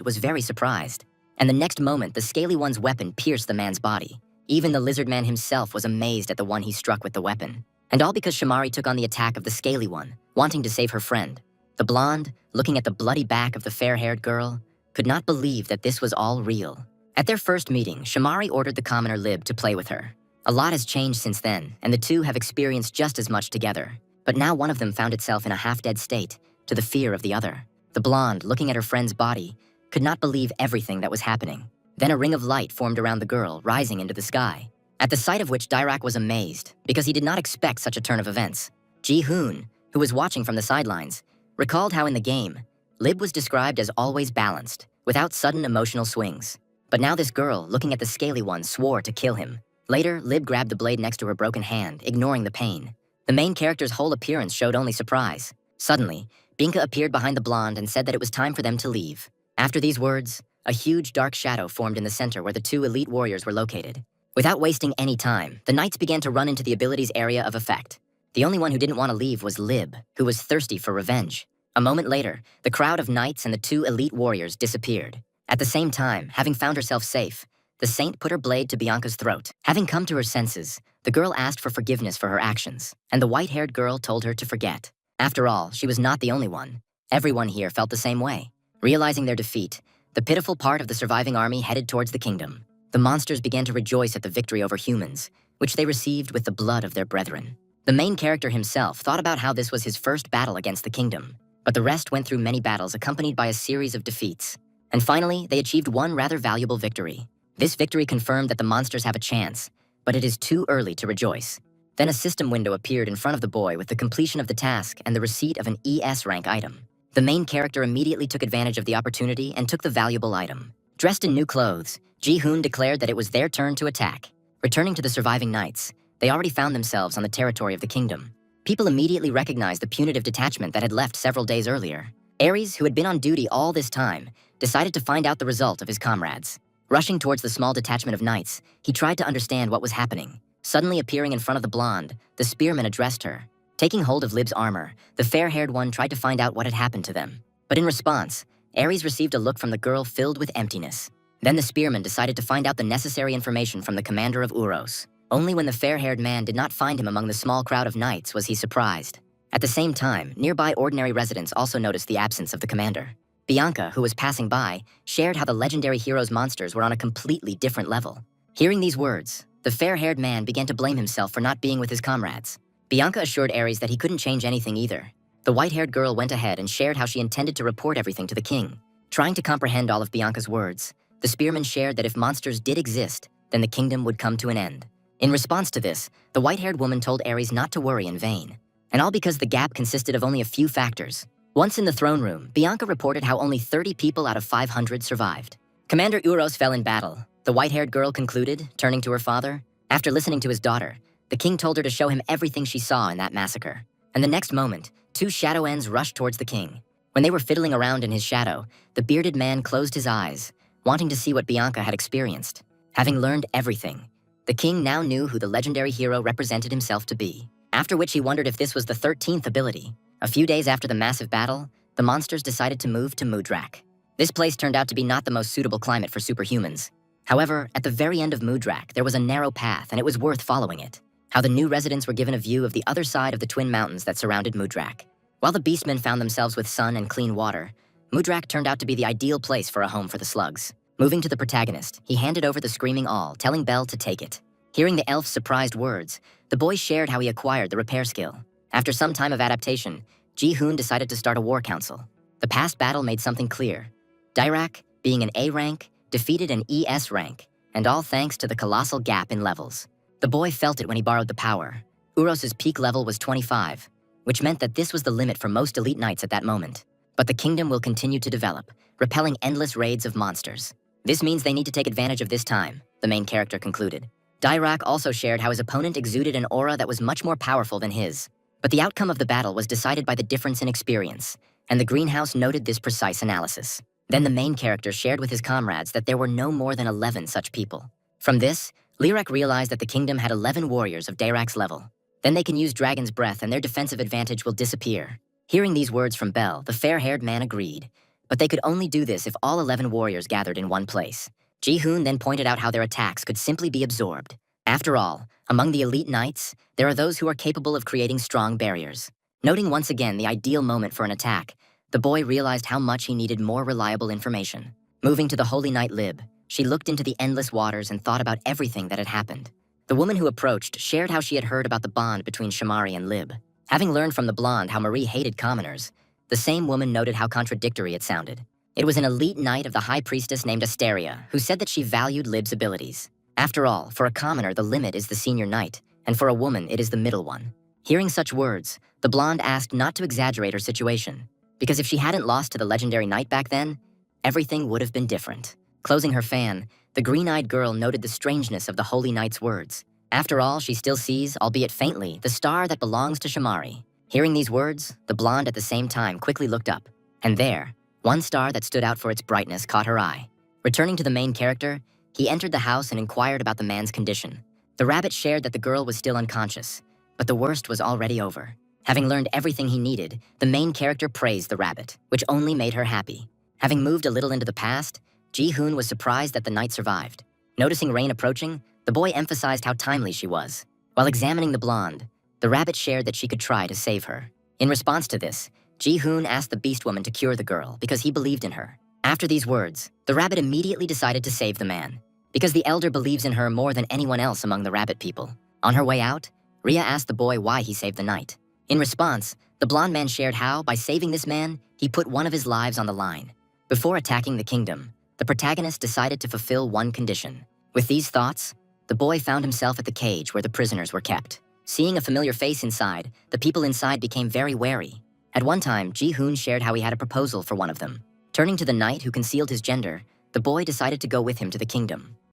was very surprised. And the next moment, the scaly one's weapon pierced the man's body. Even the lizard man himself was amazed at the one he struck with the weapon. And all because Shamari took on the attack of the scaly one, wanting to save her friend. The blonde, looking at the bloody back of the fair-haired girl, could not believe that this was all real. At their first meeting, Shamari ordered the commoner Lib to play with her. A lot has changed since then, and the two have experienced just as much together. But now one of them found itself in a half-dead state, to the fear of the other. The blonde, looking at her friend's body, could not believe everything that was happening. Then a ring of light formed around the girl, rising into the sky. At the sight of which Dirac was amazed, because he did not expect such a turn of events. Ji-hoon, who was watching from the sidelines, recalled how in the game, Lib was described as always balanced, without sudden emotional swings. But now this girl, looking at the scaly one, swore to kill him. Later, Lib grabbed the blade next to her broken hand, ignoring the pain. The main character's whole appearance showed only surprise. Suddenly, Binka appeared behind the blonde and said that it was time for them to leave. After these words, a huge dark shadow formed in the center where the two elite warriors were located. Without wasting any time, the knights began to run into the abilities area of effect. The only one who didn't want to leave was Lib, who was thirsty for revenge. A moment later, the crowd of knights and the two elite warriors disappeared. At the same time, having found herself safe, the saint put her blade to Bianca's throat. Having come to her senses, the girl asked for forgiveness for her actions, and the white-haired girl told her to forget. After all, she was not the only one. Everyone here felt the same way. Realizing their defeat, the pitiful part of the surviving army headed towards the kingdom. The monsters began to rejoice at the victory over humans, which they received with the blood of their brethren. The main character himself thought about how this was his first battle against the kingdom, but the rest went through many battles accompanied by a series of defeats. And finally, they achieved one rather valuable victory. This victory confirmed that the monsters have a chance, but it is too early to rejoice. Then a system window appeared in front of the boy with the completion of the task and the receipt of an ES rank item. The main character immediately took advantage of the opportunity and took the valuable item. Dressed in new clothes, Ji-hoon declared that it was their turn to attack. Returning to the surviving knights, they already found themselves on the territory of the kingdom. People immediately recognized the punitive detachment that had left several days earlier. Ares, who had been on duty all this time, decided to find out the result of his comrades. Rushing towards the small detachment of knights, he tried to understand what was happening. Suddenly appearing in front of the blonde, the spearman addressed her. Taking hold of Lib's armor, the fair-haired one tried to find out what had happened to them. But in response, Ares received a look from the girl filled with emptiness. Then the spearman decided to find out the necessary information from the commander of Uros. Only when the fair-haired man did not find him among the small crowd of knights was he surprised. At the same time, nearby ordinary residents also noticed the absence of the commander. Bianca, who was passing by, shared how the legendary hero's monsters were on a completely different level. Hearing these words, the fair-haired man began to blame himself for not being with his comrades. Bianca assured Ares that he couldn't change anything either. The white-haired girl went ahead and shared how she intended to report everything to the king. Trying to comprehend all of Bianca's words, the spearman shared that if monsters did exist, then the kingdom would come to an end. In response to this, the white-haired woman told Ares not to worry in vain. And all because the gap consisted of only a few factors. Once in the throne room, Bianca reported how only 30 people out of 500 survived. Commander Uros fell in battle, the white-haired girl concluded, turning to her father. After listening to his daughter, the king told her to show him everything she saw in that massacre. And the next moment, two shadow ends rushed towards the king. When they were fiddling around in his shadow, the bearded man closed his eyes, wanting to see what Bianca had experienced. Having learned everything, the king now knew who the legendary hero represented himself to be. after which he wondered if this was the 13th ability. A few days after the massive battle, the monsters decided to move to Mudrak. This place turned out to be not the most suitable climate for superhumans. However, at the very end of Mudrak, there was a narrow path, and it was worth following it. How the new residents were given a view of the other side of the twin mountains that surrounded Mudrak. While the beastmen found themselves with sun and clean water, Mudrak turned out to be the ideal place for a home for the slugs. Moving to the protagonist, he handed over the screaming awl, telling Belle to take it. Hearing the elf's surprised words, the boy shared how he acquired the repair skill. After some time of adaptation, Ji-hoon decided to start a war council. The past battle made something clear. Dirac, being an A rank, defeated an ES rank, and all thanks to the colossal gap in levels. The boy felt it when he borrowed the power. Uros's peak level was 25, which meant that this was the limit for most elite knights at that moment. But the kingdom will continue to develop, repelling endless raids of monsters. This means they need to take advantage of this time, the main character concluded. Dirac also shared how his opponent exuded an aura that was much more powerful than his. But the outcome of the battle was decided by the difference in experience, and the greenhouse noted this precise analysis. Then the main character shared with his comrades that there were no more than 11 such people. From this, Lyrak realized that the kingdom had 11 warriors of Dirac's level. Then they can use Dragon's Breath and their defensive advantage will disappear. Hearing these words from Belle, the fair-haired man agreed. But they could only do this if all 11 warriors gathered in one place. Ji-hoon then pointed out how their attacks could simply be absorbed. After all, among the elite knights, there are those who are capable of creating strong barriers. Noting once again the ideal moment for an attack, the boy realized how much he needed more reliable information. Moving to the Holy Knight Lib, she looked into the endless waters and thought about everything that had happened. The woman who approached shared how she had heard about the bond between Shamari and Lib. Having learned from the blonde how Marie hated commoners, the same woman noted how contradictory it sounded. It was an elite knight of the High Priestess named Asteria who said that she valued Lib's abilities. After all, for a commoner, the limit is the senior knight, and for a woman, it is the middle one. Hearing such words, the blonde asked not to exaggerate her situation, because if she hadn't lost to the legendary knight back then, everything would have been different. Closing her fan, the green-eyed girl noted the strangeness of the Holy Knight's words. After all, she still sees, albeit faintly, the star that belongs to Shamari. Hearing these words, the blonde at the same time quickly looked up, and there, one star that stood out for its brightness caught her eye. Returning to the main character, he entered the house and inquired about the man's condition. The rabbit shared that the girl was still unconscious, but the worst was already over. Having learned everything he needed, the main character praised the rabbit, which only made her happy. Having moved a little into the past, Ji-hoon was surprised that the night survived. Noticing rain approaching, the boy emphasized how timely she was. While examining the blonde, the rabbit shared that she could try to save her. In response to this, Ji-hoon asked the beast woman to cure the girl because he believed in her. After these words, the rabbit immediately decided to save the man, because the elder believes in her more than anyone else among the rabbit people. On her way out, Rhea asked the boy why he saved the knight. In response, the blonde man shared how, by saving this man, he put one of his lives on the line. Before attacking the kingdom, the protagonist decided to fulfill one condition. With these thoughts, the boy found himself at the cage where the prisoners were kept. Seeing a familiar face inside, the people inside became very wary. At one time, Ji-hoon shared how he had a proposal for one of them. Turning to the knight who concealed his gender, the boy decided to go with him to the kingdom.